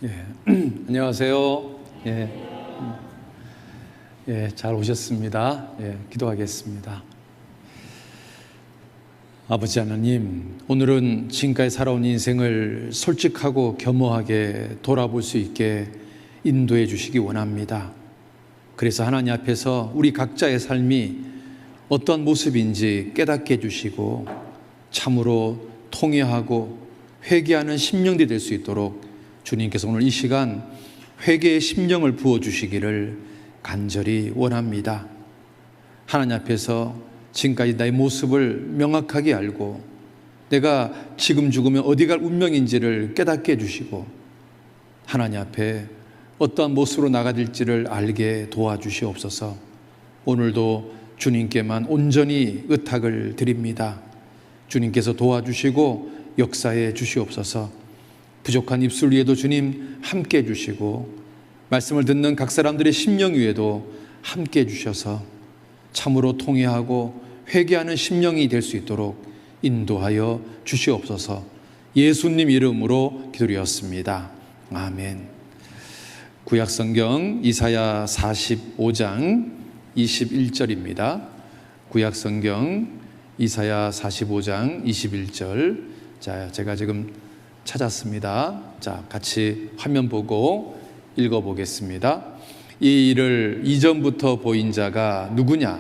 예, 안녕하세요. 잘 오셨습니다. 기도하겠습니다. 아버지 하나님, 오늘은 지금까지 살아온 인생을 솔직하고 겸허하게 돌아볼 수 있게 인도해 주시기 원합니다. 그래서 하나님 앞에서 우리 각자의 삶이 어떤 모습인지 깨닫게 해주시고 참으로 통회하고 회개하는 심령들이 될 수 있도록 주님께서 오늘 이 시간 회개의 심령을 부어주시기를 간절히 원합니다. 하나님 앞에서 지금까지 나의 모습을 명확하게 알고 내가 지금 죽으면 어디 갈 운명인지를 깨닫게 해주시고 하나님 앞에 어떠한 모습으로 나가야 될지를 알게 도와주시옵소서. 오늘도 주님께만 온전히 의탁을 드립니다. 주님께서 도와주시고 역사해 주시옵소서. 부족한 입술 위에도 주님 함께 해주시고 말씀을 듣는 각 사람들의 심령 위에도 함께 해주셔서 참으로 통회하고 회개하는 심령이 될 수 있도록 인도하여 주시옵소서. 예수님 이름으로 기도드렸습니다. 아멘. 구약성경 이사야 45장 21절입니다. 구약성경 이사야 45장 21절. 자, 제가 지금 찾았습니다. 자, 같이 화면 보고 읽어보겠습니다. 이 일을 이전부터 보인 자가 누구냐?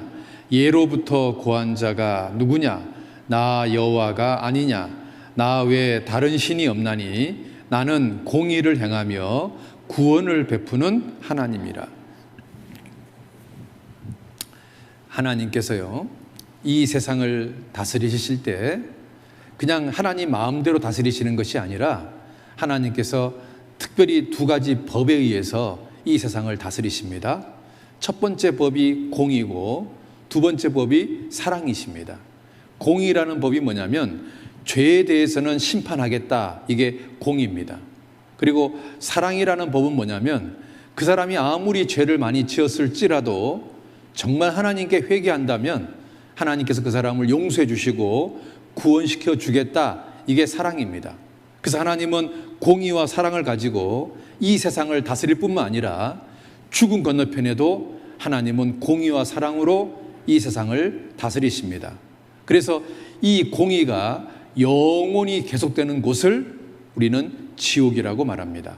예로부터 고한 자가 누구냐? 나 여호와가 아니냐? 나 외에 다른 신이 없나니 나는 공의를 행하며 구원을 베푸는 하나님이라. 하나님께서요, 이 세상을 다스리실 때 그냥 하나님 마음대로 다스리시는 것이 아니라 하나님께서 특별히 두 가지 법에 의해서 이 세상을 다스리십니다. 첫 번째 법이 공의고 두 번째 법이 사랑이십니다. 공의라는 법이 뭐냐면 죄에 대해서는 심판하겠다, 이게 공의입니다. 그리고 사랑이라는 법은 뭐냐면 그 사람이 아무리 죄를 많이 지었을지라도 정말 하나님께 회개한다면 하나님께서 그 사람을 용서해 주시고 구원시켜 주겠다, 이게 사랑입니다. 그래서 하나님은 공의와 사랑을 가지고 이 세상을 다스릴 뿐만 아니라 죽음 건너편에도 하나님은 공의와 사랑으로 이 세상을 다스리십니다. 그래서 이 공의가 영원히 계속되는 곳을 우리는 지옥이라고 말합니다.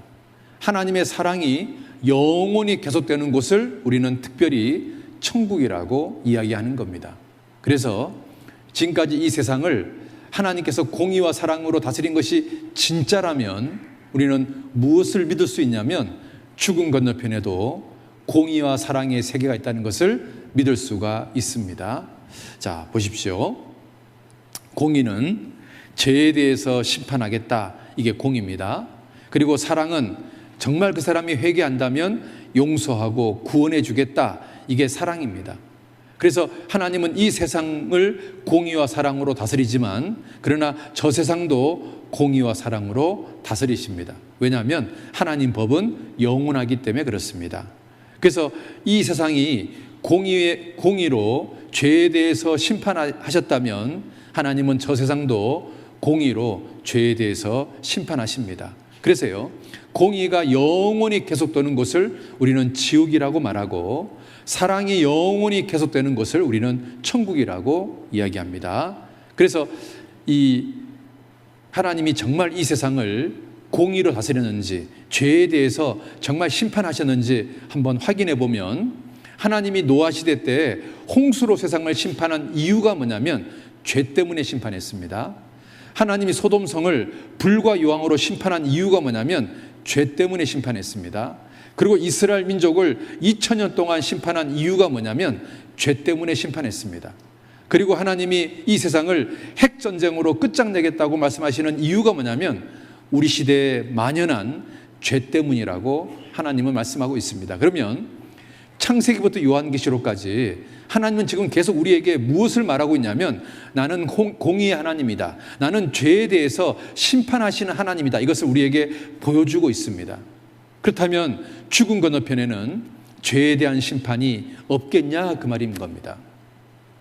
하나님의 사랑이 영원히 계속되는 곳을 우리는 특별히 천국이라고 이야기하는 겁니다. 그래서 지금까지 이 세상을 하나님께서 공의와 사랑으로 다스린 것이 진짜라면 우리는 무엇을 믿을 수 있냐면 죽음 건너편에도 공의와 사랑의 세계가 있다는 것을 믿을 수가 있습니다. 자, 보십시오. 공의는 죄에 대해서 심판하겠다, 이게 공의입니다. 그리고 사랑은 정말 그 사람이 회개한다면 용서하고 구원해 주겠다, 이게 사랑입니다. 그래서 하나님은 이 세상을 공의와 사랑으로 다스리지만 그러나 저 세상도 공의와 사랑으로 다스리십니다. 왜냐하면 하나님 법은 영원하기 때문에 그렇습니다. 그래서 이 세상이 공의로 죄에 대해서 심판하셨다면 하나님은 저 세상도 공의로 죄에 대해서 심판하십니다. 그래서요, 공의가 영원히 계속되는 곳을 우리는 지옥이라고 말하고 사랑이 영원히 계속되는 것을 우리는 천국이라고 이야기합니다. 그래서 이 하나님이 정말 이 세상을 공의로 다스렸는지 죄에 대해서 정말 심판하셨는지 한번 확인해 보면 하나님이 노아 시대 때 홍수로 세상을 심판한 이유가 뭐냐면 죄 때문에 심판했습니다. 하나님이 소돔성을 불과 유황으로 심판한 이유가 뭐냐면 죄 때문에 심판했습니다. 그리고 이스라엘 민족을 2000년 동안 심판한 이유가 뭐냐면 죄 때문에 심판했습니다. 그리고 하나님이 이 세상을 핵전쟁으로 끝장내겠다고 말씀하시는 이유가 뭐냐면 우리 시대에 만연한 죄 때문이라고 하나님은 말씀하고 있습니다. 그러면 창세기부터 요한계시록까지 하나님은 지금 계속 우리에게 무엇을 말하고 있냐면 나는 공의의 하나님이다, 나는 죄에 대해서 심판하시는 하나님이다, 이것을 우리에게 보여주고 있습니다. 그렇다면 죽음 건너편에는 죄에 대한 심판이 없겠냐, 그 말인 겁니다.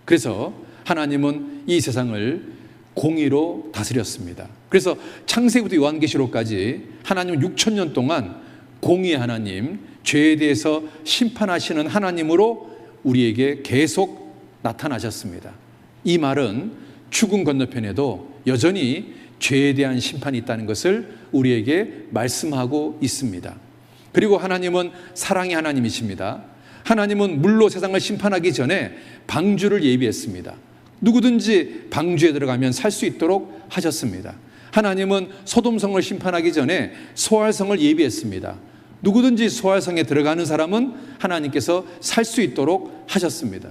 그래서 하나님은 이 세상을 공의로 다스렸습니다. 그래서 창세기부터 요한계시록까지 하나님은 6,000년 동안 공의의 하나님, 죄에 대해서 심판하시는 하나님으로 우리에게 계속 나타나셨습니다. 이 말은 죽음 건너편에도 여전히 죄에 대한 심판이 있다는 것을 우리에게 말씀하고 있습니다. 그리고 하나님은 사랑의 하나님이십니다. 하나님은 물로 세상을 심판하기 전에 방주를 예비했습니다. 누구든지 방주에 들어가면 살 수 있도록 하셨습니다. 하나님은 소돔성을 심판하기 전에 소알성을 예비했습니다. 누구든지 소알성에 들어가는 사람은 하나님께서 살 수 있도록 하셨습니다.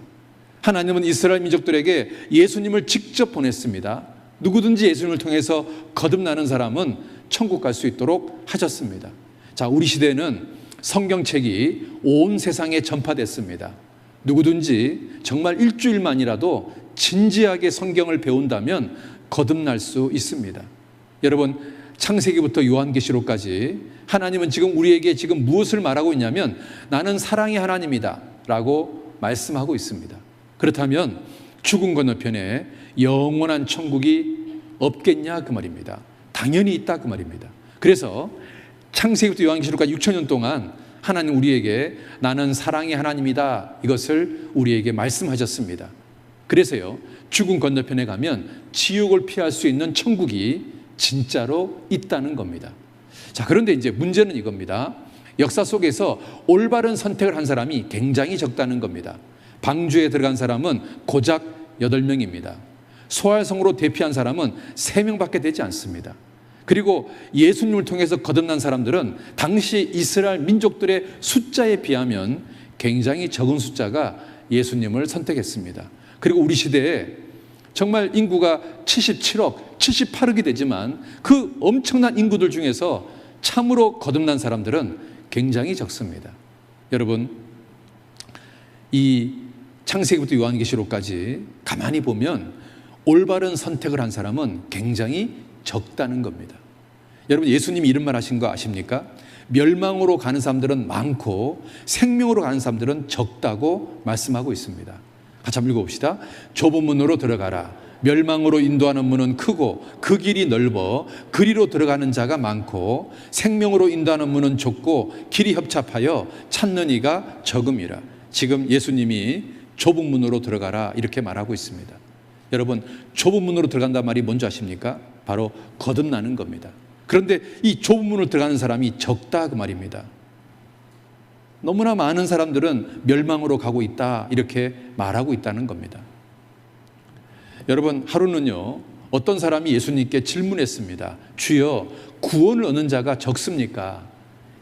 하나님은 이스라엘 민족들에게 예수님을 직접 보냈습니다. 누구든지 예수님을 통해서 거듭나는 사람은 천국 갈 수 있도록 하셨습니다. 자, 우리 시대에는 성경책이 온 세상에 전파됐습니다. 누구든지 정말 일주일만이라도 진지하게 성경을 배운다면 거듭날 수 있습니다. 여러분, 창세기부터 요한계시록까지 하나님은 지금 우리에게 지금 무엇을 말하고 있냐면 나는 사랑의 하나님이다 라고 말씀하고 있습니다. 그렇다면 죽음 건너편에 영원한 천국이 없겠냐 그 말입니다. 당연히 있다 그 말입니다. 그래서 창세기부터 요한계시록까지 6,000년 동안 하나님 우리에게 나는 사랑의 하나님이다 이것을 우리에게 말씀하셨습니다. 그래서요, 죽음 건너편에 가면 지옥을 피할 수 있는 천국이 진짜로 있다는 겁니다. 자, 그런데 이제 문제는 이겁니다. 역사 속에서 올바른 선택을 한 사람이 굉장히 적다는 겁니다. 방주에 들어간 사람은 고작 8명입니다. 소알성으로 대피한 사람은 3명밖에 되지 않습니다. 그리고 예수님을 통해서 거듭난 사람들은 당시 이스라엘 민족들의 숫자에 비하면 굉장히 적은 숫자가 예수님을 선택했습니다. 그리고 우리 시대에 정말 인구가 77억, 78억이 되지만 그 엄청난 인구들 중에서 참으로 거듭난 사람들은 굉장히 적습니다. 여러분, 이 창세기부터 요한계시록까지 가만히 보면 올바른 선택을 한 사람은 굉장히 적다는 겁니다. 여러분, 예수님이 이런 말 하신 거 아십니까? 멸망으로 가는 사람들은 많고 생명으로 가는 사람들은 적다고 말씀하고 있습니다. 같이 한번 읽어봅시다. 좁은 문으로 들어가라. 멸망으로 인도하는 문은 크고 그 길이 넓어 그리로 들어가는 자가 많고 생명으로 인도하는 문은 좁고 길이 협착하여 찾는 이가 적음이라. 지금 예수님이 좁은 문으로 들어가라 이렇게 말하고 있습니다. 여러분, 좁은 문으로 들어간다는 말이 뭔지 아십니까? 바로 거듭나는 겁니다. 그런데 이 좁은 문으로 들어가는 사람이 적다 그 말입니다. 너무나 많은 사람들은 멸망으로 가고 있다 이렇게 말하고 있다는 겁니다. 여러분, 하루는요 어떤 사람이 예수님께 질문했습니다. 주여, 구원을 얻는 자가 적습니까?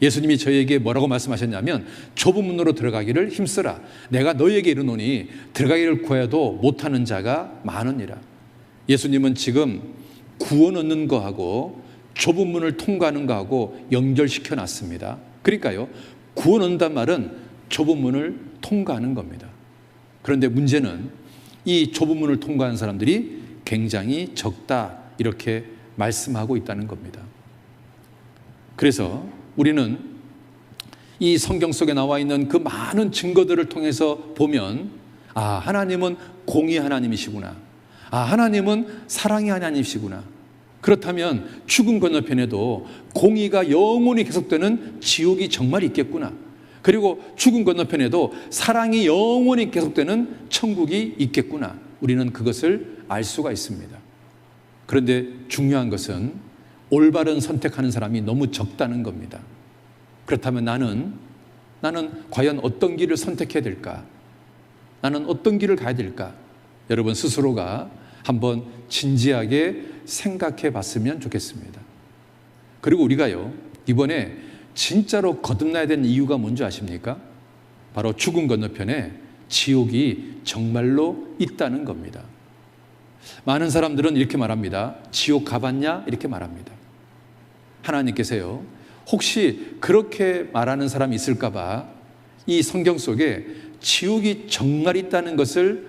예수님이 저에게 뭐라고 말씀하셨냐면 좁은 문으로 들어가기를 힘쓰라. 내가 너희에게 이르노니 들어가기를 구해도 못하는 자가 많으니라. 예수님은 지금 구원 얻는 거하고 좁은 문을 통과하는 거하고 연결시켜 놨습니다. 그러니까요, 구원 얻는단 말은 좁은 문을 통과하는 겁니다. 그런데 문제는 이 좁은 문을 통과하는 사람들이 굉장히 적다 이렇게 말씀하고 있다는 겁니다. 그래서 우리는 이 성경 속에 나와 있는 그 많은 증거들을 통해서 보면 하나님은 공의 하나님이시구나. 하나님은 사랑의 하나님이시구나. 그렇다면 죽음 건너편에도 공의가 영원히 계속되는 지옥이 정말 있겠구나. 그리고 죽음 건너편에도 사랑이 영원히 계속되는 천국이 있겠구나. 우리는 그것을 알 수가 있습니다. 그런데 중요한 것은 올바른 선택하는 사람이 너무 적다는 겁니다. 그렇다면 나는 과연 어떤 길을 선택해야 될까? 나는 어떤 길을 가야 될까? 여러분 스스로가 한번 진지하게 생각해 봤으면 좋겠습니다. 그리고 우리가요, 이번에 진짜로 거듭나야 되는 이유가 뭔지 아십니까? 바로 죽음 건너편에 지옥이 정말로 있다는 겁니다. 많은 사람들은 이렇게 말합니다. 지옥 가봤냐? 이렇게 말합니다. 하나님께서요, 혹시 그렇게 말하는 사람이 있을까 봐 이 성경 속에 지옥이 정말 있다는 것을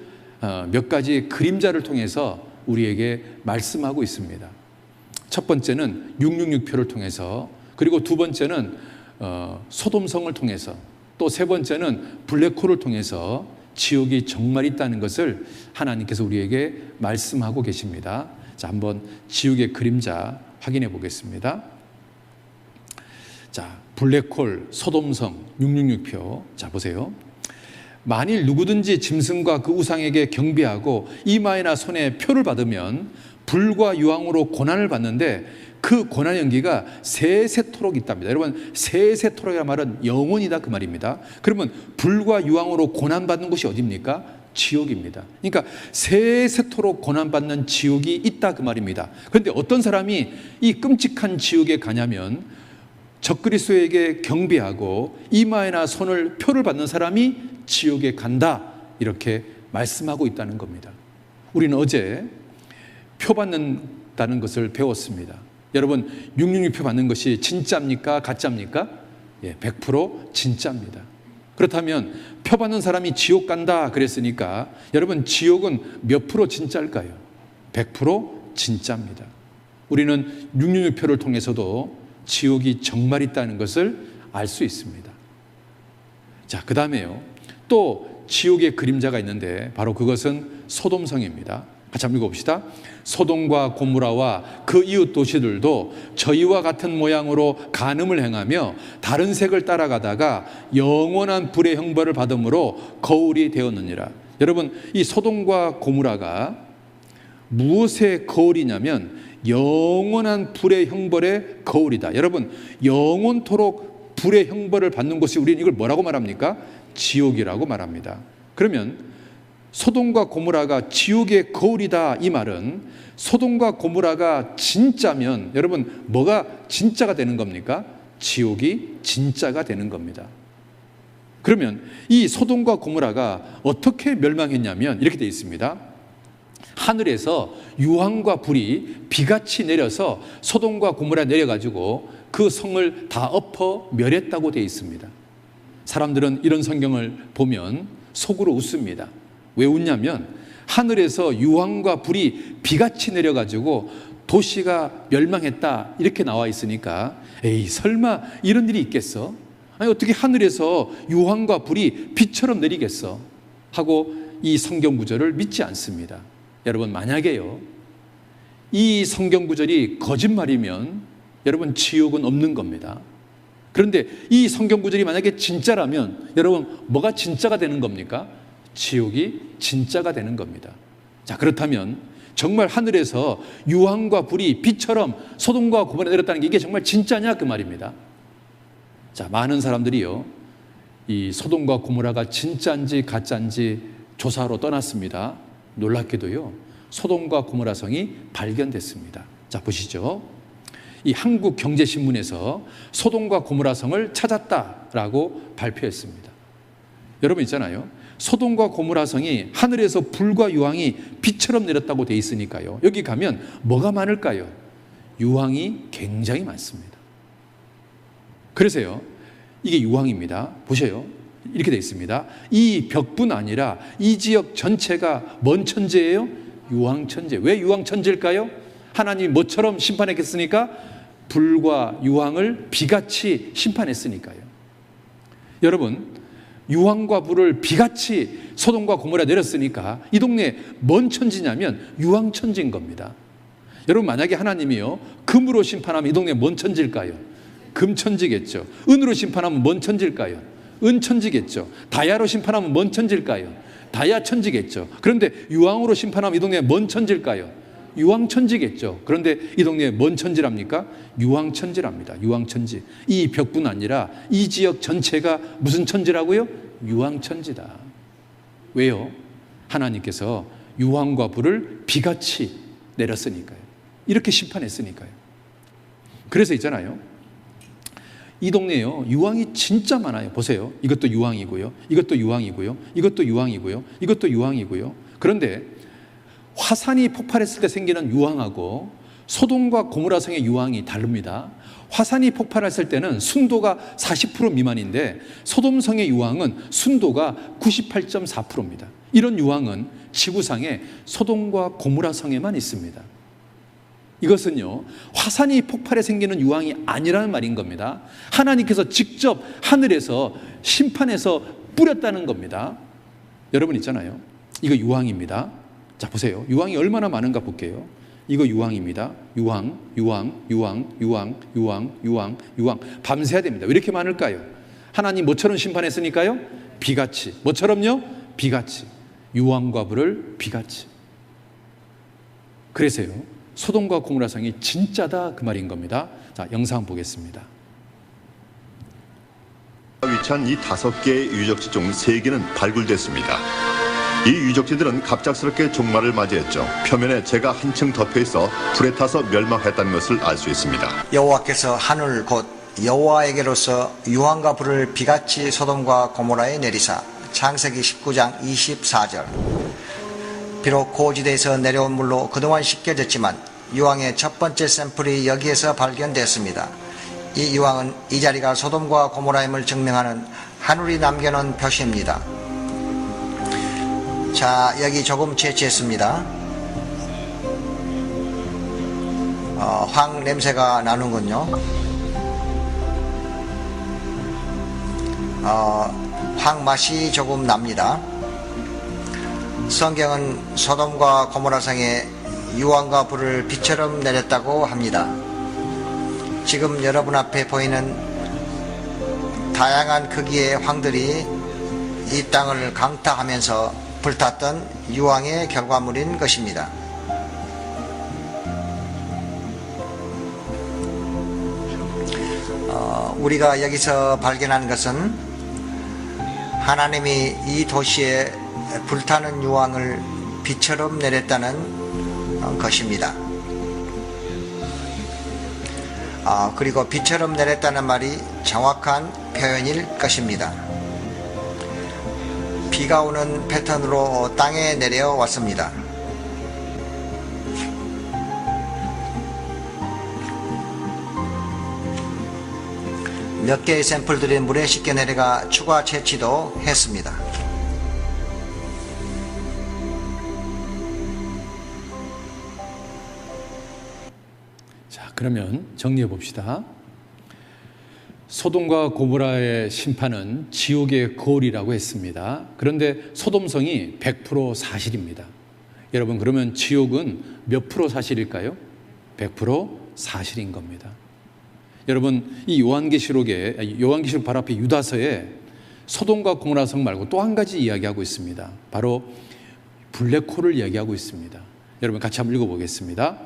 몇 가지 그림자를 통해서 우리에게 말씀하고 있습니다. 첫 번째는 666표를 통해서, 그리고 두 번째는 소돔성을 통해서, 또 세 번째는 블랙홀을 통해서 지옥이 정말 있다는 것을 하나님께서 우리에게 말씀하고 계십니다. 자, 한번 지옥의 그림자 확인해 보겠습니다. 자, 블랙홀, 소돔성, 666표. 자, 보세요. 만일 누구든지 짐승과 그 우상에게 경배하고 이마에나 손에 표를 받으면 불과 유황으로 고난을 받는데 그 고난 연기가 세세토록 있답니다. 여러분, 세세토록이라는 말은 영원이다 그 말입니다. 그러면 불과 유황으로 고난받는 곳이 어디입니까? 지옥입니다. 그러니까 세세토록 고난받는 지옥이 있다 그 말입니다. 그런데 어떤 사람이 이 끔찍한 지옥에 가냐면 적그리스도에게 경배하고 이마에나 손을 표를 받는 사람이 지옥에 간다, 이렇게 말씀하고 있다는 겁니다. 우리는 어제 표 받는다는 것을 배웠습니다. 여러분, 666표 받는 것이 진짜입니까? 가짜입니까? 예, 100% 진짜입니다. 그렇다면 표 받는 사람이 지옥 간다 그랬으니까 여러분, 지옥은 몇 프로 진짜일까요? 100% 진짜입니다. 우리는 666표를 통해서도 지옥이 정말 있다는 것을 알 수 있습니다. 자, 그 다음에요, 또 지옥의 그림자가 있는데 바로 그것은 소돔성입니다. 같이 한번 읽어봅시다. 소돔과 고모라와 그 이웃 도시들도 저희와 같은 모양으로 간음을 행하며 다른 색을 따라가다가 영원한 불의 형벌을 받음으로 거울이 되었느니라. 여러분, 이 소돔과 고모라가 무엇의 거울이냐면 영원한 불의 형벌의 거울이다. 여러분, 영원토록 불의 형벌을 받는 곳이, 우리는 이걸 뭐라고 말합니까? 지옥이라고 말합니다. 그러면 소돔과 고모라가 지옥의 거울이다, 이 말은 소돔과 고모라가 진짜면 여러분, 뭐가 진짜가 되는 겁니까? 지옥이 진짜가 되는 겁니다. 그러면 이 소돔과 고모라가 어떻게 멸망했냐면 이렇게 되어 있습니다. 하늘에서 유황과 불이 비같이 내려서 소돔과 고모라 내려가지고 그 성을 다 엎어 멸했다고 되어 있습니다. 사람들은 이런 성경을 보면 속으로 웃습니다. 왜 웃냐면 하늘에서 유황과 불이 비같이 내려가지고 도시가 멸망했다, 이렇게 나와 있으니까 에이, 설마 이런 일이 있겠어? 아니, 어떻게 하늘에서 유황과 불이 비처럼 내리겠어? 하고 이 성경 구절을 믿지 않습니다. 여러분, 만약에요, 이 성경 구절이 거짓말이면 여러분, 지옥은 없는 겁니다. 그런데 이 성경 구절이 만약에 진짜라면 여러분, 뭐가 진짜가 되는 겁니까? 지옥이 진짜가 되는 겁니다. 자, 그렇다면 정말 하늘에서 유황과 불이 비처럼 소돔과 고모라에 내렸다는 게 이게 정말 진짜냐 그 말입니다. 자, 많은 사람들이요, 이 소돔과 고모라가 진짜인지 가짜인지 조사하러 떠났습니다. 놀랍게도요, 소돔과 고모라 성이 발견됐습니다. 자, 보시죠. 이 한국경제신문에서 소돔과 고모라 성을 찾았다라고 발표했습니다. 여러분 있잖아요, 소돔과 고모라 성이 하늘에서 불과 유황이 비처럼 내렸다고 돼 있으니까요, 여기 가면 뭐가 많을까요? 유황이 굉장히 많습니다. 그래서요, 이게 유황입니다. 보세요, 이렇게 돼 있습니다. 이 벽뿐 아니라 이 지역 전체가 뭔 천지예요? 유황천지. 왜 유황천지일까요? 하나님이 뭐처럼 심판했겠습니까? 불과 유황을 비같이 심판했으니까요. 여러분, 유황과 불을 비같이 소돔과 고모라에 내렸으니까 이 동네에 뭔 천지냐면 유황천지인 겁니다. 여러분, 만약에 하나님이요, 금으로 심판하면 이 동네에 뭔 천지일까요? 금천지겠죠. 은으로 심판하면 뭔 천지일까요? 은천지겠죠. 다이아로 심판하면 뭔 천지일까요? 다이아천지겠죠. 그런데 유황으로 심판하면 이 동네에 뭔 천지일까요? 유황천지겠죠. 그런데 이 동네에 뭔 천지랍니까? 유황천지랍니다. 유황천지. 이 벽뿐 아니라 이 지역 전체가 무슨 천지라고요? 유황천지다. 왜요? 하나님께서 유황과 불을 비같이 내렸으니까요. 이렇게 심판했으니까요. 그래서 있잖아요, 이 동네에요, 유황이 진짜 많아요. 보세요. 이것도 유황이고요, 이것도 유황이고요, 이것도 유황이고요, 이것도 유황이고요. 그런데 화산이 폭발했을 때 생기는 유황하고 소돔과 고모라 성의 유황이 다릅니다. 화산이 폭발했을 때는 순도가 40% 미만인데 소돔성의 유황은 순도가 98.4%입니다. 이런 유황은 지구상에 소돔과 고모라 성에만 있습니다. 이것은요, 화산이 폭발해 생기는 유황이 아니라는 말인 겁니다. 하나님께서 직접 하늘에서 심판해서 뿌렸다는 겁니다. 여러분 있잖아요, 이거 유황입니다. 자, 보세요. 유황이 얼마나 많은가 볼게요. 이거 유황입니다. 유황, 유황, 유황, 유황, 유황, 유황, 유황. 밤새야 됩니다. 왜 이렇게 많을까요? 하나님 뭐처럼 심판했으니까요? 비같이. 뭐처럼요? 비같이. 유황과 불을 비같이. 그래서요, 소돔과 고모라 성이 진짜다 그 말인 겁니다. 자, 영상 보겠습니다. 위치한 이 5개의 유적지 중 3개는 발굴됐습니다. 이 유적지들은 갑작스럽게 종말을 맞이했죠. 표면에 재가 한층 덮여있어 불에 타서 멸망했다는 것을 알 수 있습니다. 여호와께서 하늘 곧 여호와에게로서 유황과 불을 비같이 소돔과 고모라에 내리사. 창세기 19장 24절. 비록 고지대에서 내려온 물로 그동안 씻겨졌지만 유황의 첫 번째 샘플이 여기에서 발견됐습니다. 이 유황은 이 자리가 소돔과 고모라임을 증명하는 하늘이 남겨놓은 표시입니다. 자, 여기 조금 채취했습니다. 황 냄새가 나는군요. 황 맛이 조금 납니다. 성경은 소돔과 고모라 성에 유황과 불을 비처럼 내렸다고 합니다. 지금 여러분 앞에 보이는 다양한 크기의 황들이 이 땅을 강타하면서 불탔던 유황의 결과물인 것입니다. 우리가 여기서 발견한 것은 하나님이 이 도시에 불타는 유황을 비처럼 내렸다는 것입니다. 그리고 비처럼 내렸다는 말이 정확한 표현일 것입니다. 비가 오는 패턴으로 땅에 내려왔습니다. 몇 개의 샘플들이 물에 씻겨 내려가 추가 채취도 했습니다. 자, 그러면 정리해 봅시다. 소돔과 고모라의 심판은 지옥의 거울이라고 했습니다. 그런데 소돔성이 100% 사실입니다. 여러분, 그러면 지옥은 몇 프로 사실일까요? 100% 사실인 겁니다. 여러분, 이 요한계시록 바로 앞에 유다서에 소돔과 고모라 성 말고 또 한 가지 이야기하고 있습니다. 바로 블랙홀을 이야기하고 있습니다. 여러분, 같이 한번 읽어보겠습니다.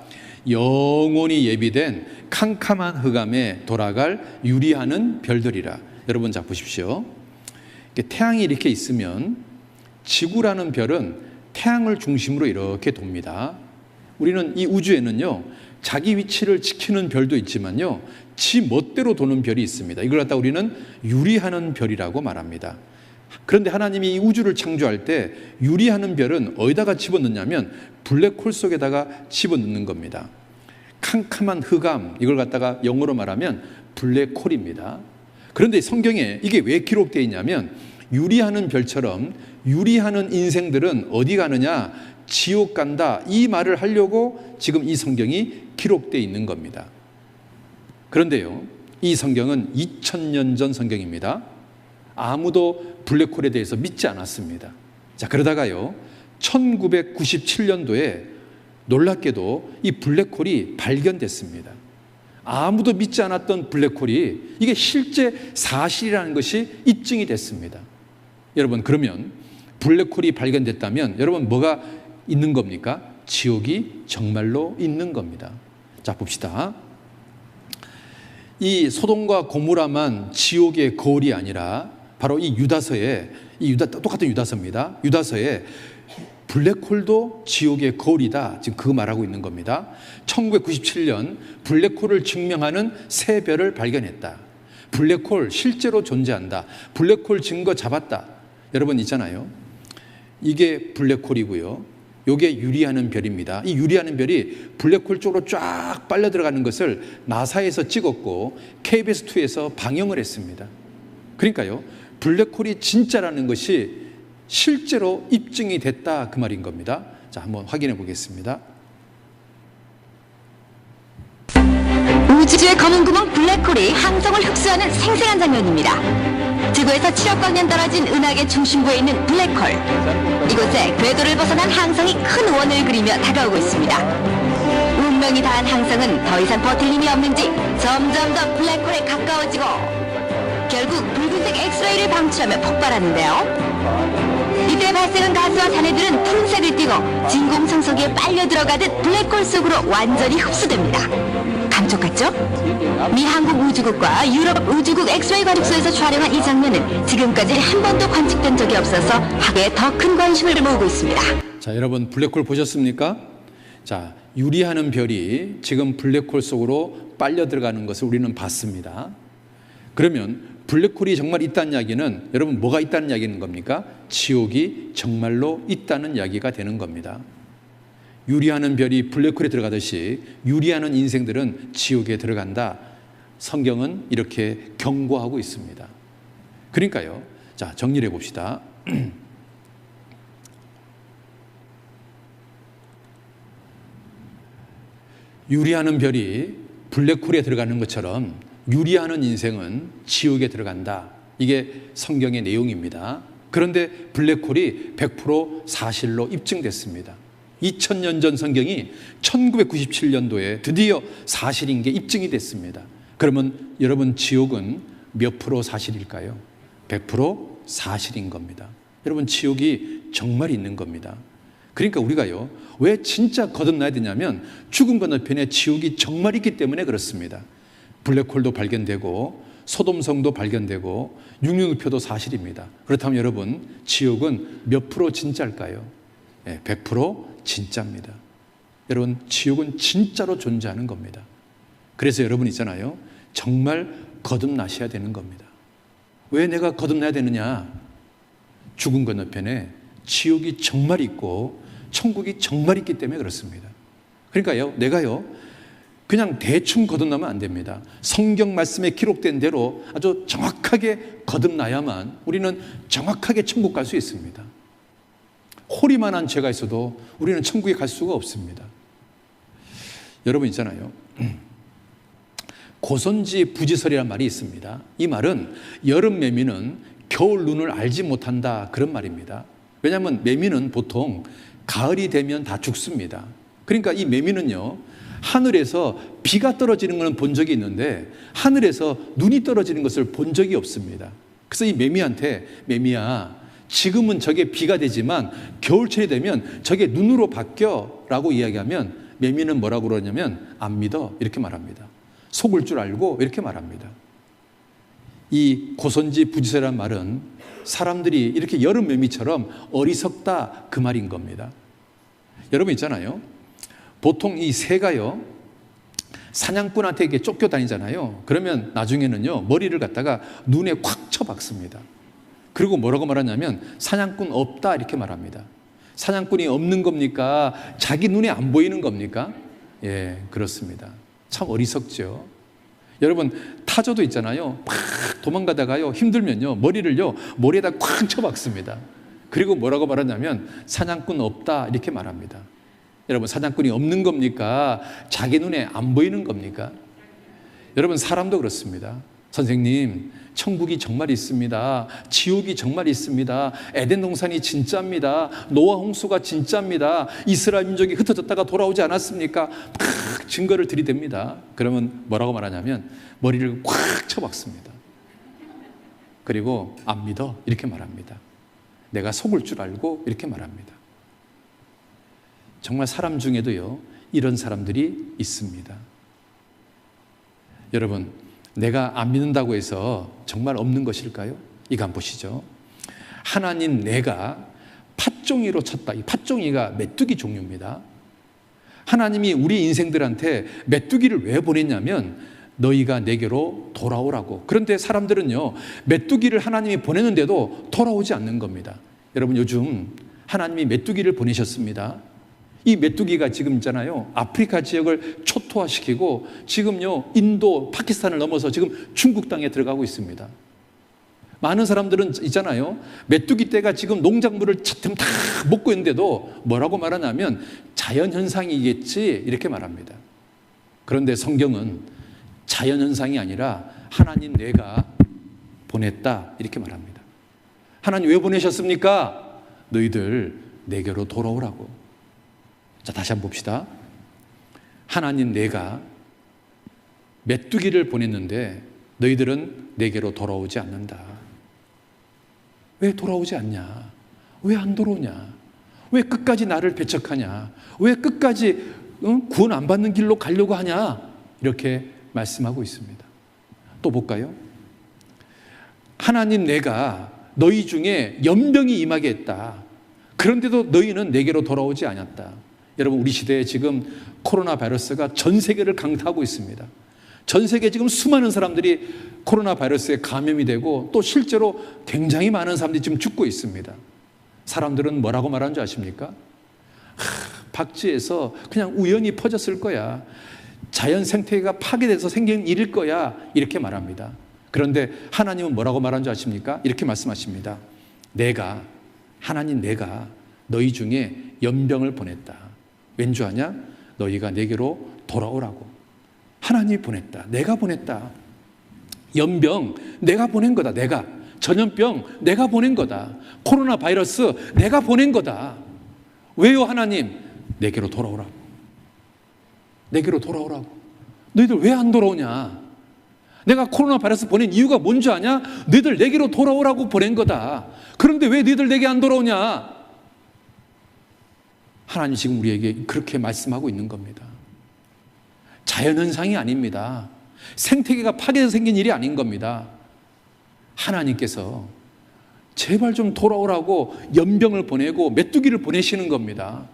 영원히 예비된 캄캄한 흑암에 돌아갈 유리하는 별들이라. 여러분, 자 보십시오. 태양이 이렇게 있으면 지구라는 별은 태양을 중심으로 이렇게 돕니다. 우리는 이 우주에는요, 자기 위치를 지키는 별도 있지만요, 지 멋대로 도는 별이 있습니다. 이걸 갖다 우리는 유리하는 별이라고 말합니다. 그런데 하나님이 이 우주를 창조할 때 유리하는 별은 어디다가 집어넣냐면 블랙홀 속에다가 집어넣는 겁니다. 캄캄한 흑암, 이걸 갖다가 영어로 말하면 블랙홀입니다. 그런데 성경에 이게 왜 기록되어 있냐면 유리하는 별처럼 유리하는 인생들은 어디 가느냐? 지옥 간다. 이 말을 하려고 지금 이 성경이 기록되어 있는 겁니다. 그런데요, 이 성경은 2000년 전 성경입니다. 아무도 블랙홀에 대해서 믿지 않았습니다. 자, 그러다가요, 1997년도에 놀랍게도 이 블랙홀이 발견됐습니다. 아무도 믿지 않았던 블랙홀이 이게 실제 사실이라는 것이 입증이 됐습니다. 여러분, 그러면 블랙홀이 발견됐다면 여러분 뭐가 있는 겁니까? 지옥이 정말로 있는 겁니다. 자, 봅시다. 이 소돔과 고모라만 지옥의 거울이 아니라 바로 이 유다서에, 똑같은 유다서입니다. 유다서에 블랙홀도 지옥의 거울이다. 지금 그거 말하고 있는 겁니다. 1997년 블랙홀을 증명하는 새 별을 발견했다. 블랙홀 실제로 존재한다. 블랙홀 증거 잡았다. 여러분 있잖아요. 이게 블랙홀이고요. 이게 유리하는 별입니다. 이 유리하는 별이 블랙홀 쪽으로 쫙 빨려 들어가는 것을 나사에서 찍었고 KBS2에서 방영을 했습니다. 그러니까요, 블랙홀이 진짜라는 것이 실제로 입증이 됐다 그 말인 겁니다. 자, 한번 확인해 보겠습니다. 우주의 검은 구멍 블랙홀이 항성을 흡수하는 생생한 장면입니다. 지구에서 7억 광년 떨어진 은하계 중심부에 있는 블랙홀. 이곳에 궤도를 벗어난 항성이 큰 원을 그리며 다가오고 있습니다. 운명이 닿은 항성은 더 이상 버틸 힘이 없는지 점점 더 블랙홀에 가까워지고 결국 붉은색 엑스레이를 방출하며 폭발하는데요. 이때 발생한 가스와 잔해들은 푸른색을 띠고 진공청소기에 빨려 들어가듯 블랙홀 속으로 완전히 흡수됩니다. 감쪽 같죠? 미 한국우주국과 유럽 우주국 엑스레이 관측소에서 촬영한 이 장면은 지금까지 한 번도 관측된 적이 없어서 학계에 더 큰 관심을 모으고 있습니다. 자, 여러분 블랙홀 보셨습니까? 자, 유리하는 별이 지금 블랙홀 속으로 빨려 들어가는 것을 우리는 봤습니다. 그러면 블랙홀이 정말 있다는 이야기는 여러분 뭐가 있다는 이야기는 겁니까? 지옥이 정말로 있다는 이야기가 되는 겁니다. 유리하는 별이 블랙홀에 들어가듯이 유리하는 인생들은 지옥에 들어간다. 성경은 이렇게 경고하고 있습니다. 그러니까요. 자, 정리를 해봅시다. 유리하는 별이 블랙홀에 들어가는 것처럼 유리하는 인생은 지옥에 들어간다. 이게 성경의 내용입니다. 그런데 블랙홀이 100% 사실로 입증됐습니다. 2000년 전 성경이 1997년도에 드디어 사실인 게 입증이 됐습니다. 그러면 여러분 지옥은 몇 프로 사실일까요? 100% 사실인 겁니다. 여러분 지옥이 정말 있는 겁니다. 그러니까 우리가요, 왜 진짜 거듭나야 되냐면 죽음 건너편에 지옥이 정말 있기 때문에 그렇습니다. 블랙홀도 발견되고 소돔성도 발견되고 666표도 사실입니다. 그렇다면 여러분 지옥은 몇 프로 진짜일까요? 100% 진짜입니다. 여러분 지옥은 진짜로 존재하는 겁니다. 그래서 여러분 있잖아요, 정말 거듭나셔야 되는 겁니다. 왜 내가 거듭나야 되느냐? 죽음 건너편에 지옥이 정말 있고 천국이 정말 있기 때문에 그렇습니다. 그러니까요, 내가요 그냥 대충 거듭나면 안 됩니다. 성경 말씀에 기록된 대로 아주 정확하게 거듭나야만 우리는 정확하게 천국 갈 수 있습니다. 호리만한 죄가 있어도 우리는 천국에 갈 수가 없습니다. 여러분 있잖아요, 고선지 부지설이라는 말이 있습니다. 이 말은 여름 매미는 겨울 눈을 알지 못한다, 그런 말입니다. 왜냐하면 매미는 보통 가을이 되면 다 죽습니다. 그러니까 이 매미는요, 하늘에서 비가 떨어지는 것은 본 적이 있는데 하늘에서 눈이 떨어지는 것을 본 적이 없습니다. 그래서 이 매미한테, 매미야, 지금은 저게 비가 되지만 겨울철이 되면 저게 눈으로 바뀌어 라고 이야기하면 매미는 뭐라고 그러냐면 안 믿어, 이렇게 말합니다. 속을 줄 알고 이렇게 말합니다. 이 고선지 부지설이라는 말은 사람들이 이렇게 여름 매미처럼 어리석다, 그 말인 겁니다. 여러분 있잖아요, 보통 이 새가요 사냥꾼한테 이렇게 쫓겨다니잖아요. 그러면 나중에는요 머리를 갖다가 눈에 콱 쳐박습니다. 그리고 뭐라고 말하냐면 사냥꾼 없다, 이렇게 말합니다. 사냥꾼이 없는 겁니까? 자기 눈에 안 보이는 겁니까? 예, 그렇습니다. 참 어리석죠. 여러분 타조도 있잖아요, 막 도망가다가요 힘들면요 머리를요 모래에다 콱 쳐박습니다. 그리고 뭐라고 말하냐면 사냥꾼 없다, 이렇게 말합니다. 여러분 사냥꾼이 없는 겁니까? 자기 눈에 안 보이는 겁니까? 여러분 사람도 그렇습니다. 선생님, 천국이 정말 있습니다. 지옥이 정말 있습니다. 에덴 동산이 진짜입니다. 노아 홍수가 진짜입니다. 이스라엘 민족이 흩어졌다가 돌아오지 않았습니까? 막 증거를 들이댑니다. 그러면 뭐라고 말하냐면 머리를 꽉 쳐박습니다. 그리고 안 믿어, 이렇게 말합니다. 내가 속을 줄 알고 이렇게 말합니다. 정말 사람 중에도요 이런 사람들이 있습니다. 여러분, 내가 안 믿는다고 해서 정말 없는 것일까요? 이거 한번 보시죠. 하나님 내가 팥종이로 쳤다. 이 팥종이가 메뚜기 종류입니다. 하나님이 우리 인생들한테 메뚜기를 왜 보냈냐면 너희가 내게로 돌아오라고. 그런데 사람들은요 메뚜기를 하나님이 보냈는데도 돌아오지 않는 겁니다. 여러분 요즘 하나님이 메뚜기를 보내셨습니다. 이 메뚜기가 지금 있잖아요 아프리카 지역을 초토화시키고 지금요 인도, 파키스탄을 넘어서 지금 중국 땅에 들어가고 있습니다. 많은 사람들은 있잖아요 메뚜기 떼가 지금 농작물을 차츰 다 먹고 있는데도 뭐라고 말하냐면 자연현상이겠지, 이렇게 말합니다. 그런데 성경은 자연현상이 아니라 하나님 내가 보냈다, 이렇게 말합니다. 하나님 왜 보내셨습니까? 너희들 내게로 돌아오라고. 자, 다시 한번 봅시다. 하나님 내가 메뚜기를 보냈는데 너희들은 내게로 돌아오지 않는다. 왜 돌아오지 않냐? 왜 안 돌아오냐? 왜 끝까지 나를 배척하냐? 왜 끝까지 구원 안 받는 길로 가려고 하냐? 이렇게 말씀하고 있습니다. 또 볼까요? 하나님 내가 너희 중에 연병이 임하게 했다. 그런데도 너희는 내게로 돌아오지 않았다. 여러분, 우리 시대에 지금 코로나 바이러스가 전 세계를 강타하고 있습니다. 전 세계 지금 수많은 사람들이 코로나 바이러스에 감염이 되고 또 실제로 굉장히 많은 사람들이 지금 죽고 있습니다. 사람들은 뭐라고 말하는 줄 아십니까? 박쥐에서 그냥 우연히 퍼졌을 거야. 자연 생태계가 파괴돼서 생긴 일일 거야. 이렇게 말합니다. 그런데 하나님은 뭐라고 말하는 줄 아십니까? 이렇게 말씀하십니다. 하나님 내가 너희 중에 연병을 보냈다. 왠줄 아냐? 너희가 내게로 돌아오라고. 하나님이 보냈다. 내가 보냈다. 연병 내가 보낸 거다. 전염병 내가 보낸 거다. 코로나 바이러스 내가 보낸 거다. 왜요 하나님? 내게로 돌아오라고. 내게로 돌아오라고. 너희들 왜 안 돌아오냐? 내가 코로나 바이러스 보낸 이유가 뭔지 아냐? 너희들 내게로 돌아오라고 보낸 거다. 그런데 왜 너희들 내게 안 돌아오냐? 하나님 지금 우리에게 그렇게 말씀하고 있는 겁니다. 자연현상이 아닙니다. 생태계가 파괴해서 생긴 일이 아닌 겁니다. 하나님께서 제발 좀 돌아오라고 연병을 보내고 메뚜기를 보내시는 겁니다.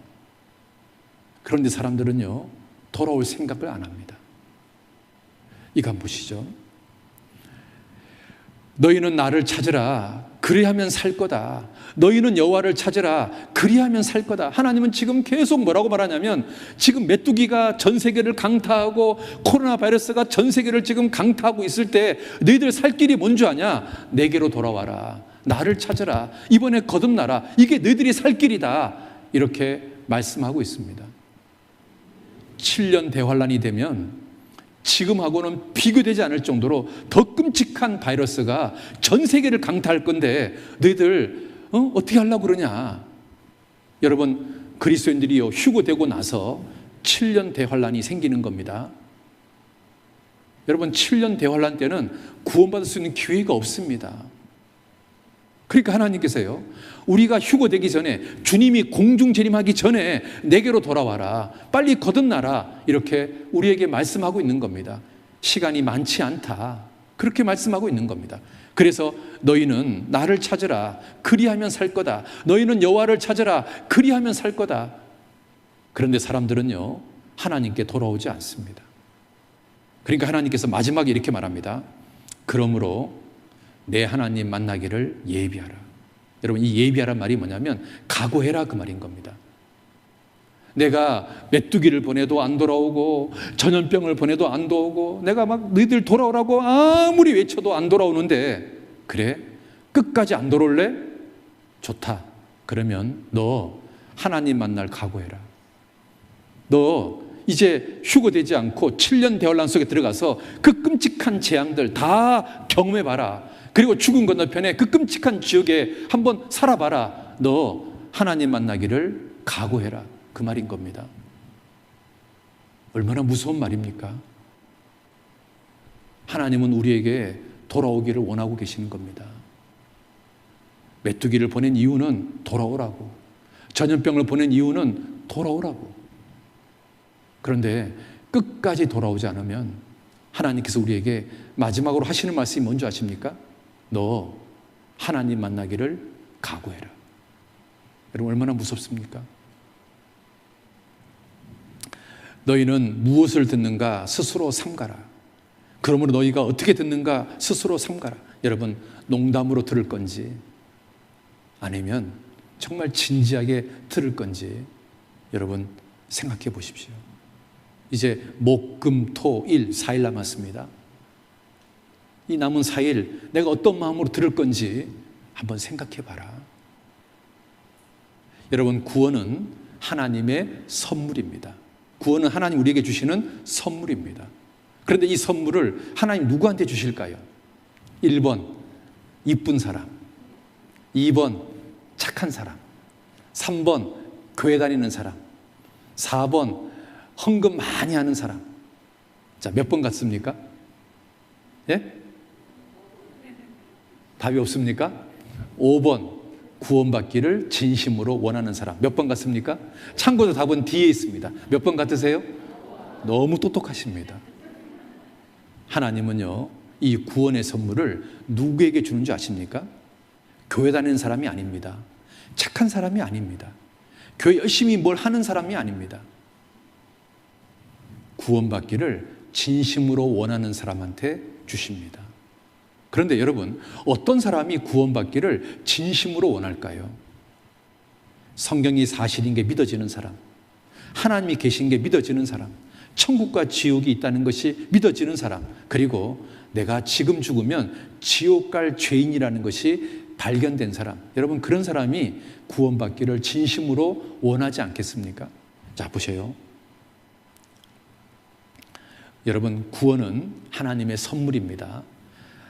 그런데 사람들은요, 돌아올 생각을 안 합니다. 이거 한번 보시죠. 너희는 나를 찾으라. 그리하면 살 거다. 너희는 여호와를 찾으라. 그리하면 살 거다. 하나님은 지금 계속 뭐라고 말하냐면, 지금 메뚜기가 전 세계를 강타하고 코로나 바이러스가 전 세계를 지금 강타하고 있을 때 너희들 살 길이 뭔 줄 아냐? 내게로 돌아와라. 나를 찾으라. 이번에 거듭나라. 이게 너희들이 살 길이다. 이렇게 말씀하고 있습니다. 7년 대환란이 되면 지금하고는 비교되지 않을 정도로 더 끔찍한 바이러스가 전 세계를 강타할 건데 너희들 어떻게 하려고 그러냐? 여러분, 그리스도인들이요, 휴거되고 나서 7년 대환란이 생기는 겁니다. 여러분, 7년 대환란 때는 구원받을 수 있는 기회가 없습니다. 그러니까 하나님께서요, 우리가 휴거되기 전에, 주님이 공중재림하기 전에 내게로 돌아와라. 빨리 거듭나라. 이렇게 우리에게 말씀하고 있는 겁니다. 시간이 많지 않다. 그렇게 말씀하고 있는 겁니다. 그래서 너희는 나를 찾으라. 그리하면 살 거다. 너희는 여호와를 찾으라. 그리하면 살 거다. 그런데 사람들은요, 하나님께 돌아오지 않습니다. 그러니까 하나님께서 마지막에 이렇게 말합니다. 그러므로 내 하나님 만나기를 예비하라. 여러분, 이 예비하란 말이 뭐냐면 각오해라, 그 말인 겁니다. 내가 메뚜기를 보내도 안 돌아오고 전염병을 보내도 안 돌아오고 내가 막 너희들 돌아오라고 아무리 외쳐도 안 돌아오는데, 그래? 끝까지 안 돌아올래? 좋다. 그러면 너 하나님 만날 각오해라. 너 이제 휴거되지 않고 7년 대환란 속에 들어가서 그 끔찍한 재앙들 다 경험해봐라. 그리고 죽은 건너편에 그 끔찍한 지옥에 한번 살아봐라. 너 하나님 만나기를 각오해라. 그 말인 겁니다. 얼마나 무서운 말입니까? 하나님은 우리에게 돌아오기를 원하고 계시는 겁니다. 메뚜기를 보낸 이유는 돌아오라고. 전염병을 보낸 이유는 돌아오라고. 그런데 끝까지 돌아오지 않으면 하나님께서 우리에게 마지막으로 하시는 말씀이 뭔지 아십니까? 너 하나님 만나기를 각오해라. 여러분, 얼마나 무섭습니까? 너희는 무엇을 듣는가 스스로 삼가라. 그러므로 너희가 어떻게 듣는가 스스로 삼가라. 여러분, 농담으로 들을 건지 아니면 정말 진지하게 들을 건지 여러분 생각해 보십시오. 이제 목, 금, 토, 일 4일 남았습니다. 이 남은 4일 내가 어떤 마음으로 들을 건지 한번 생각해 봐라. 여러분, 구원은 하나님의 선물입니다. 구원은 하나님 우리에게 주시는 선물입니다. 그런데 이 선물을 하나님 누구한테 주실까요? 1번 이쁜 사람, 2번 착한 사람, 3번 교회 다니는 사람, 4번 헌금 많이 하는 사람. 자, 몇 번 같습니까? 예? 답이 없습니까? 5번. 구원받기를 진심으로 원하는 사람. 몇 번 같습니까? 참고로 답은 뒤에 있습니다. 몇 번 같으세요? 너무 똑똑하십니다. 하나님은요, 이 구원의 선물을 누구에게 주는 줄 아십니까? 교회 다니는 사람이 아닙니다. 착한 사람이 아닙니다. 교회 열심히 뭘 하는 사람이 아닙니다. 구원받기를 진심으로 원하는 사람한테 주십니다. 그런데 여러분, 어떤 사람이 구원받기를 진심으로 원할까요? 성경이 사실인 게 믿어지는 사람, 하나님이 계신 게 믿어지는 사람, 천국과 지옥이 있다는 것이 믿어지는 사람, 그리고 내가 지금 죽으면 지옥 갈 죄인이라는 것이 발견된 사람. 여러분, 그런 사람이 구원받기를 진심으로 원하지 않겠습니까? 자, 보세요. 여러분, 구원은 하나님의 선물입니다.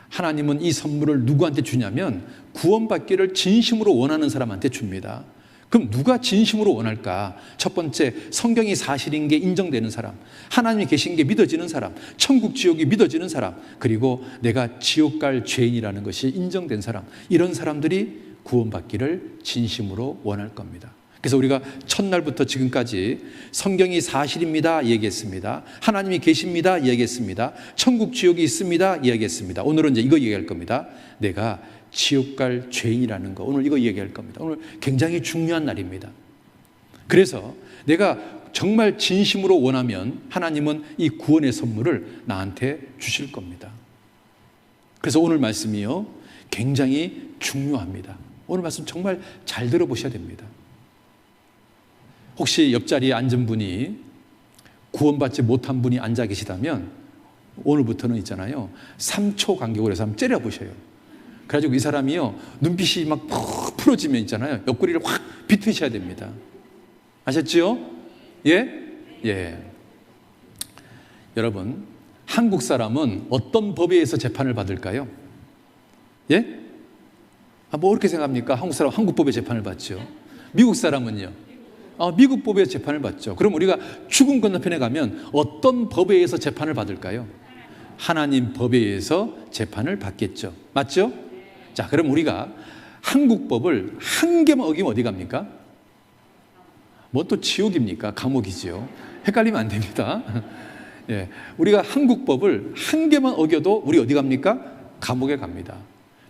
하나님은 이 선물을 누구한테 주냐면 구원받기를 진심으로 원하는 사람한테 줍니다. 그럼 누가 진심으로 원할까? 첫 번째, 성경이 사실인 게 인정되는 사람, 하나님이 계신 게 믿어지는 사람, 천국 지옥이 믿어지는 사람, 그리고 내가 지옥 갈 죄인이라는 것이 인정된 사람, 이런 사람들이 구원받기를 진심으로 원할 겁니다. 그래서 우리가 첫날부터 지금까지 성경이 사실입니다 얘기했습니다. 하나님이 계십니다 얘기했습니다. 천국 지옥이 있습니다 얘기했습니다. 오늘은 이제 이거 얘기할 겁니다. 내가 지옥 갈 죄인이라는 거, 오늘 이거 얘기할 겁니다. 오늘 굉장히 중요한 날입니다. 그래서 내가 정말 진심으로 원하면 하나님은 이 구원의 선물을 나한테 주실 겁니다. 그래서 오늘 말씀이요, 굉장히 중요합니다. 오늘 말씀 정말 잘 들어보셔야 됩니다. 혹시 옆자리에 앉은 분이 구원받지 못한 분이 앉아 계시다면 오늘부터는 있잖아요, 3초 간격으로 해서 한번 째려보셔요. 그래가지고 이 사람이요, 눈빛이 막 푹 풀어지면 있잖아요, 옆구리를 확 비트셔야 됩니다. 아셨지요? 예? 예. 여러분, 한국 사람은 어떤 법에 의해서 재판을 받을까요? 예? 뭐 어떻게 생각합니까? 한국 사람 한국 법에 재판을 받죠. 미국 사람은요? 미국 법에 재판을 받죠. 그럼 우리가 죽음 건너편에 가면 어떤 법에 의해서 재판을 받을까요? 하나님 법에 의해서 재판을 받겠죠. 맞죠? 자, 그럼 우리가 한국 법을 한 개만 어기면 어디 갑니까? 뭐 또 지옥입니까? 감옥이지요. 헷갈리면 안 됩니다. 예, 우리가 한국 법을 한 개만 어겨도 우리 어디 갑니까? 감옥에 갑니다.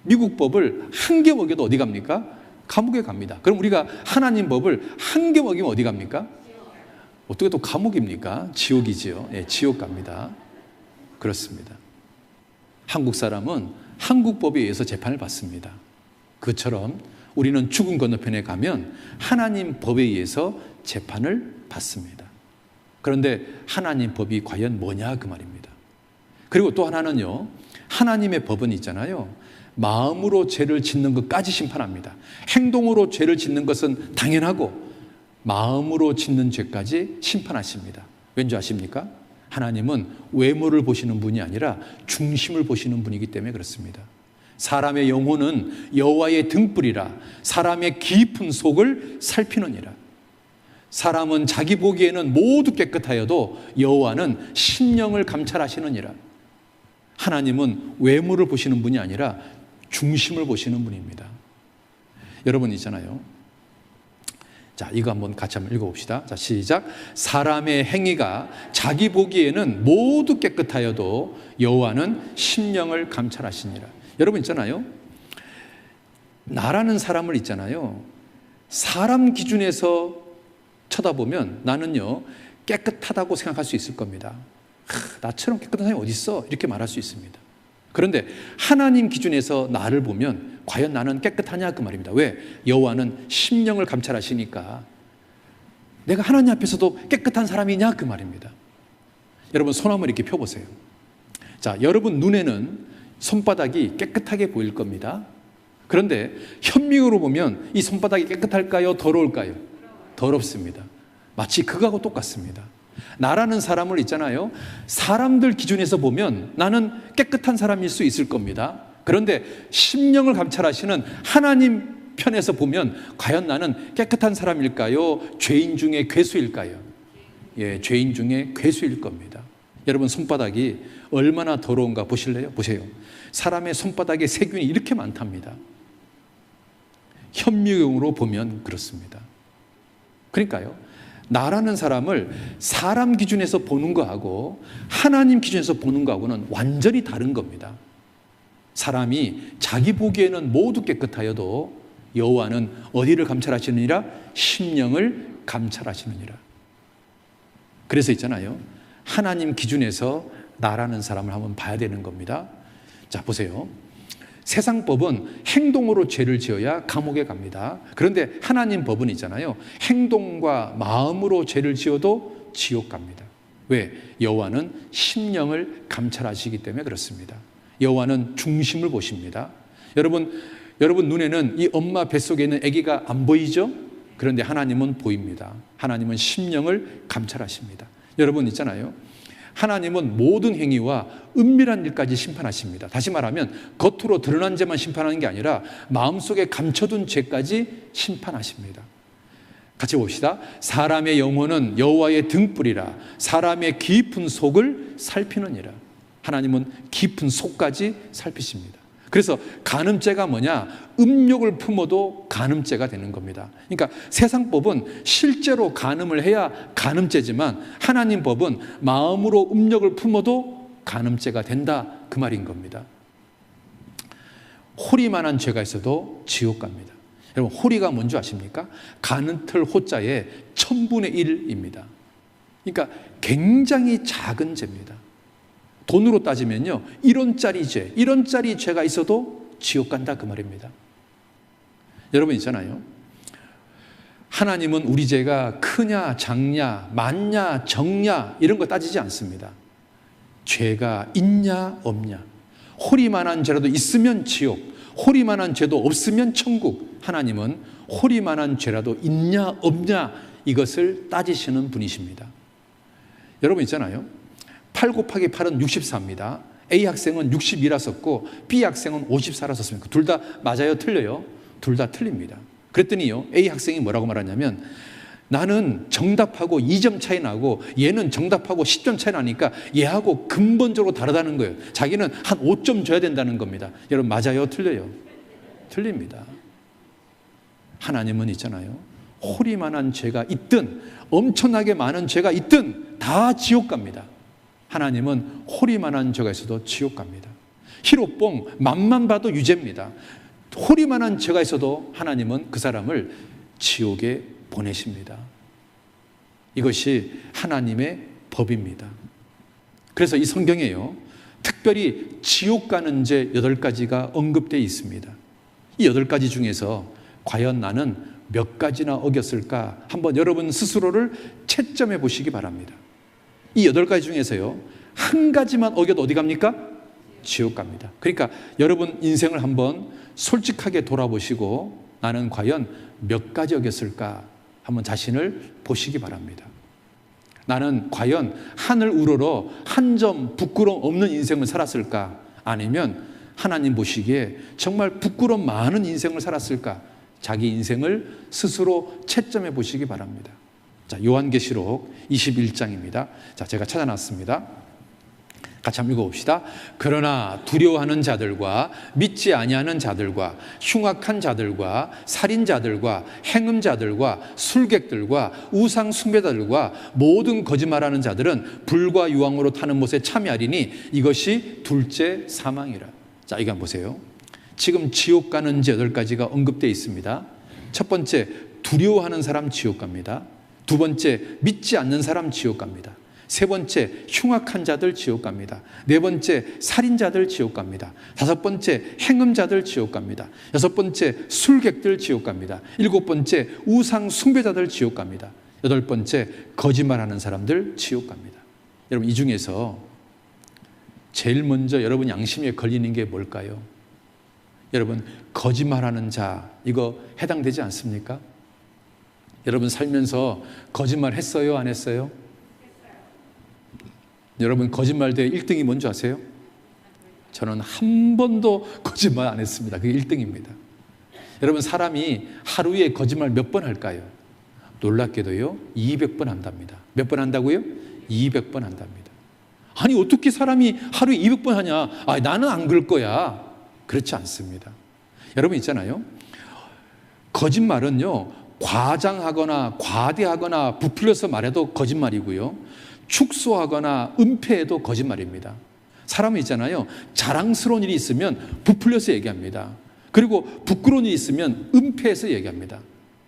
미국 법을 한 개 어겨도 어디 갑니까? 감옥에 갑니다. 그럼 우리가 하나님 법을 한 개 먹이면 어디 갑니까? 어떻게 또 감옥입니까? 지옥이지요. 예, 지옥 갑니다. 그렇습니다. 한국 사람은 한국 법에 의해서 재판을 받습니다. 그처럼 우리는 죽음 건너편에 가면 하나님 법에 의해서 재판을 받습니다. 그런데 하나님 법이 과연 뭐냐 그 말입니다. 그리고 또 하나는요, 하나님의 법은 있잖아요, 마음으로 죄를 짓는 것까지 심판합니다. 행동으로 죄를 짓는 것은 당연하고 마음으로 짓는 죄까지 심판하십니다. 왠지 아십니까? 하나님은 외모를 보시는 분이 아니라 중심을 보시는 분이기 때문에 그렇습니다. 사람의 영혼은 여호와의 등불이라 사람의 깊은 속을 살피느니라. 사람은 자기 보기에는 모두 깨끗하여도 여호와는 심령을 감찰하시느니라. 하나님은 외모를 보시는 분이 아니라 중심을 보시는 분입니다. 여러분 있잖아요, 자, 이거 한번 같이 한번 읽어봅시다. 자, 시작. 사람의 행위가 자기 보기에는 모두 깨끗하여도 여호와는 심령을 감찰하시니라. 여러분 있잖아요, 나라는 사람을 있잖아요, 사람 기준에서 쳐다보면 나는요 깨끗하다고 생각할 수 있을 겁니다. 나처럼 깨끗한 사람이 어디 있어? 이렇게 말할 수 있습니다. 그런데 하나님 기준에서 나를 보면 과연 나는 깨끗하냐 그 말입니다. 왜? 여호와는 심령을 감찰하시니까 내가 하나님 앞에서도 깨끗한 사람이냐 그 말입니다. 여러분 손 한번 이렇게 펴보세요. 자, 여러분 눈에는 손바닥이 깨끗하게 보일 겁니다. 그런데 현미으로 보면 이 손바닥이 깨끗할까요? 더러울까요? 더럽습니다. 마치 그거하고 똑같습니다. 나라는 사람을 있잖아요, 사람들 기준에서 보면 나는 깨끗한 사람일 수 있을 겁니다. 그런데 심령을 감찰하시는 하나님 편에서 보면 과연 나는 깨끗한 사람일까요? 죄인 중에 괴수일까요? 죄인 중에 괴수일 겁니다. 여러분 손바닥이 얼마나 더러운가 보실래요? 보세요. 사람의 손바닥에 세균이 이렇게 많답니다. 현미경으로 보면 그렇습니다. 그러니까요, 나라는 사람을 사람 기준에서 보는 거하고 하나님 기준에서 보는 거하고는 완전히 다른 겁니다. 사람이 자기 보기에는 모두 깨끗하여도 여호와는 어디를 감찰하시느니라? 심령을 감찰하시느니라. 그래서 있잖아요, 하나님 기준에서 나라는 사람을 한번 봐야 되는 겁니다. 자, 보세요. 세상 법은 행동으로 죄를 지어야 감옥에 갑니다. 그런데 하나님 법은 있잖아요, 행동과 마음으로 죄를 지어도 지옥 갑니다. 왜? 여호와는 심령을 감찰하시기 때문에 그렇습니다. 여호와는 중심을 보십니다. 여러분 눈에는 이 엄마 뱃속에 있는 아기가 안 보이죠? 그런데 하나님은 보입니다. 하나님은 심령을 감찰하십니다. 여러분 있잖아요, 하나님은 모든 행위와 은밀한 일까지 심판하십니다. 다시 말하면 겉으로 드러난 죄만 심판하는 게 아니라 마음속에 감춰둔 죄까지 심판하십니다. 같이 봅시다. 사람의 영혼은 여호와의 등불이라 사람의 깊은 속을 살피느니라. 하나님은 깊은 속까지 살피십니다. 그래서 간음죄가 뭐냐? 음욕을 품어도 간음죄가 되는 겁니다. 그러니까 세상 법은 실제로 간음을 해야 간음죄지만 하나님 법은 마음으로 음욕을 품어도 간음죄가 된다, 그 말인 겁니다. 호리만한 죄가 있어도 지옥 갑니다. 여러분, 호리가 뭔지 아십니까? 가는틀 호자의 1000분의 1입니다. 그러니까 굉장히 작은 죄입니다. 돈으로 따지면요, 1원짜리 죄가 있어도 지옥 간다, 그 말입니다. 여러분 있잖아요, 하나님은 우리 죄가 크냐 작냐 많냐 적냐 이런 거 따지지 않습니다. 죄가 있냐 없냐, 호리만한 죄라도 있으면 지옥, 호리만한 죄도 없으면 천국. 하나님은 호리만한 죄라도 있냐 없냐 이것을 따지시는 분이십니다. 여러분 있잖아요, 8 곱하기 8은 64입니다. A 학생은 62라 썼고 B 학생은 54라 썼습니다. 둘 다 맞아요, 틀려요? 둘 다 틀립니다. 그랬더니요, A 학생이 뭐라고 말하냐면, 나는 정답하고 2점 차이 나고 얘는 정답하고 10점 차이 나니까 얘하고 근본적으로 다르다는 거예요. 자기는 한 5점 줘야 된다는 겁니다. 여러분 맞아요, 틀려요? 틀립니다. 하나님은 있잖아요, 호리만한 죄가 있든 엄청나게 많은 죄가 있든 다 지옥 갑니다. 하나님은 호리만한 죄가 있어도 지옥 갑니다. 희로뽕 맛만 봐도 유죄입니다. 호리만한 죄가 있어도 하나님은 그 사람을 지옥에 보내십니다. 이것이 하나님의 법입니다. 그래서 이 성경에요, 특별히 지옥 가는 죄 8가지가 언급되어 있습니다. 이 8가지 중에서 과연 나는 몇 가지나 어겼을까? 한번 여러분 스스로를 채점해 보시기 바랍니다. 이 8가지 중에서요, 한 가지만 어겨도 어디 갑니까? 지옥 갑니다. 그러니까 여러분 인생을 한번 솔직하게 돌아보시고 나는 과연 몇 가지 어겼을까? 한번 자신을 보시기 바랍니다. 나는 과연 하늘 우러러 한 점 부끄러움 없는 인생을 살았을까? 아니면 하나님 보시기에 정말 부끄러움 많은 인생을 살았을까? 자기 인생을 스스로 채점해 보시기 바랍니다. 자, 요한계시록 21장입니다. 자, 제가 찾아놨습니다. 같이 한번 읽어봅시다. 그러나 두려워하는 자들과 믿지 아니하는 자들과 흉악한 자들과 살인자들과 행음자들과 술객들과 우상 숭배자들과 모든 거짓말하는 자들은 불과 유황으로 타는 못에 참여하리니 이것이 둘째 사망이라. 자, 이거 한번 보세요. 지금 지옥 가는 죄 8가지가 언급되어 있습니다. 첫 번째, 두려워하는 사람 지옥 갑니다. 두 번째, 믿지 않는 사람 지옥 갑니다. 세 번째, 흉악한 자들 지옥 갑니다. 네 번째, 살인자들 지옥 갑니다. 다섯 번째, 행음자들 지옥 갑니다. 여섯 번째, 술객들 지옥 갑니다. 일곱 번째, 우상 숭배자들 지옥 갑니다. 여덟 번째, 거짓말하는 사람들 지옥 갑니다. 여러분, 이 중에서 제일 먼저 여러분 양심에 걸리는 게 뭘까요? 여러분, 거짓말하는 자, 이거 해당되지 않습니까? 여러분 살면서 거짓말 했어요, 안 했어요? 여러분 거짓말대회 1등이 뭔지 아세요? 저는 한 번도 거짓말 안 했습니다. 그게 1등입니다. 여러분 사람이 하루에 거짓말 몇 번 할까요? 놀랍게도요 200번 한답니다. 몇 번 한다고요? 200번 한답니다. 아니 어떻게 사람이 하루에 200번 하냐? 아, 나는 안 그럴 거야. 그렇지 않습니다. 여러분 있잖아요. 거짓말은요 과장하거나 과대하거나 부풀려서 말해도 거짓말이고요, 축소하거나 은폐해도 거짓말입니다. 사람은 있잖아요, 자랑스러운 일이 있으면 부풀려서 얘기합니다. 그리고 부끄러운 일이 있으면 은폐해서 얘기합니다.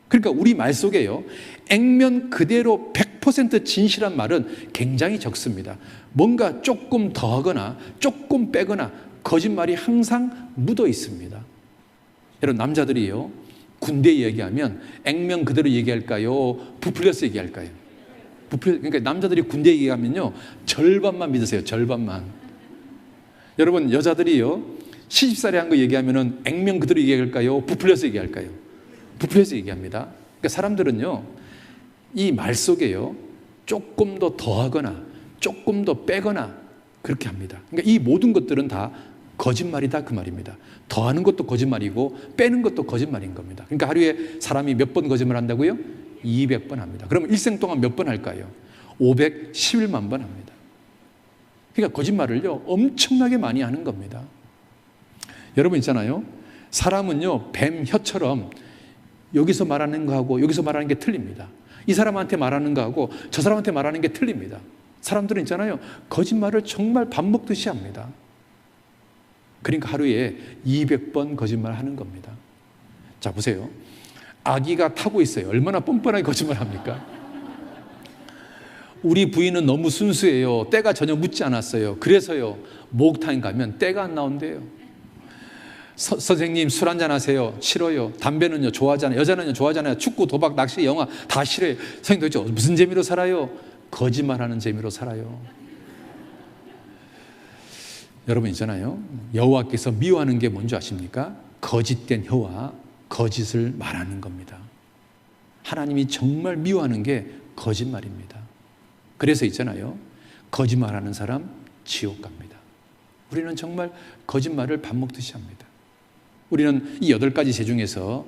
그러니까 우리 말 속에요 액면 그대로 100% 진실한 말은 굉장히 적습니다. 뭔가 조금 더하거나 조금 빼거나 거짓말이 항상 묻어 있습니다. 여러분 남자들이요 군대 얘기하면 액면 그대로 얘기할까요? 부풀려서 얘기할까요? 그러니까 남자들이 군대 얘기하면요 절반만 믿으세요. 절반만. 여러분 여자들이요 시집살이 한 거 얘기하면은 액면 그대로 얘기할까요? 부풀려서 얘기할까요? 부풀려서 얘기합니다. 그러니까 사람들은요 이 말 속에요 조금 더 더하거나 조금 더 빼거나 그렇게 합니다. 그러니까 이 모든 것들은 다 거짓말이다 그 말입니다. 더하는 것도 거짓말이고 빼는 것도 거짓말인 겁니다. 그러니까 하루에 사람이 몇 번 거짓말 한다고요? 200번 합니다. 그러면 일생 동안 몇 번 할까요? 511만 번 합니다. 그러니까 거짓말을요 엄청나게 많이 하는 겁니다. 여러분 있잖아요, 사람은요 뱀 혀처럼 여기서 말하는 거하고 여기서 말하는 게 틀립니다. 이 사람한테 말하는 거하고 저 사람한테 말하는 게 틀립니다. 사람들은 있잖아요 거짓말을 정말 밥 먹듯이 합니다. 그러니까 하루에 200번 거짓말 하는 겁니다. 자 보세요, 아기가 타고 있어요. 얼마나 뻔뻔하게 거짓말 합니까? 우리 부인은 너무 순수해요. 때가 전혀 묻지 않았어요. 그래서요 목욕탕에 가면 때가 안 나온대요. 선생님 술 한잔 하세요. 싫어요. 담배는요 좋아하잖아요. 여자는요 좋아하잖아요. 축구, 도박, 낚시, 영화 다 싫어요. 선생님 도대체 무슨 재미로 살아요? 거짓말하는 재미로 살아요. 여러분 있잖아요, 여호와께서 미워하는 게 뭔지 아십니까? 거짓된 혀와 거짓을 말하는 겁니다. 하나님이 정말 미워하는 게 거짓말입니다. 그래서 있잖아요, 거짓말하는 사람 지옥 갑니다. 우리는 정말 거짓말을 밥 먹듯이 합니다. 우리는 이 8가지 죄 중에서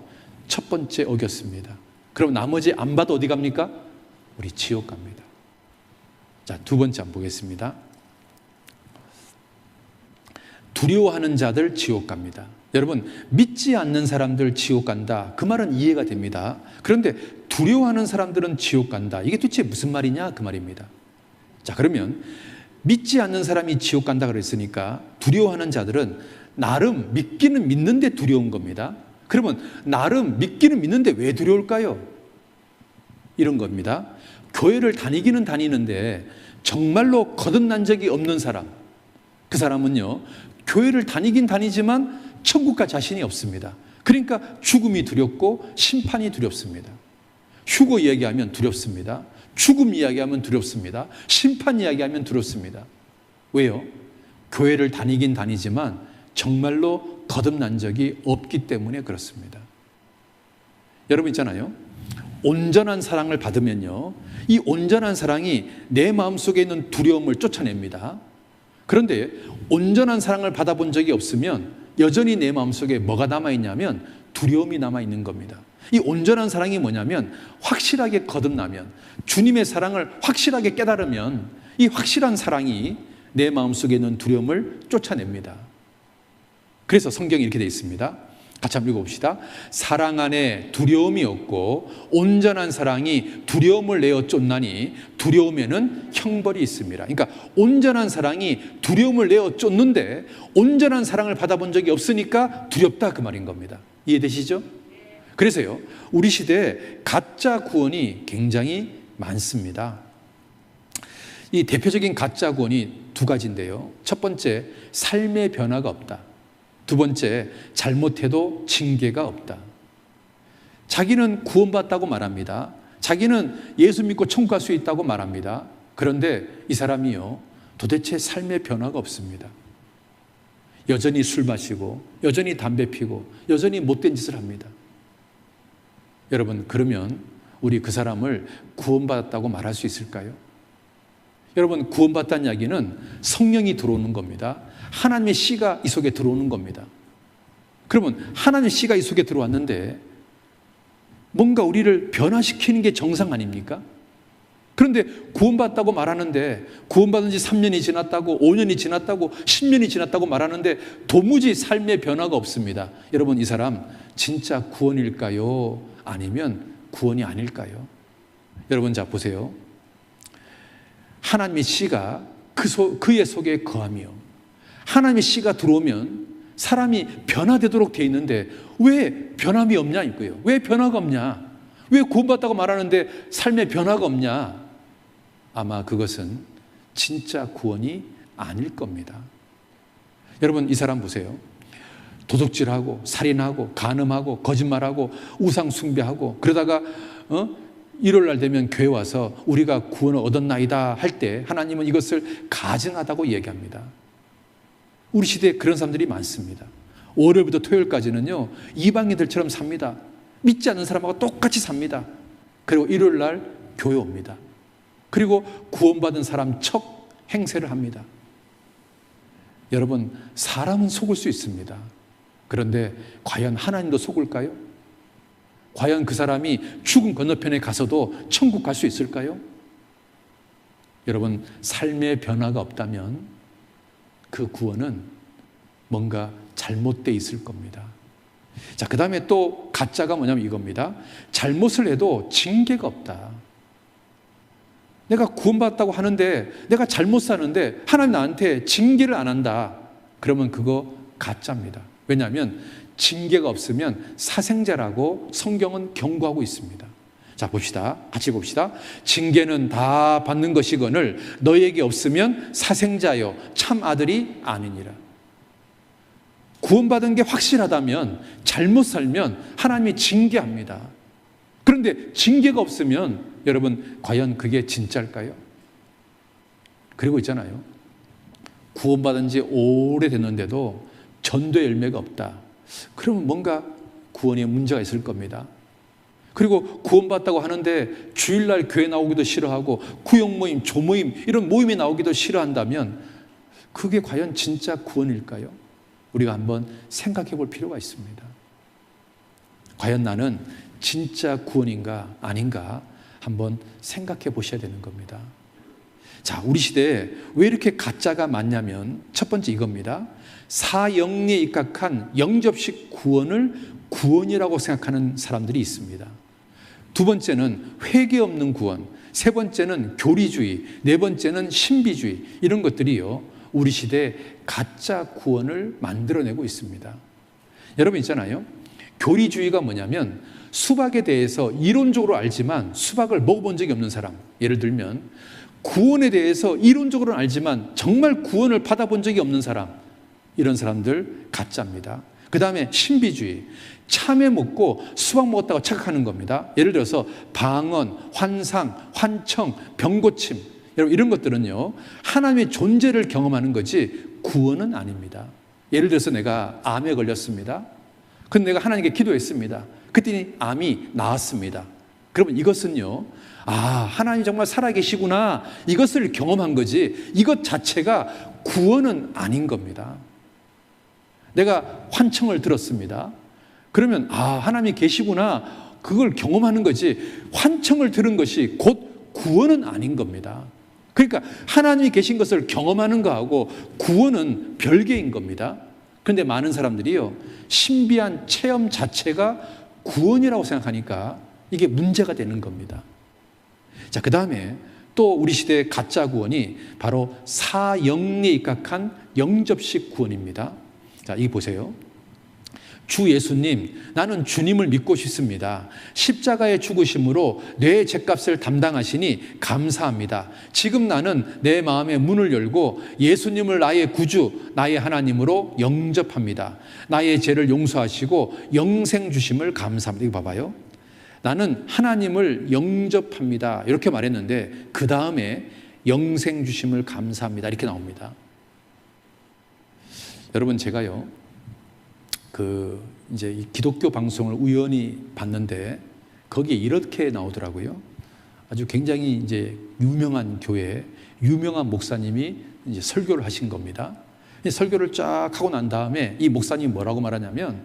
첫 번째 어겼습니다. 그럼 나머지 안 봐도 어디 갑니까? 우리 지옥 갑니다. 자, 두 번째 한번 보겠습니다. 두려워하는 자들 지옥 갑니다. 여러분 믿지 않는 사람들 지옥 간다 그 말은 이해가 됩니다. 그런데 두려워하는 사람들은 지옥 간다, 이게 도대체 무슨 말이냐 그 말입니다. 자 그러면 믿지 않는 사람이 지옥 간다 그랬으니까 두려워하는 자들은 나름 믿기는 믿는데 두려운 겁니다. 그러면 나름 믿기는 믿는데 왜 두려울까요? 이런 겁니다. 교회를 다니기는 다니는데 정말로 거듭난 적이 없는 사람, 그 사람은요 교회를 다니긴 다니지만 천국과 자신이 없습니다. 그러니까 죽음이 두렵고 심판이 두렵습니다. 휴거 이야기하면 두렵습니다. 죽음 이야기하면 두렵습니다. 심판 이야기하면 두렵습니다. 왜요? 교회를 다니긴 다니지만 정말로 거듭난 적이 없기 때문에 그렇습니다. 여러분 있잖아요, 온전한 사랑을 받으면요 이 온전한 사랑이 내 마음속에 있는 두려움을 쫓아냅니다. 그런데 온전한 사랑을 받아본 적이 없으면 여전히 내 마음속에 뭐가 남아있냐면 두려움이 남아있는 겁니다. 이 온전한 사랑이 뭐냐면 확실하게 거듭나면, 주님의 사랑을 확실하게 깨달으면 이 확실한 사랑이 내 마음속에 있는 두려움을 쫓아냅니다. 그래서 성경이 이렇게 되어 있습니다. 같이 한번 읽어봅시다. 사랑 안에 두려움이 없고 온전한 사랑이 두려움을 내어 쫓나니 두려움에는 형벌이 있습니다. 그러니까 온전한 사랑이 두려움을 내어 쫓는데 온전한 사랑을 받아본 적이 없으니까 두렵다 그 말인 겁니다. 이해되시죠? 그래서요 우리 시대에 가짜 구원이 굉장히 많습니다. 이 대표적인 가짜 구원이 두 가지인데요, 첫 번째 삶의 변화가 없다, 두 번째 잘못해도 징계가 없다. 자기는 구원받았다고 말합니다. 자기는 예수 믿고 천국 갈 수 있다고 말합니다. 그런데 이 사람이요 도대체 삶의 변화가 없습니다. 여전히 술 마시고 여전히 담배 피고 여전히 못된 짓을 합니다. 여러분 그러면 우리 그 사람을 구원받았다고 말할 수 있을까요? 여러분 구원받았다는 이야기는 성령이 들어오는 겁니다. 하나님의 씨가 이 속에 들어오는 겁니다. 그러면 하나님의 씨가 이 속에 들어왔는데 뭔가 우리를 변화시키는 게 정상 아닙니까? 그런데 구원받았다고 말하는데 구원받은 지 3년이 지났다고 5년이 지났다고 10년이 지났다고 말하는데 도무지 삶의 변화가 없습니다. 여러분, 이 사람 진짜 구원일까요? 아니면 구원이 아닐까요? 여러분, 자 보세요. 하나님의 씨가 그의 속에 거하며 하나님의 씨가 들어오면 사람이 변화되도록 돼 있는데 왜 변함이 없냐 이거예요. 왜 변화가 없냐? 왜 구원받았다고 말하는데 삶의 변화가 없냐? 아마 그것은 진짜 구원이 아닐 겁니다. 여러분, 이 사람 보세요. 도둑질하고 살인하고 간음하고 거짓말하고 우상 숭배하고 그러다가 일요일 날 되면 교회 와서 우리가 구원을 얻었나이다 할 때 하나님은 이것을 가증하다고 얘기합니다. 우리 시대에 그런 사람들이 많습니다. 월요일부터 토요일까지는요 이방인들처럼 삽니다. 믿지 않는 사람하고 똑같이 삽니다. 그리고 일요일 날 교회 옵니다. 그리고 구원받은 사람 척 행세를 합니다. 여러분, 사람은 속을 수 있습니다. 그런데 과연 하나님도 속을까요? 과연 그 사람이 죽음 건너편에 가서도 천국 갈 수 있을까요? 여러분, 삶의 변화가 없다면 그 구원은 뭔가 잘못되어 있을 겁니다. 자, 그 다음에 또 가짜가 뭐냐면 이겁니다. 잘못을 해도 징계가 없다. 내가 구원받았다고 하는데 내가 잘못 사는데 하나님 나한테 징계를 안 한다. 그러면 그거 가짜입니다. 왜냐하면 징계가 없으면 사생자라고 성경은 경고하고 있습니다. 자, 봅시다. 같이 봅시다. 징계는 다 받는 것이거늘 너희에게 없으면 사생자여 참 아들이 아니니라. 구원받은 게 확실하다면 잘못 살면 하나님이 징계합니다. 그런데 징계가 없으면 여러분, 과연 그게 진짜일까요? 그리고 있잖아요. 구원받은 지 오래됐는데도 전도의 열매가 없다. 그러면 뭔가 구원에 문제가 있을 겁니다. 그리고 구원받았다고 하는데 주일날 교회 나오기도 싫어하고 구역 모임, 조모임 이런 모임에 나오기도 싫어한다면 그게 과연 진짜 구원일까요? 우리가 한번 생각해 볼 필요가 있습니다. 과연 나는 진짜 구원인가 아닌가 한번 생각해 보셔야 되는 겁니다. 자, 우리 시대에 왜 이렇게 가짜가 많냐면 첫 번째 이겁니다. 사영리에 입각한 영접식 구원을 구원이라고 생각하는 사람들이 있습니다. 두 번째는 회개 없는 구원, 세 번째는 교리주의, 네 번째는 신비주의 이런 것들이요 우리 시대에 가짜 구원을 만들어내고 있습니다. 여러분 있잖아요. 교리주의가 뭐냐면 수박에 대해서 이론적으로 알지만 수박을 먹어본 적이 없는 사람. 예를 들면 구원에 대해서 이론적으로는 알지만 정말 구원을 받아본 적이 없는 사람. 이런 사람들 가짜입니다. 그 다음에 신비주의. 참외 먹고 수박 먹었다고 착각하는 겁니다. 예를 들어서 방언, 환상, 환청, 병고침 여러분 이런 것들은요 하나님의 존재를 경험하는 거지 구원은 아닙니다. 예를 들어서 내가 암에 걸렸습니다. 근데 내가 하나님께 기도했습니다. 그랬더니 암이 나았습니다. 그러면 이것은요 하나님이 정말 살아계시구나 이것을 경험한 거지 이것 자체가 구원은 아닌 겁니다. 내가 환청을 들었습니다. 그러면 하나님이 계시구나 그걸 경험하는 거지 환청을 들은 것이 곧 구원은 아닌 겁니다. 그러니까 하나님이 계신 것을 경험하는 거하고 구원은 별개인 겁니다. 그런데 많은 사람들이요 신비한 체험 자체가 구원이라고 생각하니까 이게 문제가 되는 겁니다. 자, 그 다음에 또 우리 시대의 가짜 구원이 바로 사영리에 입각한 영접식 구원입니다. 자, 이 보세요. 주 예수님, 나는 주님을 믿고 싶습니다. 십자가의 죽으심으로 내 죄값을 담당하시니 감사합니다. 지금 나는 내 마음의 문을 열고 예수님을 나의 구주, 나의 하나님으로 영접합니다. 나의 죄를 용서하시고 영생 주심을 감사합니다. 이거 봐봐요. 나는 하나님을 영접합니다. 이렇게 말했는데 그 다음에 영생 주심을 감사합니다. 이렇게 나옵니다. 여러분 제가요 이제 이 기독교 방송을 우연히 봤는데 거기에 이렇게 나오더라고요. 아주 굉장히 이제 유명한 교회, 유명한 목사님이 이제 설교를 하신 겁니다. 설교를 쫙 하고 난 다음에 이 목사님이 뭐라고 말하냐면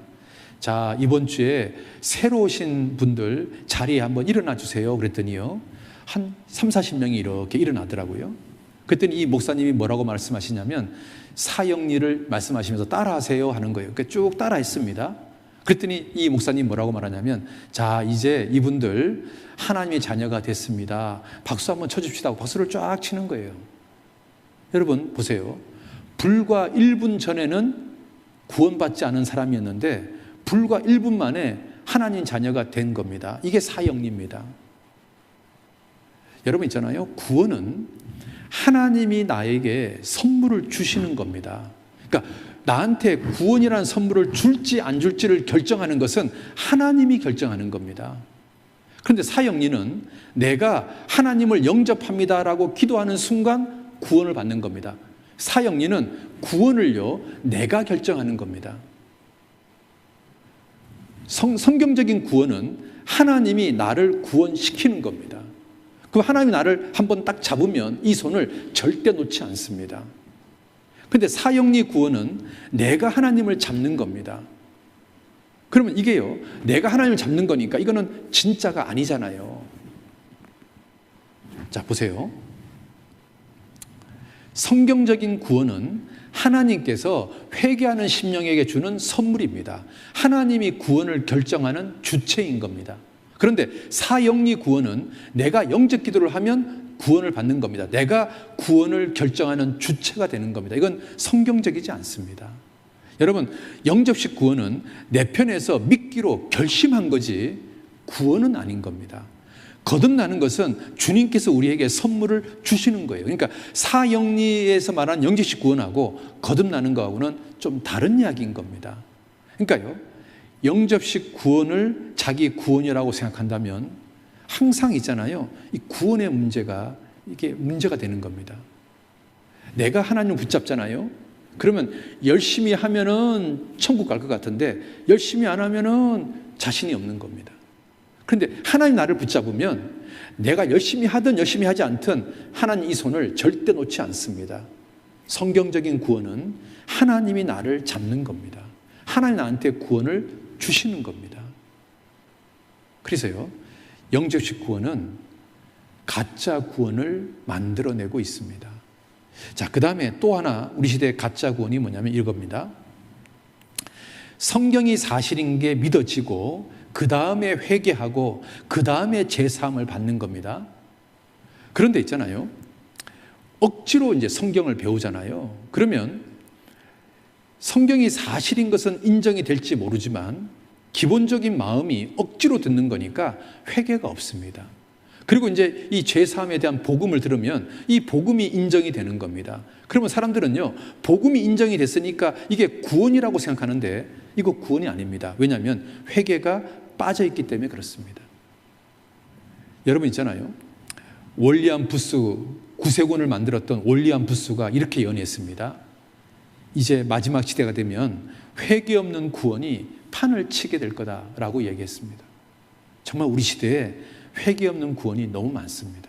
자, 이번 주에 새로 오신 분들 자리에 한번 일어나 주세요. 그랬더니요, 한 30-40명이 이렇게 일어나더라고요. 그랬더니 이 목사님이 뭐라고 말씀하시냐면 사형리를 말씀하시면서 따라하세요 하는 거예요. 그러니까 쭉 따라했습니다. 그랬더니 이 목사님 뭐라고 말하냐면, 자, 이제 이분들 하나님의 자녀가 됐습니다. 박수 한번 쳐줍시다 하고 박수를 쫙 치는 거예요. 여러분 보세요. 불과 1분 전에는 구원받지 않은 사람이었는데 불과 1분 만에 하나님 자녀가 된 겁니다. 이게 사형리입니다. 여러분 있잖아요. 구원은 하나님이 나에게 선물을 주시는 겁니다. 그러니까 나한테 구원이라는 선물을 줄지 안 줄지를 결정하는 것은 하나님이 결정하는 겁니다. 그런데 사형리는 내가 하나님을 영접합니다라고 기도하는 순간 구원을 받는 겁니다. 사형리는 구원을요, 내가 결정하는 겁니다. 성경적인 구원은 하나님이 나를 구원시키는 겁니다. 그럼 하나님이 나를 한번 딱 잡으면 이 손을 절대 놓지 않습니다. 그런데 사형리 구원은 내가 하나님을 잡는 겁니다. 그러면 이게요, 내가 하나님을 잡는 거니까 이거는 진짜가 아니잖아요. 자, 보세요. 성경적인 구원은 하나님께서 회개하는 심령에게 주는 선물입니다. 하나님이 구원을 결정하는 주체인 겁니다. 그런데 사형리 구원은 내가 영적 기도를 하면 구원을 받는 겁니다. 내가 구원을 결정하는 주체가 되는 겁니다. 이건 성경적이지 않습니다. 여러분, 영접식 구원은 내 편에서 믿기로 결심한 거지 구원은 아닌 겁니다. 거듭나는 것은 주님께서 우리에게 선물을 주시는 거예요. 그러니까 사형리에서 말하는 영접식 구원하고 거듭나는 거하고는 좀 다른 이야기인 겁니다. 그러니까요, 영접식 구원을 자기 구원이라고 생각한다면 항상 있잖아요, 이 구원의 문제가 이게 문제가 되는 겁니다. 내가 하나님을 붙잡잖아요. 그러면 열심히 하면은 천국 갈 것 같은데 열심히 안 하면은 자신이 없는 겁니다. 그런데 하나님 나를 붙잡으면 내가 열심히 하든 열심히 하지 않든 하나님 이 손을 절대 놓지 않습니다. 성경적인 구원은 하나님이 나를 잡는 겁니다. 하나님 나한테 구원을 주시는 겁니다. 그래서요, 영접식 구원은 가짜 구원을 만들어내고 있습니다. 자, 그 다음에 또 하나 우리 시대의 가짜 구원이 뭐냐면 이겁니다. 성경이 사실인 게 믿어지고 그 다음에 회개하고 그 다음에 제사함을 받는 겁니다. 그런데 있잖아요, 억지로 이제 성경을 배우잖아요. 그러면 성경이 사실인 것은 인정이 될지 모르지만 기본적인 마음이 억지로 듣는 거니까 회개가 없습니다. 그리고 이제 이 죄사함에 대한 복음을 들으면 이 복음이 인정이 되는 겁니다. 그러면 사람들은요, 복음이 인정이 됐으니까 이게 구원이라고 생각하는데 이거 구원이 아닙니다. 왜냐하면 회개가 빠져 있기 때문에 그렇습니다. 여러분 있잖아요, 월리안 부스, 구세군을 만들었던 월리안 부스가 이렇게 연했습니다. 이제 마지막 시대가 되면 회개 없는 구원이 판을 치게 될 거다라고 얘기했습니다. 정말 우리 시대에 회개 없는 구원이 너무 많습니다.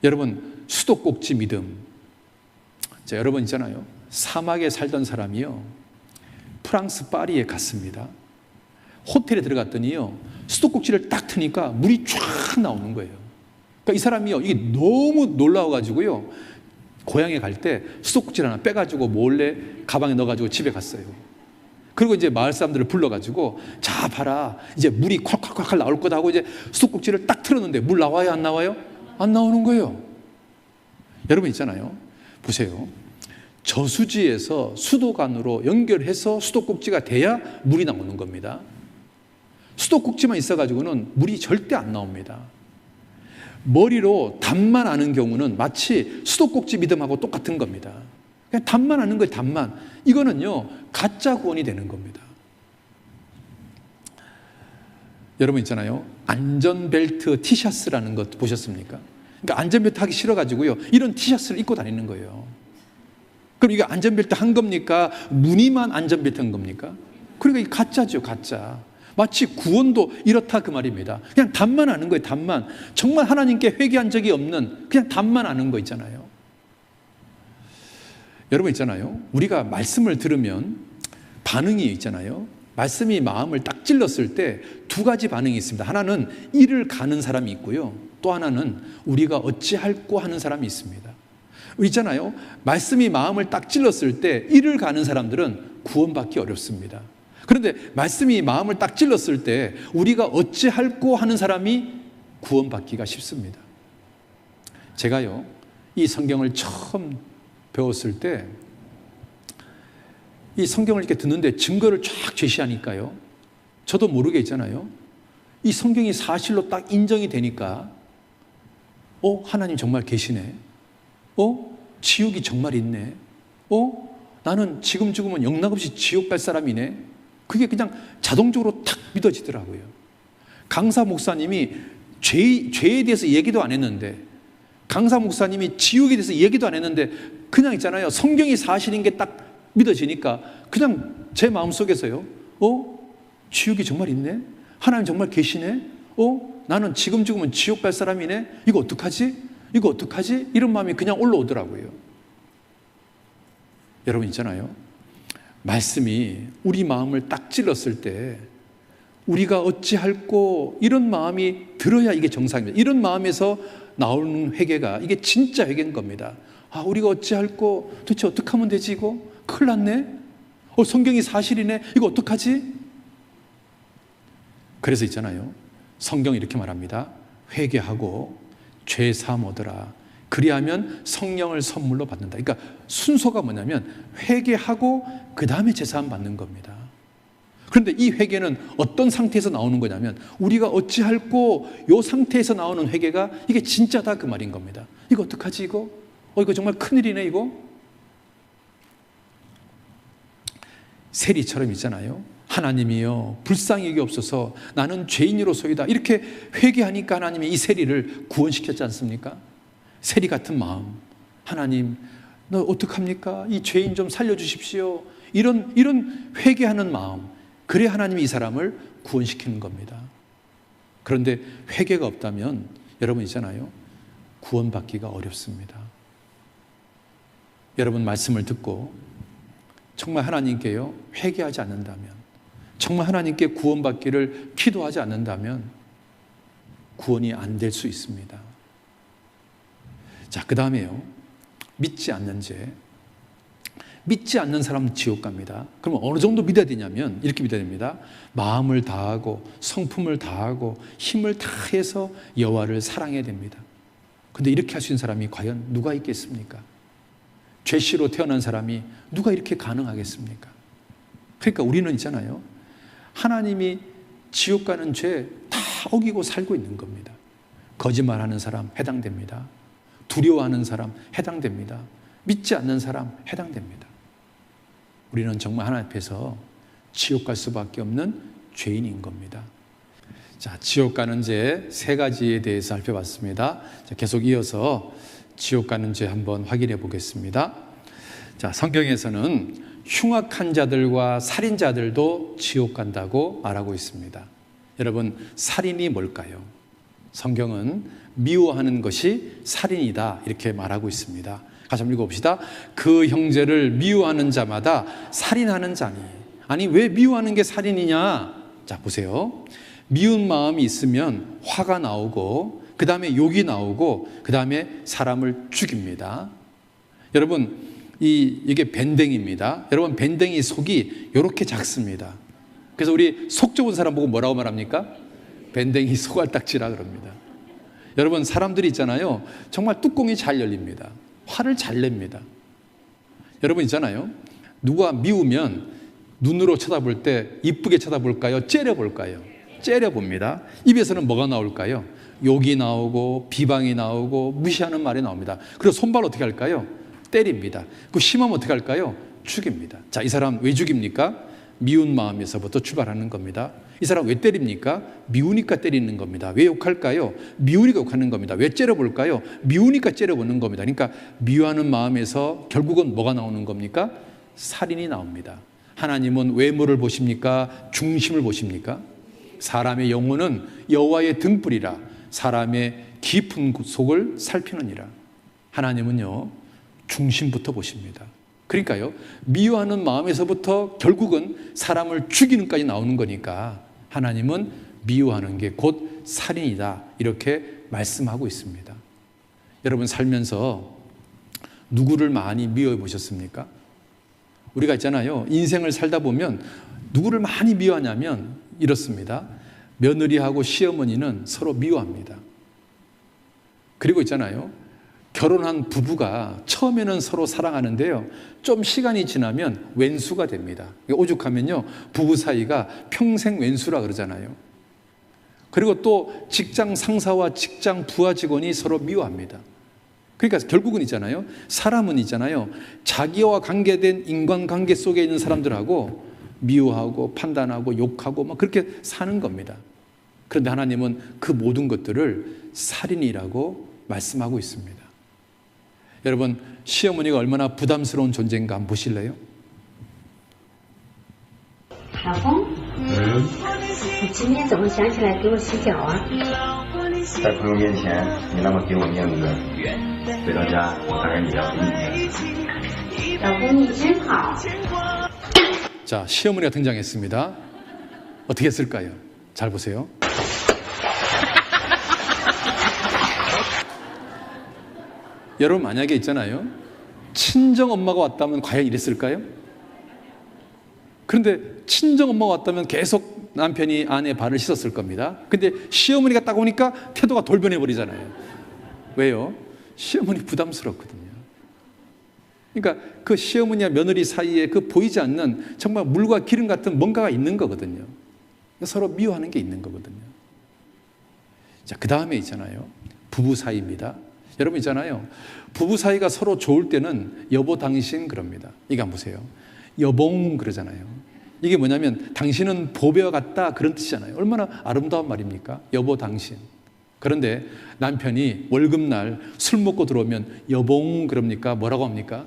여러분, 수도꼭지 믿음. 자, 여러분 있잖아요, 사막에 살던 사람이요, 프랑스 파리에 갔습니다. 호텔에 들어갔더니요, 수도꼭지를 딱 트니까 물이 쫙 나오는 거예요. 그러니까 이 사람이요, 이게 너무 놀라워가지고요, 고향에 갈 때 수도꼭지를 하나 빼가지고 몰래 가방에 넣어가지고 집에 갔어요. 그리고 이제 마을 사람들을 불러가지고, 자, 봐라, 이제 물이 콸콸콸 나올 거다 하고 이제 수도꼭지를 딱 틀었는데 물 나와요, 안 나와요? 안 나오는 거예요. 여러분 있잖아요, 보세요. 저수지에서 수도관으로 연결해서 수도꼭지가 돼야 물이 나오는 겁니다. 수도꼭지만 있어가지고는 물이 절대 안 나옵니다. 머리로 답만 아는 경우는 마치 수도꼭지 믿음하고 똑같은 겁니다. 그냥 답만 아는 거예요, 답만. 이거는요, 가짜 구원이 되는 겁니다. 여러분 있잖아요, 안전벨트 티셔츠라는 것 보셨습니까? 그러니까 안전벨트 하기 싫어가지고요, 이런 티셔츠를 입고 다니는 거예요. 그럼 이게 안전벨트 한 겁니까? 무늬만 안전벨트 한 겁니까? 그러니까 이게 가짜죠, 가짜. 마치 구원도 이렇다 그 말입니다. 그냥 답만 아는 거예요, 답만. 정말 하나님께 회개한 적이 없는 그냥 답만 아는 거 있잖아요. 여러분 있잖아요, 우리가 말씀을 들으면 반응이 있잖아요. 말씀이 마음을 딱 찔렀을 때 두 가지 반응이 있습니다. 하나는 이를 가는 사람이 있고요. 또 하나는 우리가 어찌할꼬 하는 사람이 있습니다. 있잖아요. 말씀이 마음을 딱 찔렀을 때 이를 가는 사람들은 구원받기 어렵습니다. 그런데 말씀이 마음을 딱 찔렀을 때 우리가 어찌할꼬 하는 사람이 구원받기가 쉽습니다. 제가요, 이 성경을 처음 배웠을 때 이 성경을 이렇게 듣는데 증거를 쫙 제시하니까요, 저도 모르게 있잖아요, 이 성경이 사실로 딱 인정이 되니까 하나님 정말 계시네, 지옥이 정말 있네, 나는 지금 죽으면 영락없이 지옥 갈 사람이네, 그게 그냥 자동적으로 탁 믿어지더라고요. 강사 목사님이 죄에 대해서 얘기도 안 했는데, 강사 목사님이 지옥에 대해서 얘기도 안 했는데 그냥 있잖아요, 성경이 사실인 게 딱 믿어지니까 그냥 제 마음속에서요, 지옥이 정말 있네, 하나님 정말 계시네, 나는 지금 죽으면 지옥 갈 사람이네, 이거 어떡하지? 이거 어떡하지? 이런 마음이 그냥 올라오더라고요. 여러분 있잖아요, 말씀이 우리 마음을 딱 찔렀을 때 우리가 어찌할꼬 이런 마음이 들어야 이게 정상입니다. 이런 마음에서 나오는 회개가 이게 진짜 회개인 겁니다. 우리가 어찌할꼬, 도대체 어떻게 하면 되지, 이거? 큰일 났네? 성경이 사실이네? 이거 어떡하지? 그래서 있잖아요, 성경이 이렇게 말합니다. 회개하고 죄 사함 얻으라. 그리하면 성령을 선물로 받는다. 그러니까 순서가 뭐냐면 회개하고 그 다음에 죄 사함 받는 겁니다. 그런데 이 회개는 어떤 상태에서 나오는 거냐면 우리가 어찌할꼬 이 상태에서 나오는 회개가 이게 진짜다, 그 말인 겁니다. 이거 어떡하지, 이거? 이거 정말 큰일이네, 이거? 세리처럼 있잖아요. 하나님이여 불쌍히 여기옵소서, 나는 죄인으로소이다. 이렇게 회개하니까 하나님이 이 세리를 구원시켰지 않습니까? 세리 같은 마음, 하나님 너 어떡합니까? 이 죄인 좀 살려주십시오. 이런 회개하는 마음, 그래 하나님이 이 사람을 구원시키는 겁니다. 그런데 회개가 없다면 여러분 있잖아요, 구원받기가 어렵습니다. 여러분 말씀을 듣고 정말 하나님께요 회개하지 않는다면, 정말 하나님께 구원받기를 기도하지 않는다면 구원이 안 될 수 있습니다. 자, 그 다음에요, 믿지 않는 죄. 믿지 않는 사람은 지옥 갑니다. 그럼 어느 정도 믿어야 되냐면 이렇게 믿어야 됩니다. 마음을 다하고 성품을 다하고 힘을 다해서 여호와를 사랑해야 됩니다. 근데 이렇게 할 수 있는 사람이 과연 누가 있겠습니까? 죄씨로 태어난 사람이 누가 이렇게 가능하겠습니까? 그러니까 우리는 있잖아요, 하나님이 지옥 가는 죄 다 어기고 살고 있는 겁니다. 거짓말하는 사람 해당됩니다. 두려워하는 사람 해당됩니다. 믿지 않는 사람 해당됩니다. 우리는 정말 하나님 앞에서 지옥 갈 수밖에 없는 죄인인 겁니다. 자, 지옥 가는 죄 세 가지에 대해서 살펴봤습니다. 자, 계속 이어서 지옥 가는 죄 한번 확인해 보겠습니다. 자, 성경에서는 흉악한 자들과 살인자들도 지옥 간다고 말하고 있습니다. 여러분, 살인이 뭘까요? 성경은 미워하는 것이 살인이다 이렇게 말하고 있습니다. 같이 한번 읽어봅시다. 그 형제를 미워하는 자마다 살인하는 자니. 아니, 왜 미워하는 게 살인이냐? 자, 보세요. 미운 마음이 있으면 화가 나오고 그 다음에 욕이 나오고 그 다음에 사람을 죽입니다. 여러분, 이게 밴댕입니다. 여러분, 밴댕이 속이 이렇게 작습니다. 그래서 우리 속 좁은 사람 보고 뭐라고 말합니까? 밴댕이 소갈딱지라 그럽니다. 여러분, 사람들이 있잖아요, 정말 뚜껑이 잘 열립니다. 화를 잘 냅니다. 여러분 있잖아요, 누가 미우면 눈으로 쳐다볼 때 이쁘게 쳐다볼까요? 째려볼까요? 째려봅니다. 입에서는 뭐가 나올까요? 욕이 나오고 비방이 나오고 무시하는 말이 나옵니다. 그리고 손발 어떻게 할까요? 때립니다. 그 심하면 어떻게 할까요? 죽입니다. 자, 이 사람 왜 죽입니까? 미운 마음에서부터 출발하는 겁니다. 이 사람 왜 때립니까? 미우니까 때리는 겁니다. 왜 욕할까요? 미우니까 욕하는 겁니다. 왜 째려볼까요? 미우니까 째려보는 겁니다. 그러니까 미워하는 마음에서 결국은 뭐가 나오는 겁니까? 살인이 나옵니다. 하나님은 외모를 보십니까? 중심을 보십니까? 사람의 영혼은 여호와의 등불이라 사람의 깊은 속을 살피느니라. 하나님은요, 중심부터 보십니다. 그러니까요, 미워하는 마음에서부터 결국은 사람을 죽이는까지 나오는 거니까 하나님은 미워하는 게 곧 살인이다, 이렇게 말씀하고 있습니다. 여러분 살면서 누구를 많이 미워해 보셨습니까? 우리가 있잖아요, 인생을 살다 보면 누구를 많이 미워하냐면 이렇습니다. 며느리하고 시어머니는 서로 미워합니다. 그리고 있잖아요, 결혼한 부부가 처음에는 서로 사랑하는데요, 좀 시간이 지나면 왼수가 됩니다. 오죽하면요, 부부 사이가 평생 왼수라 그러잖아요. 그리고 또 직장 상사와 직장 부하 직원이 서로 미워합니다. 그러니까 결국은 있잖아요, 사람은 있잖아요, 자기와 관계된 인간관계 속에 있는 사람들하고 미워하고 판단하고 욕하고 막 그렇게 사는 겁니다. 그런데 하나님은 그 모든 것들을 살인이라고 말씀하고 있습니다. 여러분, 시어머니가 얼마나 부담스러운 존재인가 한번 보실래요? 老公，你今天怎么想起来给我洗脚啊？在朋友面前，你那么给我面子，回到家当然也要给你面子。老公，你真好。 자, 시어머니가 등장했습니다. 어떻게 했을까요? 잘 보세요. 여러분 만약에 있잖아요, 친정 엄마가 왔다면 과연 이랬을까요? 그런데 친정 엄마가 왔다면 계속 남편이 아내 발을 씻었을 겁니다. 근데 시어머니가 딱 오니까 태도가 돌변해 버리잖아요. 왜요? 시어머니 부담스럽거든요. 그러니까 그 시어머니와 며느리 사이에 그 보이지 않는 정말 물과 기름 같은 뭔가가 있는 거거든요. 서로 미워하는 게 있는 거거든요. 자, 그 다음에 있잖아요, 부부 사이입니다. 여러분 있잖아요, 부부 사이가 서로 좋을 때는 여보 당신 그럽니다. 이거 한번 보세요. 여봉 그러잖아요. 이게 뭐냐면 당신은 보배와 같다, 그런 뜻이잖아요. 얼마나 아름다운 말입니까? 여보 당신. 그런데 남편이 월급날 술 먹고 들어오면 여봉 그럽니까? 뭐라고 합니까?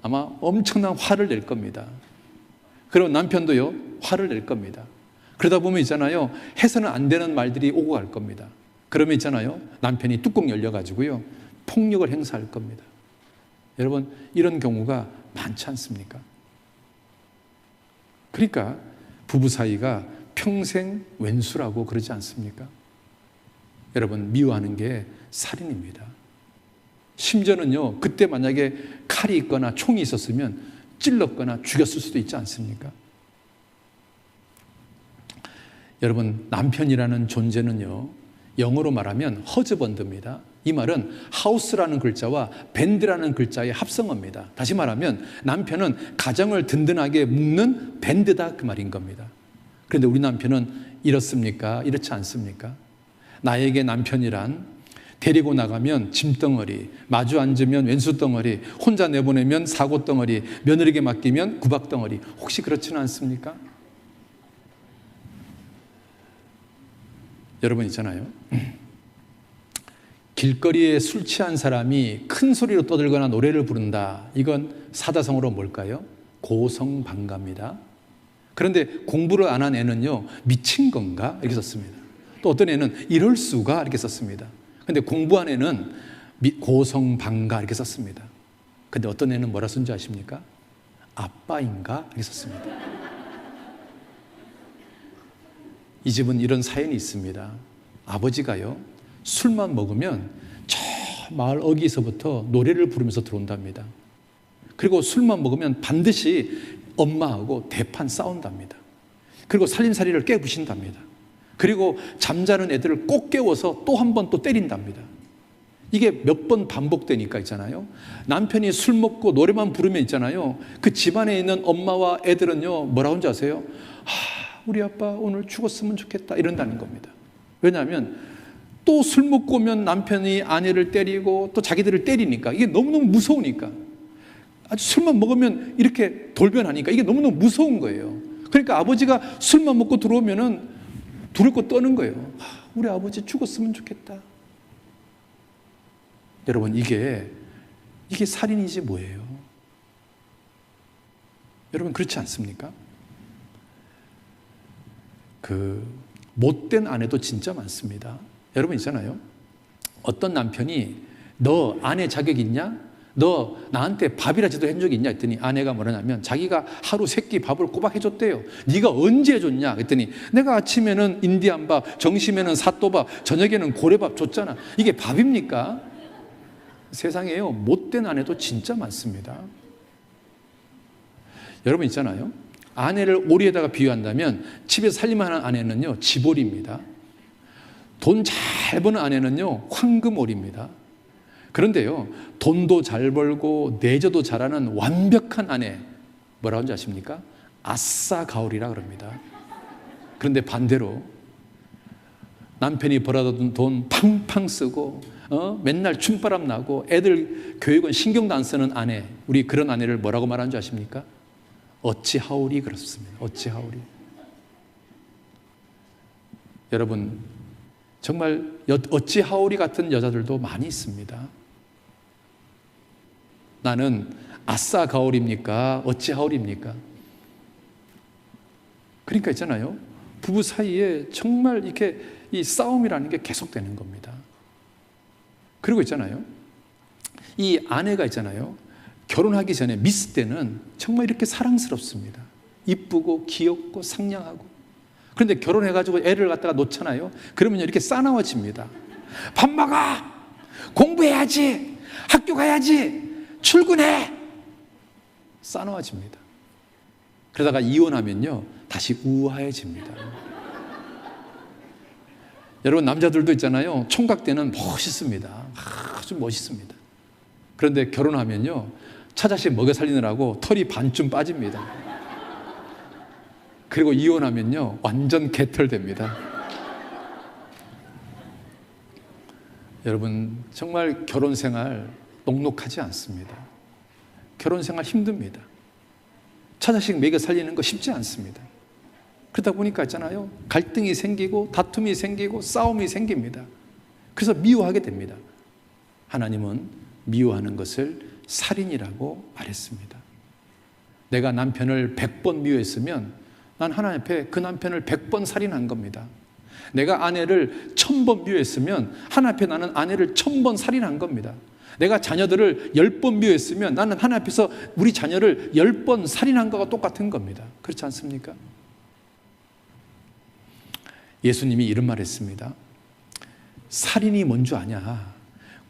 아마 엄청난 화를 낼 겁니다. 그리고 남편도요, 화를 낼 겁니다. 그러다 보면 있잖아요, 해서는 안 되는 말들이 오고 갈 겁니다. 그러면 있잖아요, 남편이 뚜껑 열려가지고요, 폭력을 행사할 겁니다. 여러분, 이런 경우가 많지 않습니까? 그러니까 부부 사이가 평생 왼수라고 그러지 않습니까? 여러분, 미워하는 게 살인입니다. 심지어는요, 그때 만약에 칼이 있거나 총이 있었으면 찔렀거나 죽였을 수도 있지 않습니까? 여러분, 남편이라는 존재는요, 영어로 말하면 허즈번드입니다. 이 말은 하우스라는 글자와 밴드라는 글자의 합성어입니다. 다시 말하면 남편은 가정을 든든하게 묶는 밴드다, 그 말인 겁니다. 그런데 우리 남편은 이렇습니까? 이렇지 않습니까? 나에게 남편이란 데리고 나가면 짐덩어리, 마주 앉으면 왼수덩어리, 혼자 내보내면 사고덩어리, 며느리에게 맡기면 구박덩어리. 혹시 그렇지는 않습니까? 여러분 있잖아요, 길거리에 술 취한 사람이 큰 소리로 떠들거나 노래를 부른다, 이건 사자성어로 뭘까요? 고성방가입니다. 그런데 공부를 안 한 애는요, 미친 건가? 이렇게 썼습니다. 또 어떤 애는 이럴 수가? 이렇게 썼습니다. 근데 공부한 애는 고성방가 이렇게 썼습니다. 근데 어떤 애는 뭐라 쓴지 아십니까? 아빠인가? 이렇게 썼습니다. 이 집은 이런 사연이 있습니다. 아버지가요, 술만 먹으면 저 마을 어귀에서부터 노래를 부르면서 들어온답니다. 그리고 술만 먹으면 반드시 엄마하고 대판 싸운답니다. 그리고 살림살이를 깨부신답니다. 그리고 잠자는 애들을 꼭 깨워서 또 한 번 또 때린답니다. 이게 몇 번 반복되니까 있잖아요, 남편이 술 먹고 노래만 부르면 있잖아요, 그 집안에 있는 엄마와 애들은요, 뭐라고 하는지 아세요? 우리 아빠 오늘 죽었으면 좋겠다, 이런다는 겁니다. 왜냐하면 또 술 먹고 오면 남편이 아내를 때리고 또 자기들을 때리니까, 이게 너무너무 무서우니까, 아주 술만 먹으면 이렇게 돌변하니까 이게 너무너무 무서운 거예요. 그러니까 아버지가 술만 먹고 들어오면은 둘을 거 떠는 거예요. 우리 아버지 죽었으면 좋겠다. 여러분, 이게 살인이지 뭐예요? 여러분, 그렇지 않습니까? 그 못된 아내도 진짜 많습니다. 여러분 있잖아요, 어떤 남편이 너 아내 자격 있냐? 너 나한테 밥이라도 해준 적이 있냐 했더니 아내가 뭐라냐면 자기가 하루 3끼 밥을 꼬박 해줬대요. 네가 언제 해줬냐 했더니 내가 아침에는 인디안밥, 점심에는 사또밥, 저녁에는 고래밥 줬잖아. 이게 밥입니까? 세상에요, 못된 아내도 진짜 많습니다. 여러분 있잖아요, 아내를 오리에다가 비유한다면 집에서 살림하는 아내는요 집오리입니다. 돈 잘 버는 아내는요 황금오리입니다. 그런데요, 돈도 잘 벌고 내조도 잘하는 완벽한 아내, 뭐라고 하는지 아십니까? 아싸 가오리라 그럽니다. 그런데 반대로 남편이 벌어둔 돈 팡팡 쓰고 맨날 춤바람 나고 애들 교육은 신경도 안 쓰는 아내, 우리 그런 아내를 뭐라고 말하는 줄 아십니까? 어찌하오리 그렇습니다. 어찌하오리. 여러분 정말 어찌하오리 같은 여자들도 많이 있습니다. 나는 아싸 가오리입니까? 어찌하오리입니까? 그러니까 있잖아요, 부부 사이에 정말 이렇게 이 싸움이라는 게 계속되는 겁니다. 그리고 있잖아요, 이 아내가 있잖아요, 결혼하기 전에 미스 때는 정말 이렇게 사랑스럽습니다. 이쁘고 귀엽고 상냥하고. 그런데 결혼해가지고 애를 갖다가 놓잖아요. 그러면 이렇게 싸나워집니다. 밥 먹어! 공부해야지! 학교 가야지! 출근해! 싸나워집니다. 그러다가 이혼하면요 다시 우아해집니다. 여러분 남자들도 있잖아요, 총각 때는 멋있습니다. 아주 멋있습니다. 그런데 결혼하면요 처자식 먹여 살리느라고 털이 반쯤 빠집니다. 그리고 이혼하면요 완전 개털됩니다. 여러분 정말 결혼 생활 녹록하지 않습니다. 결혼 생활 힘듭니다. 처자식 먹여 살리는 거 쉽지 않습니다. 그러다 보니까 있잖아요, 갈등이 생기고 다툼이 생기고 싸움이 생깁니다. 그래서 미워하게 됩니다. 하나님은 미워하는 것을 살인이라고 말했습니다. 내가 남편을 100번 미워했으면 난 하나님 앞에 그 남편을 100번 살인한 겁니다. 내가 아내를 1000번 미워했으면 하나님 앞에 나는 아내를 1000번 살인한 겁니다. 내가 자녀들을 10번 미워했으면 나는 하나님 앞에서 우리 자녀를 10번 살인한 거가 똑같은 겁니다. 그렇지 않습니까? 예수님이 이런 말 했습니다. 살인이 뭔 줄 아냐?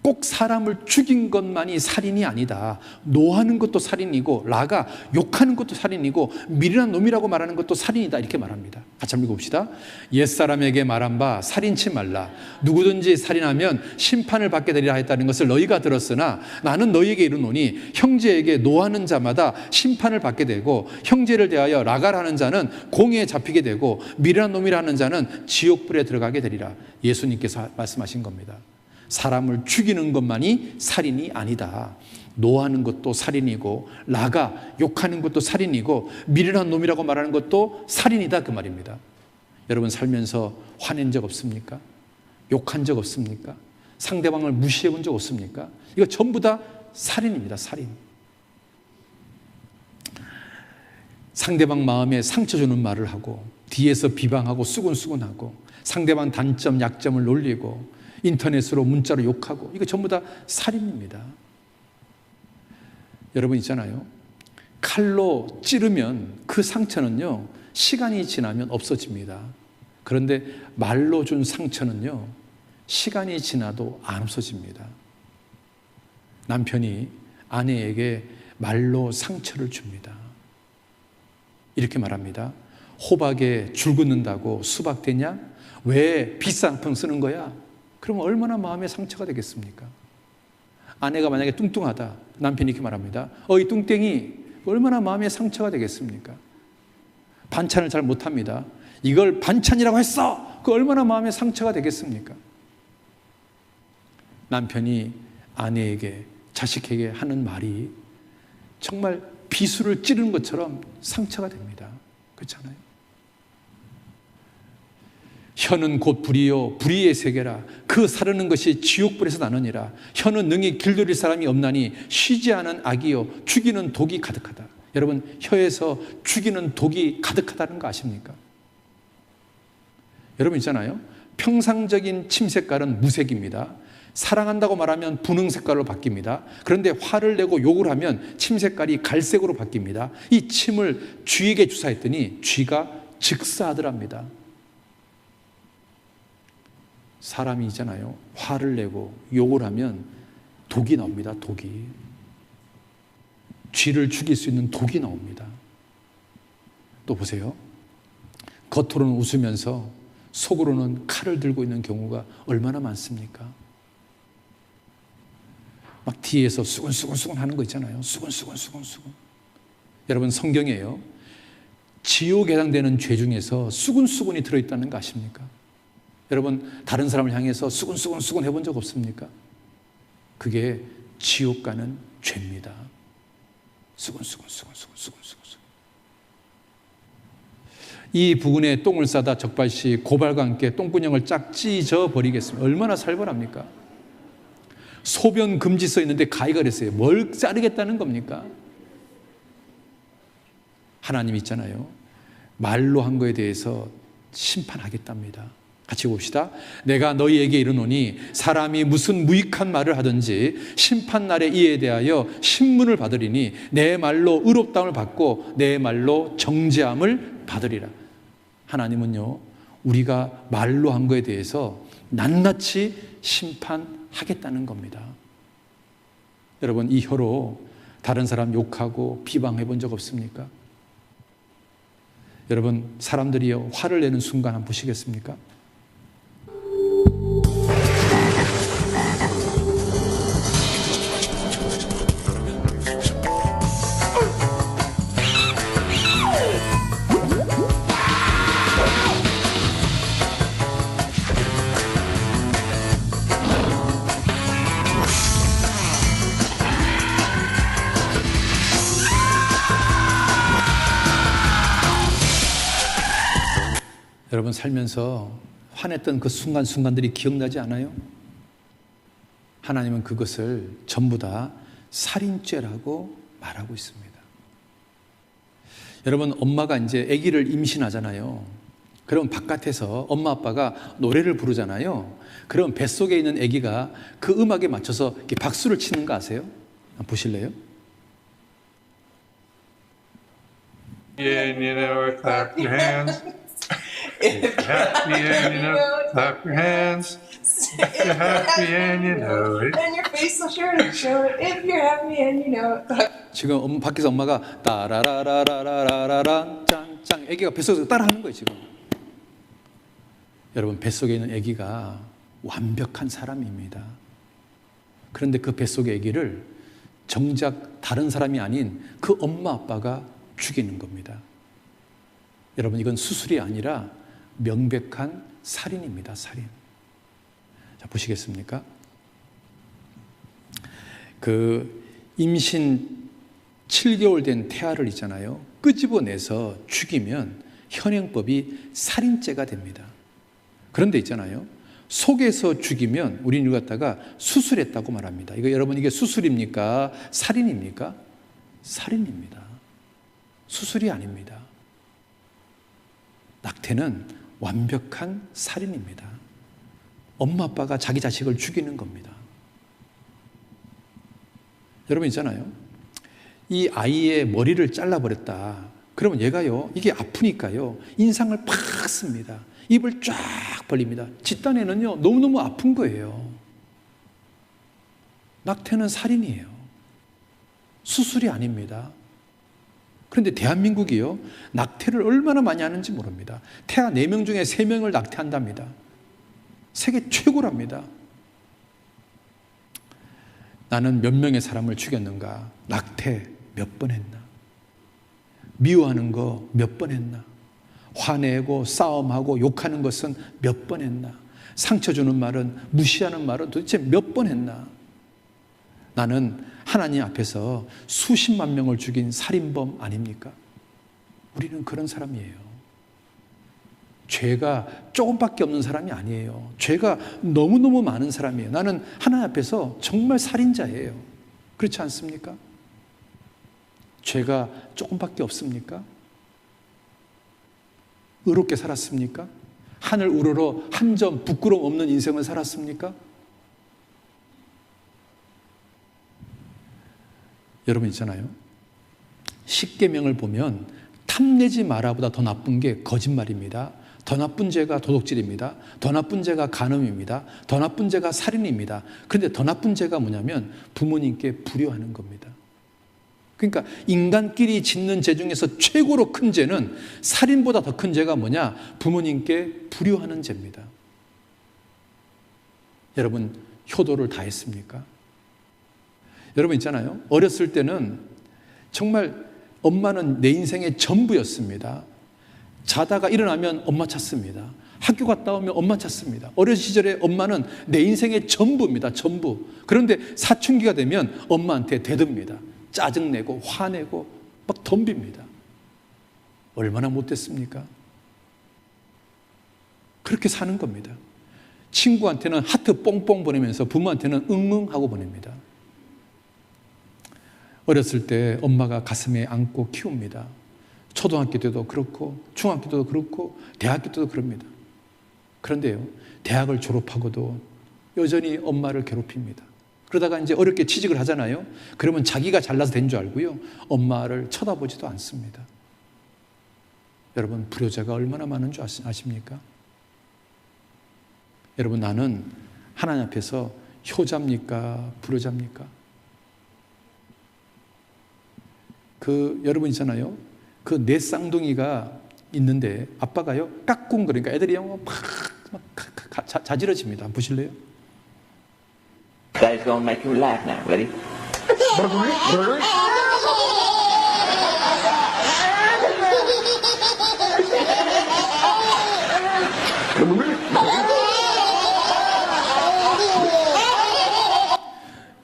꼭 사람을 죽인 것만이 살인이 아니다. 노하는 것도 살인이고 라가 욕하는 것도 살인이고 미련한 놈이라고 말하는 것도 살인이다. 이렇게 말합니다. 같이 한번 읽어봅시다. 옛사람에게 말한 바 살인치 말라. 누구든지 살인하면 심판을 받게 되리라 했다는 것을 너희가 들었으나 나는 너희에게 이르노니 형제에게 노하는 자마다 심판을 받게 되고 형제를 대하여 라가라는 자는 공의에 잡히게 되고 미련한 놈이라는 자는 지옥불에 들어가게 되리라. 예수님께서 말씀하신 겁니다. 사람을 죽이는 것만이 살인이 아니다. 노하는 것도 살인이고 라가 욕하는 것도 살인이고 미련한 놈이라고 말하는 것도 살인이다 그 말입니다. 여러분 살면서 화낸 적 없습니까? 욕한 적 없습니까? 상대방을 무시해 본 적 없습니까? 이거 전부 다 살인입니다. 살인. 상대방 마음에 상처 주는 말을 하고 뒤에서 비방하고 수군수군하고 상대방 단점 약점을 놀리고 인터넷으로 문자로 욕하고 이거 전부 다 살인입니다. 여러분 있잖아요, 칼로 찌르면 그 상처는요 시간이 지나면 없어집니다. 그런데 말로 준 상처는요 시간이 지나도 안 없어집니다. 남편이 아내에게 말로 상처를 줍니다. 이렇게 말합니다. 호박에 줄 긋는다고 수박 되냐? 왜 비싼 상품 쓰는 거야? 그러면 얼마나 마음에 상처가 되겠습니까? 아내가 만약에 뚱뚱하다, 남편이 이렇게 말합니다. 이 뚱땡이, 얼마나 마음에 상처가 되겠습니까? 반찬을 잘 못합니다. 이걸 반찬이라고 했어! 그 얼마나 마음에 상처가 되겠습니까? 남편이 아내에게, 자식에게 하는 말이 정말 비수를 찌르는 것처럼 상처가 됩니다. 그렇지 않아요? 혀는 곧 불이요 불의의 세계라. 그 사르는 것이 지옥불에서 나느니라. 혀는 능히 길들일 사람이 없나니 쉬지 않은 악이요 죽이는 독이 가득하다. 여러분 혀에서 죽이는 독이 가득하다는 거 아십니까? 여러분 있잖아요, 평상적인 침 색깔은 무색입니다. 사랑한다고 말하면 분홍 색깔로 바뀝니다. 그런데 화를 내고 욕을 하면 침 색깔이 갈색으로 바뀝니다. 이 침을 쥐에게 주사했더니 쥐가 즉사하더랍니다. 사람이 있잖아요. 화를 내고 욕을 하면 독이 나옵니다. 독이. 쥐를 죽일 수 있는 독이 나옵니다. 또 보세요. 겉으로는 웃으면서 속으로는 칼을 들고 있는 경우가 얼마나 많습니까? 막 뒤에서 수근수근 하는 거 있잖아요. 수근. 여러분, 성경에요, 지옥에 해당되는 죄 중에서 수근수근이 들어있다는 거 아십니까? 여러분, 다른 사람을 향해서 수근수근 해본 적 없습니까? 그게 지옥 가는 죄입니다. 수근수근. 이 부근에 똥을 싸다 적발시 고발과 함께 똥구녕을 쫙 찢어 버리겠습니다. 얼마나 살벌합니까? 소변 금지 써 있는데 가위가 그랬어요. 뭘 자르겠다는 겁니까? 하나님 있잖아요. 말로 한 거에 대해서 심판하겠답니다. 같이 봅시다. 내가 너희에게 이르노니 사람이 무슨 무익한 말을 하든지 심판날에 이에 대하여 신문을 받으리니 내 말로 의롭다함을 받고 내 말로 정죄함을 받으리라. 하나님은요, 우리가 말로 한 거에 대해서 낱낱이 심판하겠다는 겁니다. 여러분, 이 혀로 다른 사람 욕하고 비방해 본 적 없습니까? 여러분, 사람들이요, 화를 내는 순간 한번 보시겠습니까? 여러분, 살면서 화냈던 그 순간순간들이 기억나지 않아요? 하나님은 그것을 전부 다 살인죄라고 말하고 있습니다. 여러분, 엄마가 이제 아기를 임신하잖아요. 그럼 바깥에서 엄마 아빠가 노래를 부르잖아요. 그럼 뱃속에 있는 아기가 그 음악에 맞춰서 이렇게 박수를 치는 거 아세요? 한번 보실래요? And you know it, clap your hands. If you're happy and you know it, clap your hands. If you're happy and you know it. And your face will surely show it. If you're happy and you know it. 지금 밖에서 엄마가 따라라라라라라라 짱짱 아기가 뱃속에서 따라하는 거예요. 지금 여러분, 뱃속에 있는 아기가 완벽한 사람입니다. 그런데 그 뱃속의 아기를 정작 다른 사람이 아닌 그 엄마 아빠가 죽이는 겁니다. 여러분, 이건 수술이 아니라 명백한 살인입니다. 살인. 자, 보시겠습니까? 그 임신 7개월 된 태아를 있잖아요. 끄집어내서 죽이면 현행법이 살인죄가 됩니다. 그런데 있잖아요, 속에서 죽이면 우리는 이걸 갖다가 수술했다고 말합니다. 이거 여러분, 이게 수술입니까? 살인입니까? 살인입니다. 수술이 아닙니다. 낙태는 완벽한 살인입니다. 엄마 아빠가 자기 자식을 죽이는 겁니다. 여러분 있잖아요, 이 아이의 머리를 잘라버렸다. 그러면 얘가요, 이게 아프니까요, 인상을 팍 씁니다. 입을 쫙 벌립니다. 집단에는요, 너무너무 아픈 거예요. 낙태는 살인이에요. 수술이 아닙니다. 그런데 대한민국이요, 낙태를 얼마나 많이 하는지 모릅니다. 태아 4명 중에 3명을 낙태한답니다. 세계 최고랍니다. 나는 몇 명의 사람을 죽였는가? 낙태 몇 번 했나? 미워하는 거 몇 번 했나? 화내고 싸움하고 욕하는 것은 몇 번 했나? 상처 주는 말은, 무시하는 말은 도대체 몇 번 했나? 나는 하나님 앞에서 수십만 명을 죽인 살인범 아닙니까? 우리는 그런 사람이에요. 죄가 조금밖에 없는 사람이 아니에요. 죄가 너무너무 많은 사람이에요. 나는 하나님 앞에서 정말 살인자예요. 그렇지 않습니까? 죄가 조금밖에 없습니까? 의롭게 살았습니까? 하늘 우러러 한 점 부끄러움 없는 인생을 살았습니까? 여러분 있잖아요. 십계명을 보면 탐내지 마라보다 더 나쁜 게 거짓말입니다. 더 나쁜 죄가 도둑질입니다. 더 나쁜 죄가 간음입니다. 더 나쁜 죄가 살인입니다. 그런데 더 나쁜 죄가 뭐냐면 부모님께 불효하는 겁니다. 그러니까 인간끼리 짓는 죄 중에서 최고로 큰 죄는 살인보다 더 큰 죄가 뭐냐? 부모님께 불효하는 죄입니다. 여러분 효도를 다 했습니까? 여러분 있잖아요. 어렸을 때는 정말 엄마는 내 인생의 전부였습니다. 자다가 일어나면 엄마 찾습니다. 학교 갔다 오면 엄마 찾습니다. 어렸을 시절에 엄마는 내 인생의 전부입니다. 전부. 그런데 사춘기가 되면 엄마한테 대듭니다. 짜증내고 화내고 막 덤빕니다. 얼마나 못됐습니까? 그렇게 사는 겁니다. 친구한테는 하트 뽕뽕 보내면서 부모한테는 응응 하고 보냅니다. 어렸을 때 엄마가 가슴에 안고 키웁니다. 초등학교 때도 그렇고 중학교 때도 그렇고 대학교 때도 그럽니다. 그런데요, 대학을 졸업하고도 여전히 엄마를 괴롭힙니다. 그러다가 이제 어렵게 취직을 하잖아요. 그러면 자기가 잘나서 된 줄 알고요, 엄마를 쳐다보지도 않습니다. 여러분, 불효자가 얼마나 많은 줄 아십니까? 여러분, 나는 하나님 앞에서 효자입니까? 불효자입니까? 여러분 있잖아요. 그 내 쌍둥이가 있는데 아빠가요 깍꿍 그러니까 애들이 막 자지러집니다. 한번 보실래요? That is going to make you laugh now. Ready?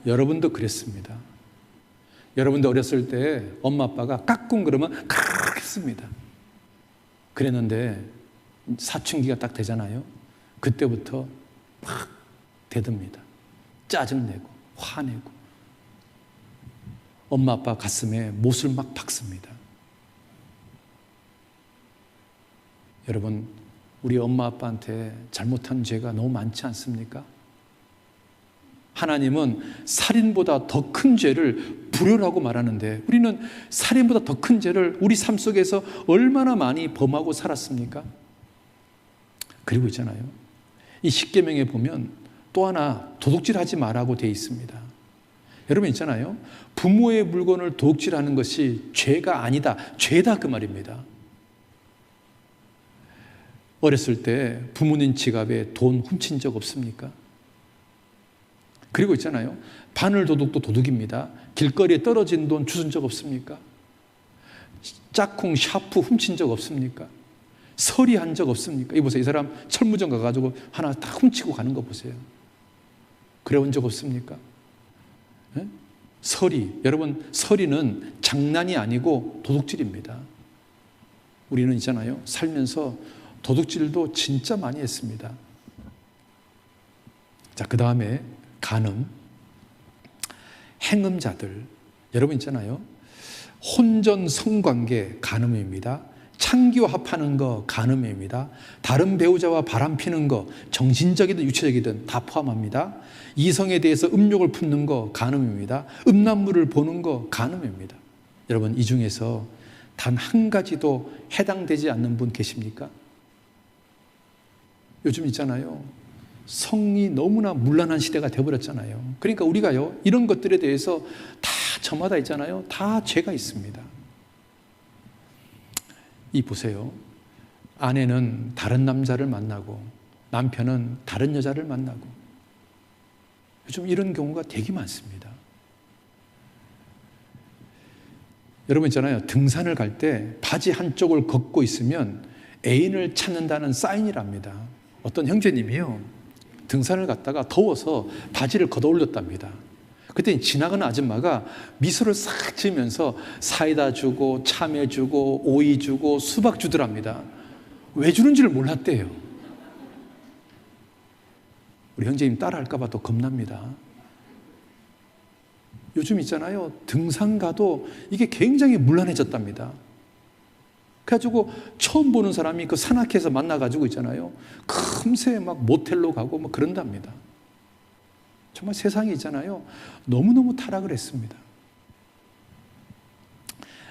여러분도 그랬습니다. 여러분도 어렸을 때 엄마 아빠가 깍꿍 그러면 크르르 했습니다. 그랬는데 사춘기가 딱 되잖아요. 그때부터 막 대듭니다. 짜증내고 화내고 엄마 아빠 가슴에 못을 막 박습니다. 여러분, 우리 엄마 아빠한테 잘못한 죄가 너무 많지 않습니까? 하나님은 살인보다 더 큰 죄를 불효라고 말하는데 우리는 살인보다 더 큰 죄를 우리 삶 속에서 얼마나 많이 범하고 살았습니까? 그리고 있잖아요, 이 십계명에 보면 또 하나 도둑질하지 말라고 되어 있습니다. 여러분 있잖아요, 부모의 물건을 도둑질하는 것이 죄가 아니다, 죄다 그 말입니다. 어렸을 때 부모님 지갑에 돈 훔친 적 없습니까? 그리고 있잖아요, 바늘 도둑도 도둑입니다. 길거리에 떨어진 돈 주운 적 없습니까? 짝꿍 샤프 훔친 적 없습니까? 서리한 적 없습니까? 이 보세요, 이 사람 철무점 가가지고 하나 다 훔치고 가는 거 보세요. 그래온 적 없습니까? 네? 서리, 여러분 서리는 장난이 아니고 도둑질입니다. 우리는 있잖아요, 살면서 도둑질도 진짜 많이 했습니다. 자, 그 다음에 간음, 행음자들. 여러분 있잖아요, 혼전 성관계 간음입니다. 창기와 합하는 거 간음입니다. 다른 배우자와 바람피는 거, 정신적이든 유체적이든 다 포함합니다. 이성에 대해서 음욕을 품는 거 간음입니다. 음란물을 보는 거 간음입니다. 여러분, 이 중에서 단 한 가지도 해당되지 않는 분 계십니까? 요즘 있잖아요, 성이 너무나 문란한 시대가 되어버렸잖아요. 그러니까 우리가요, 이런 것들에 대해서 다 저마다 있잖아요, 다 죄가 있습니다. 이 보세요, 아내는 다른 남자를 만나고 남편은 다른 여자를 만나고 요즘 이런 경우가 되게 많습니다. 여러분 있잖아요, 등산을 갈 때 바지 한쪽을 걷고 있으면 애인을 찾는다는 사인이랍니다. 어떤 형제님이요, 등산을 갔다가 더워서 바지를 걷어 올렸답니다. 그때 지나가는 아줌마가 미소를 싹 지으면서 사이다 주고 참외 주고 오이 주고 수박 주더랍니다. 왜 주는지를 몰랐대요. 우리 형제님 따라할까 봐 또 겁납니다. 요즘 있잖아요, 등산 가도 이게 굉장히 문란해졌답니다. 그래가지고 처음 보는 사람이 그 산악회에서 만나가지고 있잖아요, 금세 막 모텔로 가고 막 그런답니다. 정말 세상이 있잖아요, 너무너무 타락을 했습니다.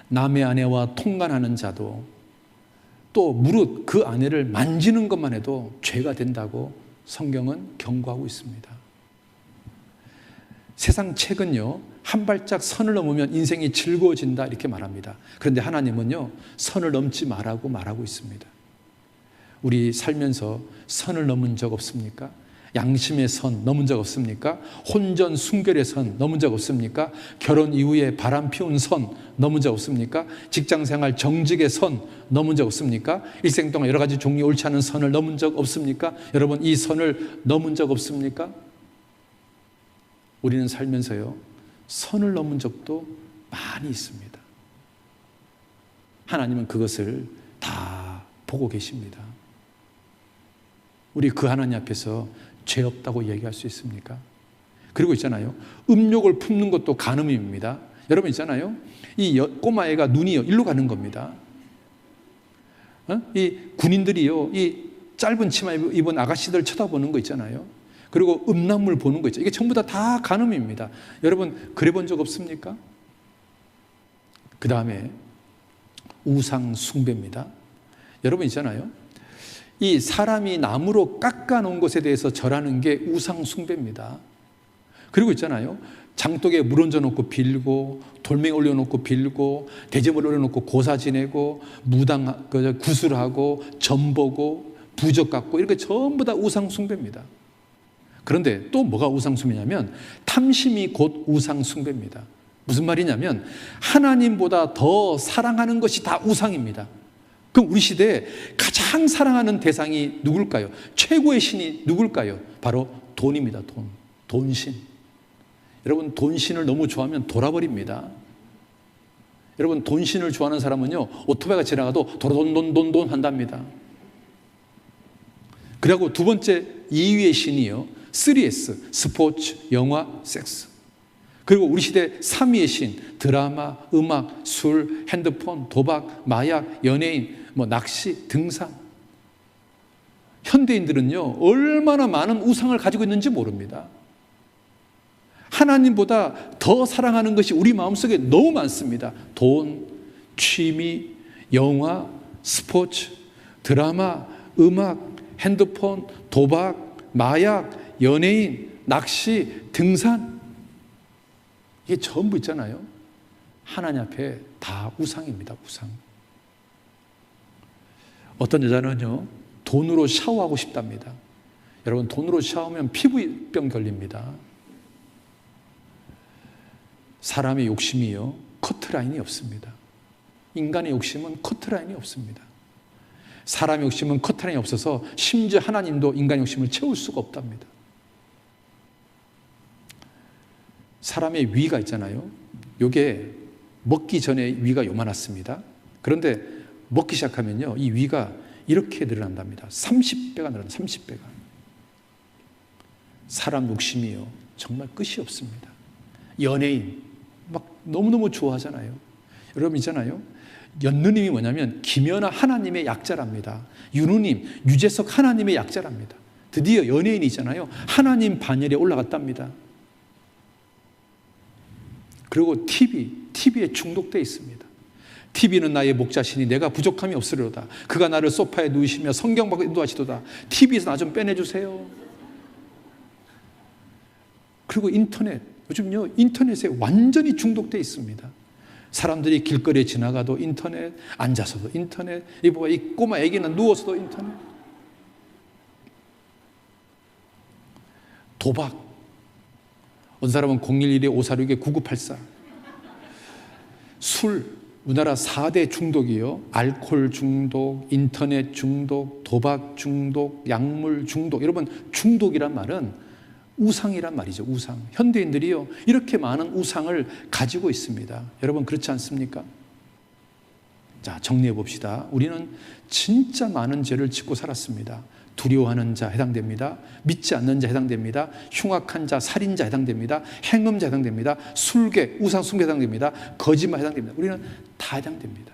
남의 아내와 통간하는 자도 또 무릇 그 아내를 만지는 것만 해도 죄가 된다고 성경은 경고하고 있습니다. 세상 책은요, 한 발짝 선을 넘으면 인생이 즐거워진다 이렇게 말합니다. 그런데 하나님은요, 선을 넘지 말라고 말하고 있습니다. 우리 살면서 선을 넘은 적 없습니까? 양심의 선 넘은 적 없습니까? 혼전 순결의 선 넘은 적 없습니까? 결혼 이후에 바람 피운 선 넘은 적 없습니까? 직장생활 정직의 선 넘은 적 없습니까? 일생 동안 여러 가지 종류 옳지 않은 선을 넘은 적 없습니까? 여러분, 이 선을 넘은 적 없습니까? 우리는 살면서요, 선을 넘은 적도 많이 있습니다. 하나님은 그것을 다 보고 계십니다. 우리 그 하나님 앞에서 죄 없다고 얘기할 수 있습니까? 그리고 있잖아요, 음욕을 품는 것도 간음입니다. 여러분 있잖아요, 이 꼬마애가 눈이요 일로 가는 겁니다. 이 군인들이요, 이 짧은 치마 입은 아가씨들 쳐다보는 거 있잖아요. 그리고 음란물 보는 거 있죠. 이게 전부 다 간음입니다. 여러분 그래 본 적 없습니까? 그 다음에 우상 숭배입니다. 여러분 있잖아요, 이 사람이 나무로 깎아놓은 것에 대해서 절하는 게 우상 숭배입니다. 그리고 있잖아요, 장독에 물 얹어놓고 빌고, 돌멩이 올려놓고 빌고, 대접을 올려놓고 고사 지내고, 무당 구슬하고, 점보고, 부적 갖고, 이렇게 전부 다 우상 숭배입니다. 그런데 또 뭐가 우상 숭배냐면 탐심이 곧 우상 숭배입니다. 무슨 말이냐면 하나님보다 더 사랑하는 것이 다 우상입니다. 그럼 우리 시대에 가장 사랑하는 대상이 누굴까요? 최고의 신이 누굴까요? 바로 돈입니다. 돈신. 여러분, 돈신을 너무 좋아하면 돌아버립니다. 여러분, 돈신을 좋아하는 사람은요, 오토바이가 지나가도 도로돈돈돈돈 한답니다. 그리고 두 번째 2위의 신이요, 3S, 스포츠, 영화, 섹스. 그리고 우리 시대 3위의 신, 드라마, 음악, 술, 핸드폰, 도박, 마약, 연예인, 낚시, 등산. 현대인들은요, 얼마나 많은 우상을 가지고 있는지 모릅니다. 하나님보다 더 사랑하는 것이 우리 마음속에 너무 많습니다. 돈, 취미, 영화, 스포츠, 드라마, 음악, 핸드폰, 도박, 마약, 연예인, 낚시, 등산. 이게 전부 있잖아요, 하나님 앞에 다 우상입니다. 우상. 어떤 여자는요, 돈으로 샤워하고 싶답니다. 여러분, 돈으로 샤워하면 피부병 걸립니다. 사람의 욕심이요, 커트라인이 없습니다. 인간의 욕심은 커트라인이 없습니다. 사람의 욕심은 커트라인이 없어서 심지어 하나님도 인간의 욕심을 채울 수가 없답니다. 사람의 위가 있잖아요, 요게 먹기 전에 위가 요만했습니다. 그런데 먹기 시작하면요, 이 위가 이렇게 늘어난답니다. 30배가 늘어난다. 30배가. 사람 욕심이요, 정말 끝이 없습니다. 연예인 막 너무너무 좋아하잖아요. 여러분 있잖아요, 연느님이 뭐냐면 김연아 하나님의 약자랍니다. 윤우님, 유재석 하나님의 약자랍니다. 드디어 연예인이 있잖아요, 하나님 반열에 올라갔답니다. 그리고 TV에 중독되어 있습니다. TV는 나의 목자시니 내가 부족함이 없으리로다. 그가 나를 소파에 누이시며 성경 밖에 인도하시도다. TV에서 나 좀 빼내주세요. 그리고 인터넷, 요즘요 인터넷에 완전히 중독되어 있습니다. 사람들이 길거리에 지나가도 인터넷, 앉아서도 인터넷, 이 꼬마 애기는 누워서도 인터넷. 도박. 어떤 사람은 011-546-9984. 술, 우리나라 4대 중독이요, 알코올 중독, 인터넷 중독, 도박 중독, 약물 중독. 여러분, 중독이란 말은 우상이란 말이죠. 우상. 현대인들이요, 이렇게 많은 우상을 가지고 있습니다. 여러분, 그렇지 않습니까? 자, 정리해 봅시다. 우리는 진짜 많은 죄를 짓고 살았습니다. 두려워하는 자 해당됩니다. 믿지 않는 자 해당됩니다. 흉악한 자, 살인자 해당됩니다. 행음자 해당됩니다. 술괴, 우상 숭배 해당됩니다. 거짓말 해당됩니다. 우리는 다 해당됩니다.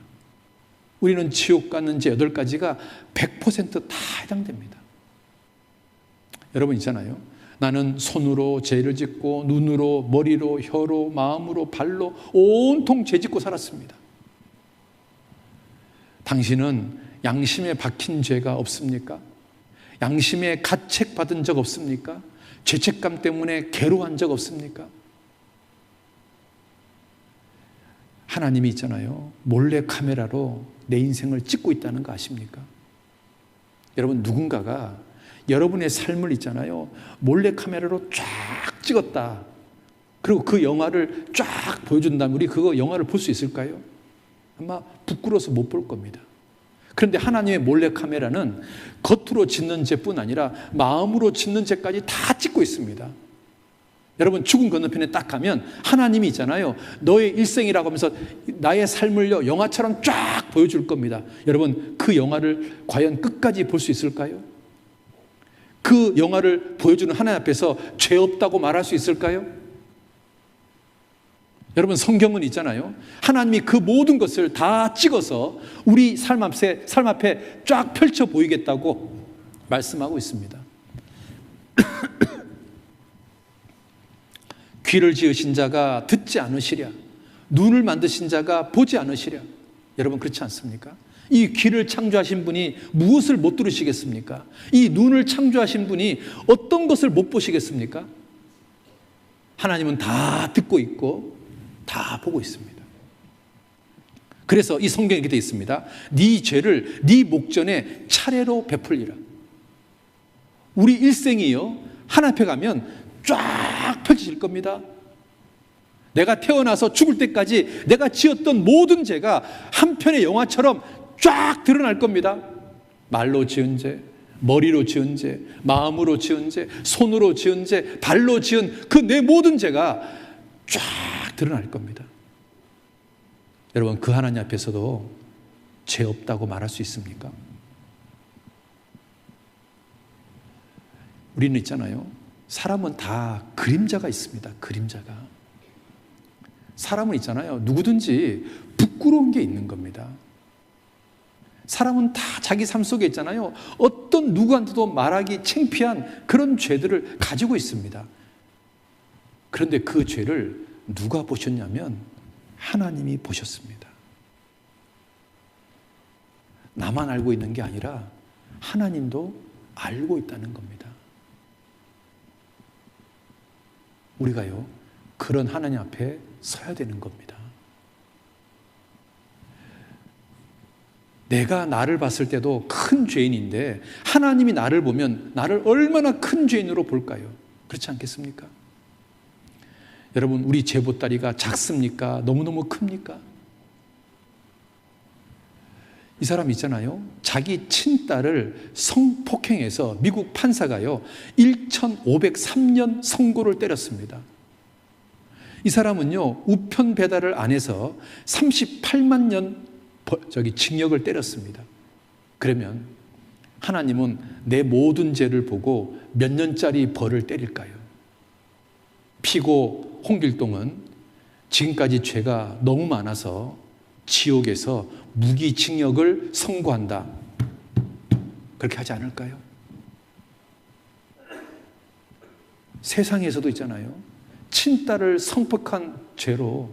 우리는 지옥 가는 죄 8가지가 100% 다 해당됩니다. 여러분 있잖아요, 나는 손으로 죄를 짓고 눈으로, 머리로, 혀로, 마음으로, 발로 온통 죄 짓고 살았습니다. 당신은 양심에 박힌 죄가 없습니까? 양심에 가책받은 적 없습니까? 죄책감 때문에 괴로워한 적 없습니까? 하나님이 있잖아요. 몰래 카메라로 내 인생을 찍고 있다는 거 아십니까? 여러분, 누군가가 여러분의 삶을 있잖아요. 몰래 카메라로 쫙 찍었다. 그리고 그 영화를 쫙 보여준다면 우리 그거 영화를 볼 수 있을까요? 아마 부끄러워서 못 볼 겁니다. 그런데 하나님의 몰래 카메라는 겉으로 짓는 죄뿐 아니라 마음으로 짓는 죄까지 다 찍고 있습니다. 여러분, 죽은 건너편에 딱 가면 하나님이 있잖아요. 너의 일생이라고 하면서 나의 삶을요 영화처럼 쫙 보여줄 겁니다. 여러분, 그 영화를 과연 끝까지 볼 수 있을까요? 그 영화를 보여주는 하나님 앞에서 죄 없다고 말할 수 있을까요? 여러분, 성경은 있잖아요. 하나님이 그 모든 것을 다 찍어서 우리 삶 앞에 쫙 펼쳐 보이겠다고 말씀하고 있습니다. 귀를 지으신 자가 듣지 않으시랴, 눈을 만드신 자가 보지 않으시랴. 여러분, 그렇지 않습니까? 이 귀를 창조하신 분이 무엇을 못 들으시겠습니까? 이 눈을 창조하신 분이 어떤 것을 못 보시겠습니까? 하나님은 다 듣고 있고 다 보고 있습니다. 그래서 이 성경에 이렇게 되어 있습니다. 네 죄를 네 목전에 차례로 베풀리라. 우리 일생이요 하나님 앞에 가면 쫙 펼쳐질 겁니다. 내가 태어나서 죽을 때까지 내가 지었던 모든 죄가 한 편의 영화처럼 쫙 드러날 겁니다. 말로 지은 죄, 머리로 지은 죄, 마음으로 지은 죄, 손으로 지은 죄, 발로 지은 그 내 모든 죄가 쫙 드러날 겁니다. 여러분, 그 하나님 앞에서도 죄 없다고 말할 수 있습니까? 우리는 있잖아요. 사람은 다 그림자가 있습니다. 그림자가. 사람은 있잖아요. 누구든지 부끄러운 게 있는 겁니다. 사람은 다 자기 삶 속에 있잖아요. 어떤 누구한테도 말하기 창피한 그런 죄들을 가지고 있습니다. 그런데 그 죄를 누가 보셨냐면 하나님이 보셨습니다. 나만 알고 있는 게 아니라 하나님도 알고 있다는 겁니다. 우리가요, 그런 하나님 앞에 서야 되는 겁니다. 내가 나를 봤을 때도 큰 죄인인데 하나님이 나를 보면 나를 얼마나 큰 죄인으로 볼까요? 그렇지 않겠습니까? 여러분, 우리 죄 보따리가 작습니까? 너무너무 큽니까? 이 사람 있잖아요. 자기 친딸을 성폭행해서 미국 판사가요 1503년 선고를 때렸습니다. 이 사람은요 우편 배달을 안 해서 38만 년 징역을 때렸습니다. 그러면 하나님은 내 모든 죄를 보고 몇 년짜리 벌을 때릴까요? 피고 홍길동은 지금까지 죄가 너무 많아서 지옥에서 무기징역을 선고한다. 그렇게 하지 않을까요? 세상에서도 있잖아요. 친딸을 성폭한 죄로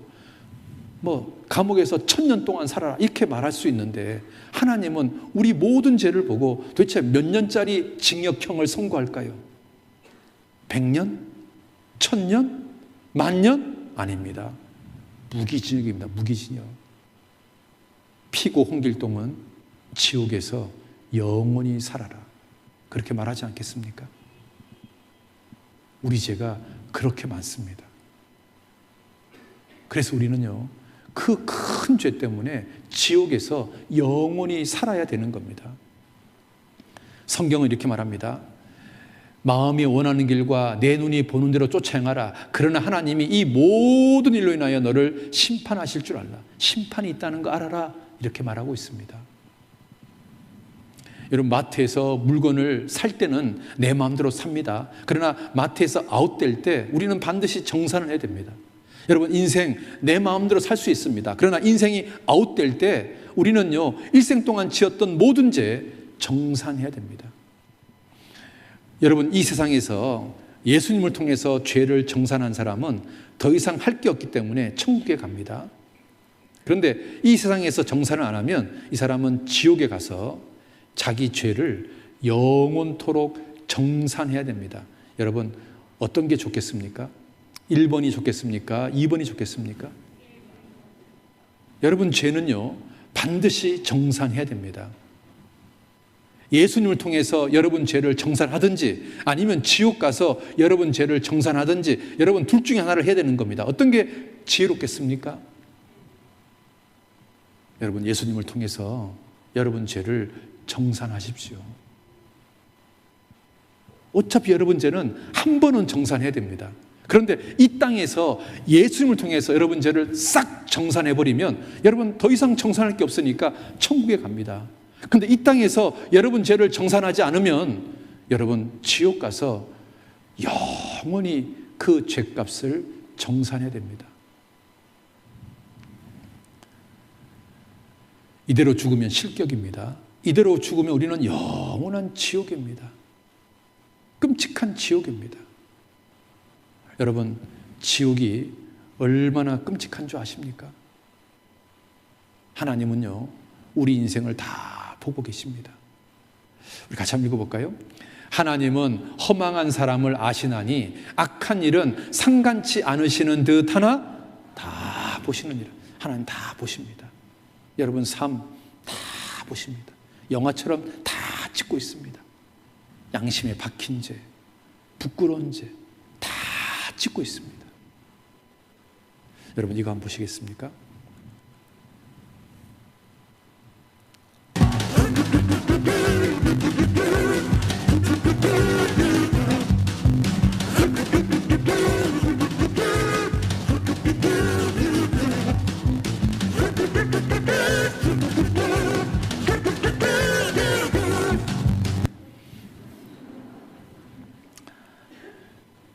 감옥에서 1000년 동안 살아라 이렇게 말할 수 있는데 하나님은 우리 모든 죄를 보고 도대체 몇 년짜리 징역형을 선고할까요? 100년? 1000년? 10,000년? 아닙니다. 무기징역입니다. 무기징역. 피고 홍길동은 지옥에서 영원히 살아라. 그렇게 말하지 않겠습니까? 우리 죄가 그렇게 많습니다. 그래서 우리는요, 그 큰 죄 때문에 지옥에서 영원히 살아야 되는 겁니다. 성경은 이렇게 말합니다. 마음이 원하는 길과 내 눈이 보는 대로 쫓아 행하라. 그러나 하나님이 이 모든 일로 인하여 너를 심판하실 줄 알라. 심판이 있다는 거 알아라. 이렇게 말하고 있습니다. 여러분, 마트에서 물건을 살 때는 내 마음대로 삽니다. 그러나 마트에서 아웃될 때 우리는 반드시 정산을 해야 됩니다. 여러분, 인생 내 마음대로 살 수 있습니다. 그러나 인생이 아웃될 때 우리는요 일생 동안 지었던 모든 죄 정산해야 됩니다. 여러분, 이 세상에서 예수님을 통해서 죄를 정산한 사람은 더 이상 할 게 없기 때문에 천국에 갑니다. 그런데 이 세상에서 정산을 안 하면 이 사람은 지옥에 가서 자기 죄를 영원토록 정산해야 됩니다. 여러분, 어떤 게 좋겠습니까? 1번이 좋겠습니까? 2번이 좋겠습니까? 여러분, 죄는요, 반드시 정산해야 됩니다. 예수님을 통해서 여러분 죄를 정산하든지 아니면 지옥 가서 여러분 죄를 정산하든지 여러분 둘 중에 하나를 해야 되는 겁니다. 어떤 게 지혜롭겠습니까? 여러분, 예수님을 통해서 여러분 죄를 정산하십시오. 어차피 여러분 죄는 한 번은 정산해야 됩니다. 그런데 이 땅에서 예수님을 통해서 여러분 죄를 싹 정산해버리면 여러분 더 이상 정산할 게 없으니까 천국에 갑니다. 근데 이 땅에서 여러분 죄를 정산하지 않으면 여러분 지옥 가서 영원히 그 죄값을 정산해야 됩니다. 이대로 죽으면 실격입니다. 이대로 죽으면 우리는 영원한 지옥입니다. 끔찍한 지옥입니다. 여러분, 지옥이 얼마나 끔찍한 줄 아십니까? 하나님은요, 우리 인생을 다 보고 계십니다. 우리 같이 한번 읽어볼까요? 하나님은 허망한 사람을 아시나니 악한 일은 상관치 않으시는 듯 하나 다 보시느니라. 하나님 다 보십니다. 여러분 삶 다 보십니다. 영화처럼 다 찍고 있습니다. 양심에 박힌 죄, 부끄러운 죄 다 찍고 있습니다. 여러분 이거 한번 보시겠습니까?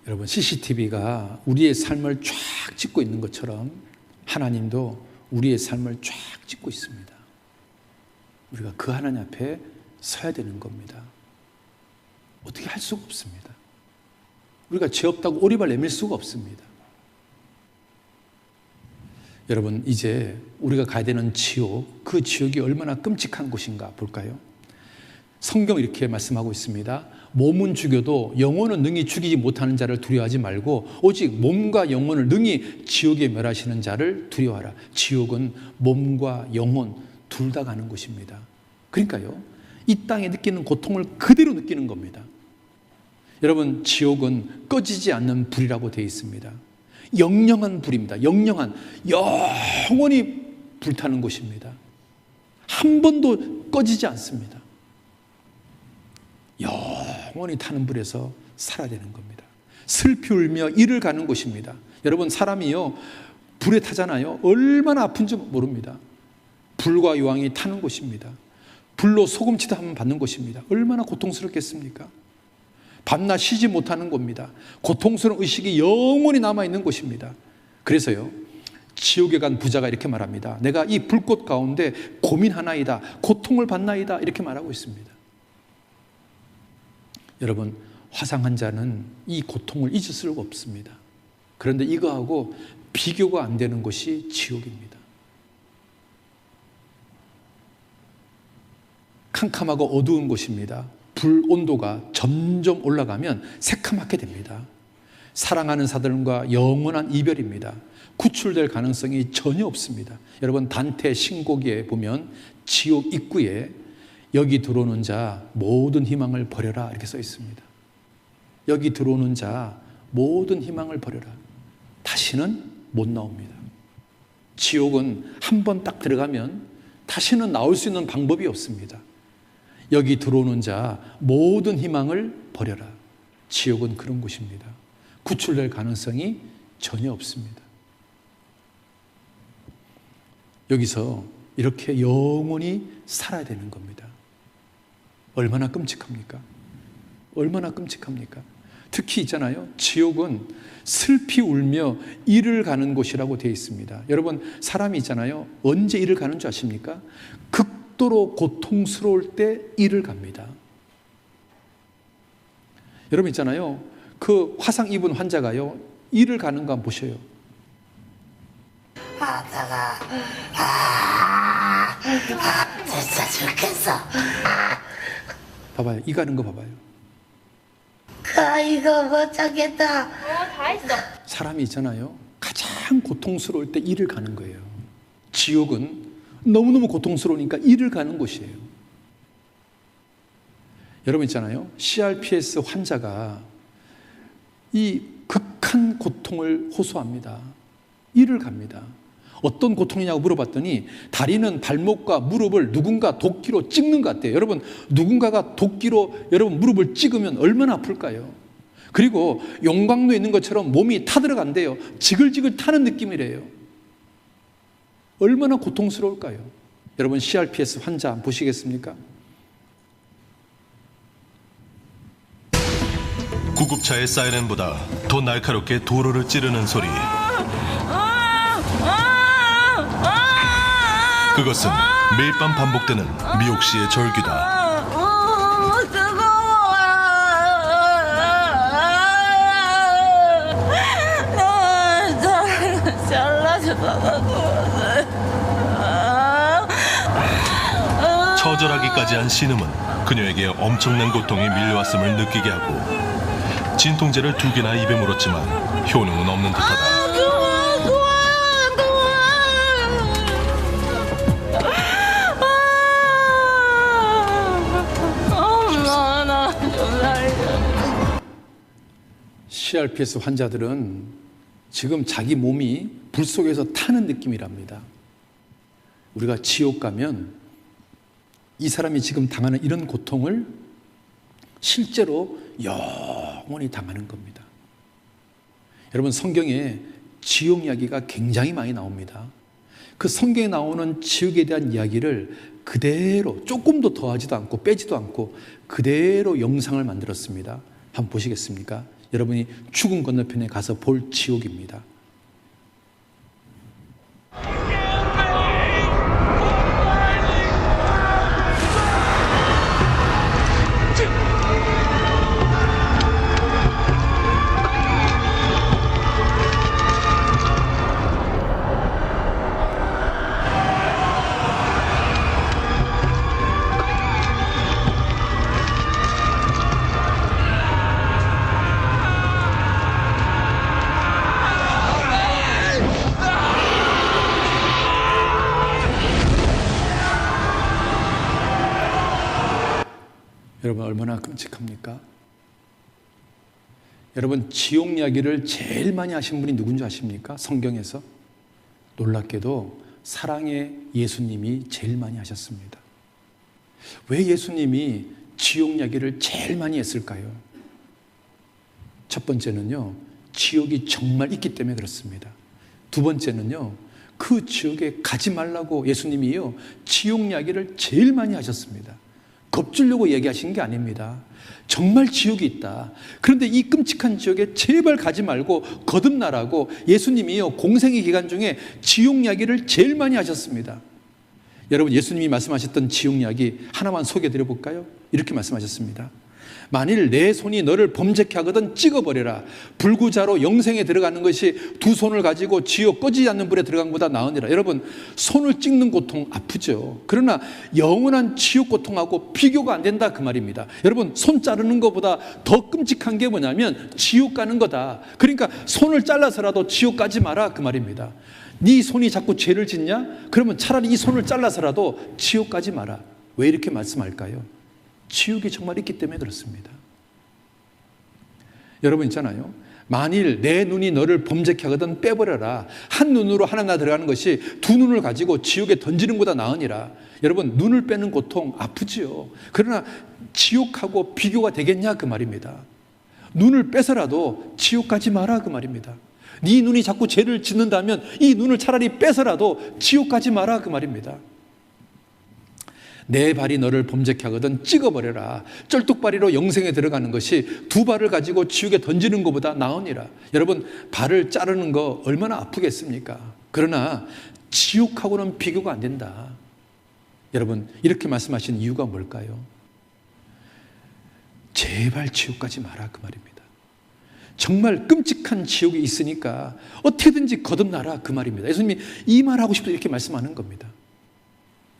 여러분 CCTV가 우리의 삶을 쫙 찍고 있는 것처럼 하나님도 우리의 삶을 쫙 찍고 있습니다. 우리가 그 하나님 앞에 서야 되는 겁니다. 어떻게 할 수가 없습니다. 우리가 죄 없다고 오리발 내밀 수가 없습니다. 여러분 이제 우리가 가야 되는 지옥, 그 지옥이 얼마나 끔찍한 곳인가 볼까요? 성경 이렇게 말씀하고 있습니다. 몸은 죽여도 영혼은 능히 죽이지 못하는 자를 두려워하지 말고 오직 몸과 영혼을 능히 지옥에 멸하시는 자를 두려워하라. 지옥은 몸과 영혼 둘 다 가는 곳입니다. 그러니까요, 이 땅에 느끼는 고통을 그대로 느끼는 겁니다. 여러분 지옥은 꺼지지 않는 불이라고 되어 있습니다. 영영한 불입니다. 영영한, 영원히 불타는 곳입니다. 한 번도 꺼지지 않습니다. 영원히 타는 불에서 살아야 되는 겁니다. 슬피 울며 이를 가는 곳입니다. 여러분 사람이요 불에 타잖아요. 얼마나 아픈지 모릅니다. 불과 유황이 타는 곳입니다. 불로 소금치도 한번 받는 곳입니다. 얼마나 고통스럽겠습니까? 밤낮 쉬지 못하는 곳입니다. 고통스러운 의식이 영원히 남아있는 곳입니다. 그래서요 지옥에 간 부자가 이렇게 말합니다. 내가 이 불꽃 가운데 고민하나이다, 고통을 받나이다, 이렇게 말하고 있습니다. 여러분 화상 환자는 이 고통을 잊을 수가 없습니다. 그런데 이거하고 비교가 안 되는 곳이 지옥입니다. 캄캄하고 어두운 곳입니다. 불 온도가 점점 올라가면 새카맣게 됩니다. 사랑하는 사람과 영원한 이별입니다. 구출될 가능성이 전혀 없습니다. 여러분 단테 신곡에 보면 지옥 입구에 여기 들어오는 자 모든 희망을 버려라 이렇게 써 있습니다. 여기 들어오는 자 모든 희망을 버려라. 다시는 못 나옵니다. 지옥은 한 번 딱 들어가면 다시는 나올 수 있는 방법이 없습니다. 여기 들어오는 자 모든 희망을 버려라. 지옥은 그런 곳입니다. 구출될 가능성이 전혀 없습니다. 여기서 이렇게 영원히 살아야 되는 겁니다. 얼마나 끔찍합니까? 얼마나 끔찍합니까? 특히 있잖아요. 지옥은 슬피 울며 이를 가는 곳이라고 되어 있습니다. 여러분 사람이 있잖아요. 언제 이를 가는 줄 아십니까? 극도로 고통스러울 때 이를 갑니다. 여러분 있잖아요. 그 화상 입은 환자가요. 이를 가는 거 한번 보셔요. 하다가 진짜 죽겠어. 봐봐요. 이 가는 거 봐봐요. 이거 못 찾겠다. 다 했어. 사람이 있잖아요. 가장 고통스러울 때 이를 가는 거예요. 지옥은 너무너무 고통스러우니까 이를 가는 곳이에요. 여러분 있잖아요. CRPS 환자가 이 극한 고통을 호소합니다. 이를 갑니다. 어떤 고통이냐고 물어봤더니 다리는 발목과 무릎을 누군가 도끼로 찍는 것 같아요. 여러분, 누군가가 도끼로 여러분 무릎을 찍으면 얼마나 아플까요? 그리고 용광로에 있는 것처럼 몸이 타들어간대요. 지글지글 타는 느낌이래요. 얼마나 고통스러울까요? 여러분, CRPS 환자 한번 보시겠습니까? 구급차의 사이렌보다 더 날카롭게 도로를 찌르는 소리. 그것은 매일 밤 반복되는 미옥 씨의 절규다. 처절하기까지 한 신음은 그녀에게 엄청난 고통이 밀려왔음을 느끼게 하고 진통제를 2개나 입에 물었지만 효능은 없는 듯하다. CRPS 환자들은 지금 자기 몸이 불 속에서 타는 느낌이랍니다. 우리가 지옥 가면 이 사람이 지금 당하는 이런 고통을 실제로 영원히 당하는 겁니다. 여러분, 성경에 지옥 이야기가 굉장히 많이 나옵니다. 그 성경에 나오는 지옥에 대한 이야기를 그대로 조금도 더하지도 않고 빼지도 않고 그대로 영상을 만들었습니다. 한번 보시겠습니까? 여러분이 죽음 건너편에 가서 볼 지옥입니다. 여러분, 얼마나 끔찍합니까? 여러분, 지옥 이야기를 제일 많이 하신 분이 누군지 아십니까? 성경에서. 놀랍게도 사랑의 예수님이 제일 많이 하셨습니다. 왜 예수님이 지옥 이야기를 제일 많이 했을까요? 첫 번째는요, 지옥이 정말 있기 때문에 그렇습니다. 두 번째는요, 그 지옥에 가지 말라고 예수님이요, 지옥 이야기를 제일 많이 하셨습니다. 겁주려고 얘기하신 게 아닙니다. 정말 지옥이 있다. 그런데 이 끔찍한 지옥에 제발 가지 말고 거듭나라고 예수님이요, 공생의 기간 중에 지옥 이야기를 제일 많이 하셨습니다. 여러분, 예수님이 말씀하셨던 지옥 이야기 하나만 소개해드려 볼까요? 이렇게 말씀하셨습니다. 만일 내 손이 너를 범죄케 하거든 찍어버려라. 불구자로 영생에 들어가는 것이 두 손을 가지고 지옥 꺼지지 않는 불에 들어간 것보다 나으니라. 여러분, 손을 찍는 고통 아프죠. 그러나 영원한 지옥 고통하고 비교가 안 된다, 그 말입니다. 여러분, 손 자르는 것보다 더 끔찍한 게 뭐냐면 지옥 가는 거다. 그러니까 손을 잘라서라도 지옥 가지 마라, 그 말입니다. 네 손이 자꾸 죄를 짓냐? 그러면 차라리 이 손을 잘라서라도 지옥 가지 마라. 왜 이렇게 말씀할까요? 지옥이 정말 있기 때문에 그렇습니다. 여러분 있잖아요. 만일 내 눈이 너를 범죄케 하거든 빼버려라. 한 눈으로 하나가 들어가는 것이 두 눈을 가지고 지옥에 던지는 것보다 나으니라. 여러분, 눈을 빼는 고통 아프지요. 그러나 지옥하고 비교가 되겠냐, 그 말입니다. 눈을 빼서라도 지옥 가지 마라, 그 말입니다. 네 눈이 자꾸 죄를 짓는다면 이 눈을 차라리 빼서라도 지옥 가지 마라, 그 말입니다. 내 발이 너를 범죄케 하거든 찍어버려라. 쩔뚝발이로 영생에 들어가는 것이 두 발을 가지고 지옥에 던지는 것보다 나으니라. 여러분, 발을 자르는 거 얼마나 아프겠습니까? 그러나 지옥하고는 비교가 안 된다. 여러분, 이렇게 말씀하신 이유가 뭘까요? 제발 지옥 가지 마라, 그 말입니다. 정말 끔찍한 지옥이 있으니까 어떻게든지 거듭나라 그 말입니다. 예수님이 이 말하고 싶어서 이렇게 말씀하는 겁니다.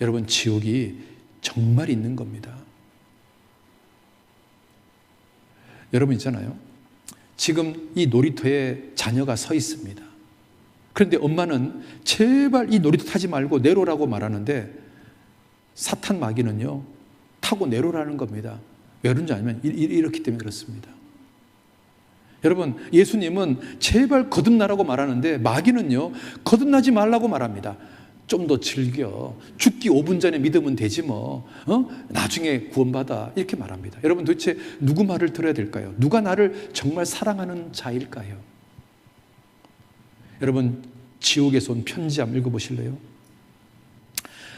여러분, 지옥이 정말 있는 겁니다. 여러분 있잖아요. 지금 이 놀이터에 자녀가 서 있습니다. 그런데 엄마는 제발 이 놀이터 타지 말고 내려오라고 말하는데 사탄 마귀는요, 타고 내려오라는 겁니다. 왜 그런지 아니면 이렇기 때문에 그렇습니다. 여러분, 예수님은 제발 거듭나라고 말하는데 마귀는요, 거듭나지 말라고 말합니다. 좀 더 즐겨. 죽기 5분 전에 믿으면 되지 뭐. 나중에 구원받아. 이렇게 말합니다. 여러분, 도대체 누구 말을 들어야 될까요? 누가 나를 정말 사랑하는 자일까요? 여러분, 지옥에서 온 편지 한번 읽어보실래요?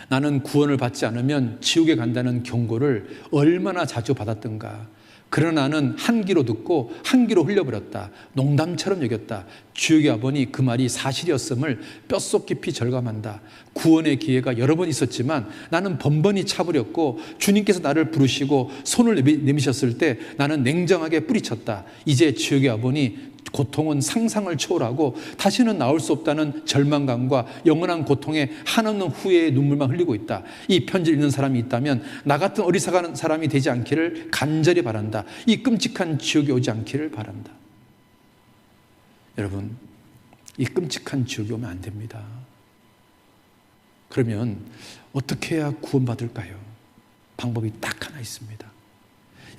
나는 구원을 받지 않으면 지옥에 간다는 경고를 얼마나 자주 받았던가. 그러나 나는 한 귀로 듣고 한 귀로 흘려버렸다. 농담처럼 여겼다. 지옥에 와보니 그 말이 사실이었음을 뼛속 깊이 절감한다. 구원의 기회가 여러 번 있었지만 나는 번번이 차버렸고 주님께서 나를 부르시고 손을 내미셨을 때 나는 냉정하게 뿌리쳤다. 이제 지옥에 와보니 고통은 상상을 초월하고 다시는 나올 수 없다는 절망감과 영원한 고통에 한없는 후회의 눈물만 흘리고 있다. 이 편지를 읽는 사람이 있다면 나 같은 어리석은 사람이 되지 않기를 간절히 바란다. 이 끔찍한 지옥에 오지 않기를 바란다. 여러분, 이 끔찍한 지옥에 오면 안 됩니다. 그러면 어떻게 해야 구원받을까요? 방법이 딱 하나 있습니다.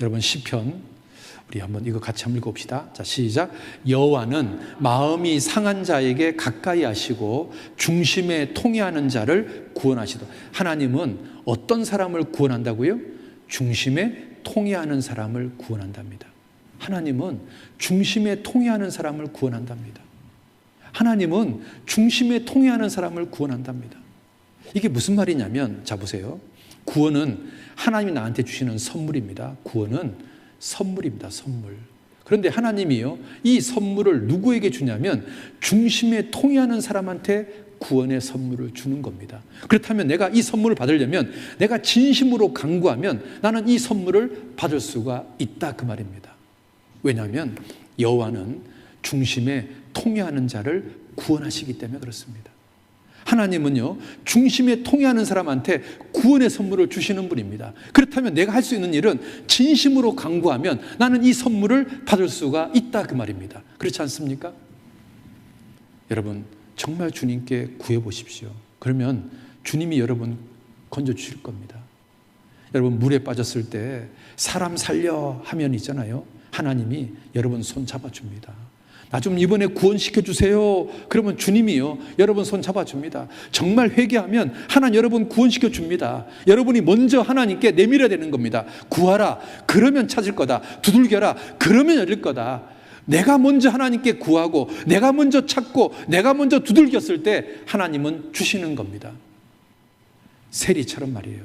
여러분, 시편 우리 한번 이거 같이 한번 읽어봅시다. 자, 시작. 여호와는 마음이 상한 자에게 가까이 하시고 중심에 통해하는 자를 구원하시도다. 하나님은 어떤 사람을 구원한다고요? 중심에 통해하는 사람을 구원한답니다. 하나님은 중심에 통해하는 사람을 구원한답니다. 하나님은 중심에 통해하는 사람을 구원한답니다. 이게 무슨 말이냐면, 자 보세요. 구원은 하나님이 나한테 주시는 선물입니다. 구원은 선물입니다. 선물. 그런데 하나님이요, 이 선물을 누구에게 주냐면 중심에 통해하는 사람한테 구원의 선물을 주는 겁니다. 그렇다면 내가 이 선물을 받으려면, 내가 진심으로 간구하면 나는 이 선물을 받을 수가 있다 그 말입니다. 왜냐하면 여호와는 중심에 통해하는 자를 구원하시기 때문에 그렇습니다. 하나님은요, 중심에 통해하는 사람한테 구원의 선물을 주시는 분입니다. 그렇다면 내가 할 수 있는 일은 진심으로 간구하면 나는 이 선물을 받을 수가 있다 그 말입니다. 그렇지 않습니까? 여러분, 정말 주님께 구해보십시오. 그러면 주님이 여러분 건져주실 겁니다. 여러분, 물에 빠졌을 때 사람 살려 하면 있잖아요, 하나님이 여러분 손 잡아줍니다. 나 좀 이번에 구원시켜주세요. 그러면 주님이요, 여러분 손 잡아줍니다. 정말 회개하면 하나님 여러분 구원시켜줍니다. 여러분이 먼저 하나님께 내밀어야 되는 겁니다. 구하라, 그러면 찾을 거다. 두들겨라, 그러면 열릴 거다. 내가 먼저 하나님께 구하고 내가 먼저 찾고 내가 먼저 두들겼을 때 하나님은 주시는 겁니다. 세리처럼 말이에요.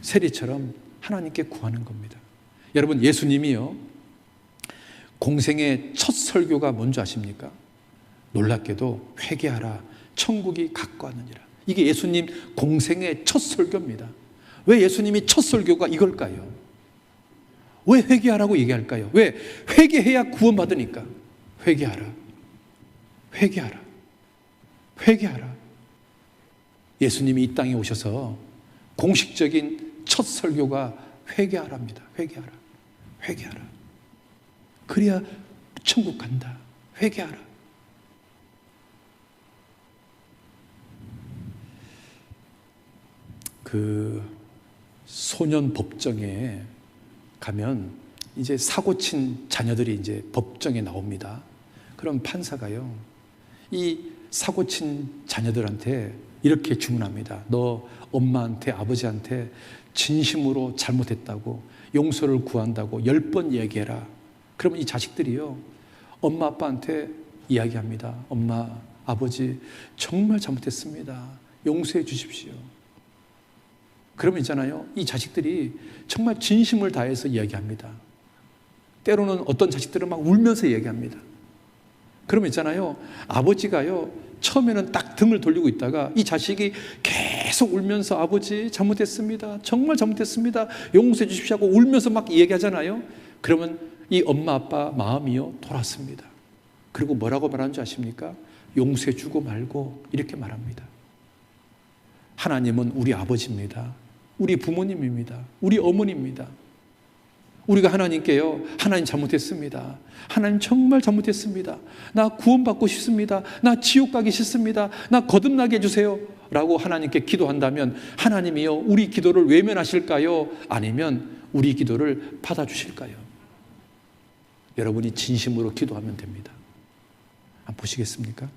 세리처럼 하나님께 구하는 겁니다. 여러분, 예수님이요, 공생의 첫 설교가 뭔지 아십니까? 놀랍게도 회개하라, 천국이 가까웠느니라. 이게 예수님 공생의 첫 설교입니다. 왜 예수님이 첫 설교가 이걸까요? 왜 회개하라고 얘기할까요? 왜? 회개해야 구원받으니까. 회개하라, 회개하라, 회개하라. 예수님이 이 땅에 오셔서 공식적인 첫 설교가 회개하랍니다. 회개하라, 회개하라. 그래야 천국 간다. 회개하라. 그 소년 법정에 가면 이제 사고 친 자녀들이 이제 법정에 나옵니다. 그럼 판사가요, 이 사고 친 자녀들한테 이렇게 주문합니다. 너 엄마한테, 아버지한테 진심으로 잘못했다고, 용서를 구한다고 10번 얘기해라. 그러면 이 자식들이요, 엄마 아빠한테 이야기합니다. 엄마, 아버지, 정말 잘못했습니다. 용서해 주십시오. 그러면 있잖아요, 이 자식들이 정말 진심을 다해서 이야기합니다. 때로는 어떤 자식들은 막 울면서 이야기합니다. 그러면 있잖아요, 아버지가요, 처음에는 딱 등을 돌리고 있다가 이 자식이 계속 울면서 아버지 잘못했습니다. 정말 잘못했습니다. 용서해 주십시오 하고 울면서 막 얘기하잖아요. 그러면 이 엄마 아빠 마음이요 돌았습니다. 그리고 뭐라고 말하는 줄 아십니까? 용서해 주고 말고 이렇게 말합니다. 하나님은 우리 아버지입니다. 우리 부모님입니다. 우리 어머니입니다. 우리가 하나님께요, 하나님 잘못했습니다. 하나님 정말 잘못했습니다. 나 구원받고 싶습니다. 나 지옥 가기 싫습니다. 나 거듭나게 해주세요 라고 하나님께 기도한다면 하나님이요, 우리 기도를 외면하실까요? 아니면 우리 기도를 받아주실까요? 여러분이 진심으로 기도하면 됩니다. 한번 보시겠습니까?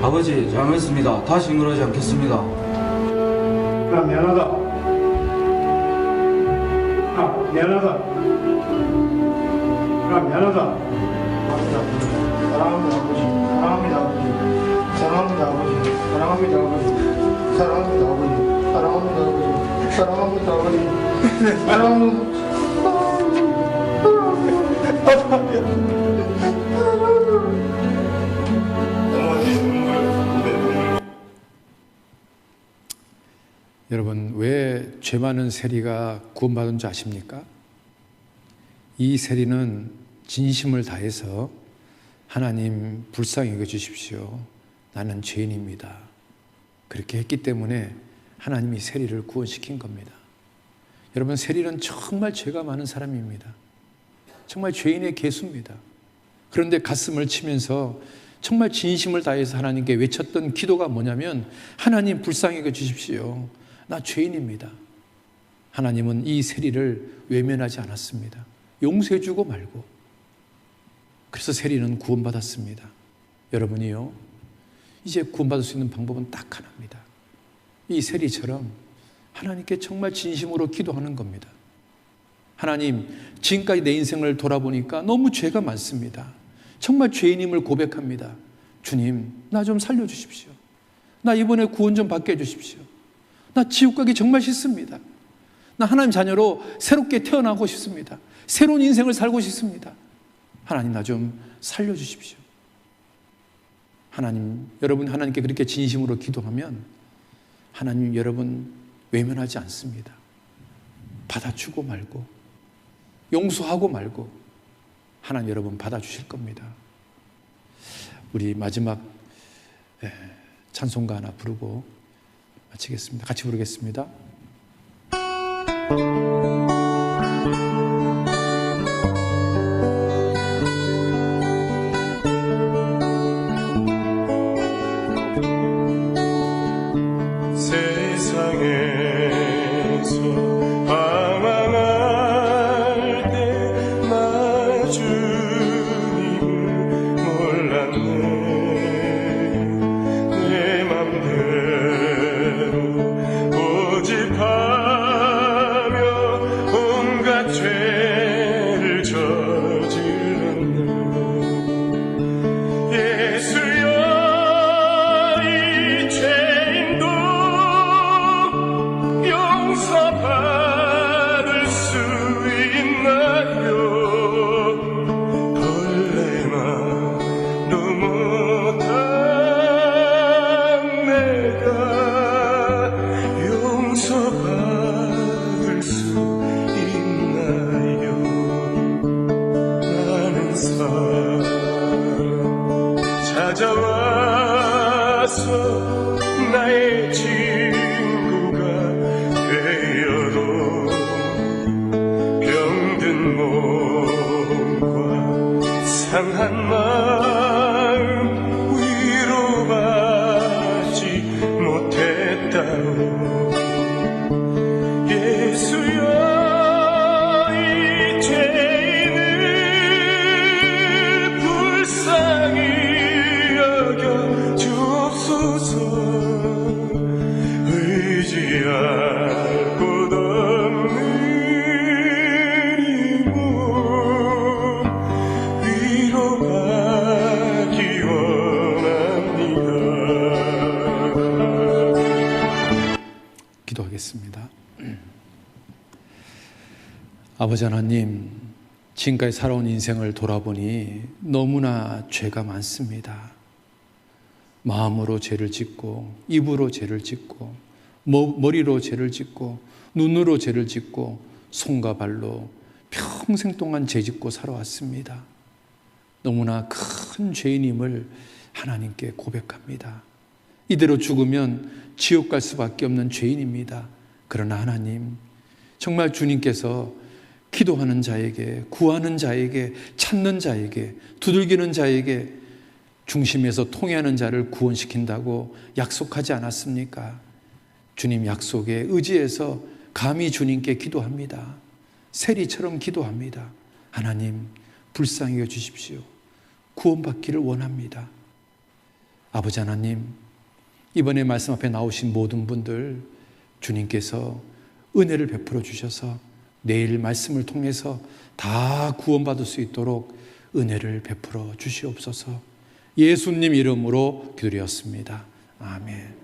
아버지 잘못했습니다. 다시 그러지 않겠습니다. 미안하다. 미안하다. 미안하다. 사랑합니다 아버지. 사랑합니다 아버지. 사랑합니다 아버지. 사랑합니다 아버지. 사랑합니다 아버지. 사랑합니다 아버지. 사랑합니다 아버지. 사랑합니다. 여러분, 왜 죄 많은 세리가 구원받은 줄 아십니까? 이 세리는 진심을 다해서 하나님 불쌍히 여겨주십시오. 나는 죄인입니다. 그렇게 했기 때문에 하나님이 세리를 구원시킨 겁니다. 여러분, 세리는 정말 죄가 많은 사람입니다. 정말 죄인의 개수입니다. 그런데 가슴을 치면서 정말 진심을 다해서 하나님께 외쳤던 기도가 뭐냐면, 하나님 불쌍히 여겨주십시오. 나 죄인입니다. 하나님은 이 세리를 외면하지 않았습니다. 용서해주고 말고. 그래서 세리는 구원받았습니다. 여러분이요, 이제 구원받을 수 있는 방법은 딱 하나입니다. 이 세리처럼 하나님께 정말 진심으로 기도하는 겁니다. 하나님, 지금까지 내 인생을 돌아보니까 너무 죄가 많습니다. 정말 죄인임을 고백합니다. 주님, 나 좀 살려주십시오. 나 이번에 구원 좀 받게 해주십시오. 나 지옥 가기 정말 싫습니다. 나 하나님 자녀로 새롭게 태어나고 싶습니다. 새로운 인생을 살고 싶습니다. 하나님, 나 좀 살려주십시오. 하나님, 여러분 하나님께 그렇게 진심으로 기도하면 하나님 여러분 외면하지 않습니다. 받아주고 말고 용서하고 말고 하나님 여러분 받아주실 겁니다. 우리 마지막 찬송가 하나 부르고 마치겠습니다. 같이 부르겠습니다. 세상에서 방황할 때 나 주님을 사랑했다오 예수여 이 죄인을 불쌍히 여겨 주옵소서 의지할 곳 없는 이 몸 위로받기 원합니다. 기도하겠습니다. 아버지 하나님, 지금까지 살아온 인생을 돌아보니 너무나 죄가 많습니다. 마음으로 죄를 짓고, 입으로 죄를 짓고, 머리로 죄를 짓고, 눈으로 죄를 짓고, 손과 발로 평생 동안 죄 짓고 살아왔습니다. 너무나 큰 죄인임을 하나님께 고백합니다. 이대로 죽으면 지옥 갈 수밖에 없는 죄인입니다. 그러나 하나님, 정말 주님께서 기도하는 자에게, 구하는 자에게, 찾는 자에게, 두들기는 자에게 중심에서 통해하는 자를 구원시킨다고 약속하지 않았습니까? 주님 약속에 의지해서 감히 주님께 기도합니다. 세리처럼 기도합니다. 하나님, 불쌍히 여주십시오. 구원받기를 원합니다. 아버지 하나님, 이번에 말씀 앞에 나오신 모든 분들 주님께서 은혜를 베풀어 주셔서 내일 말씀을 통해서 다 구원받을 수 있도록 은혜를 베풀어 주시옵소서. 예수님 이름으로 기도드렸습니다. 아멘.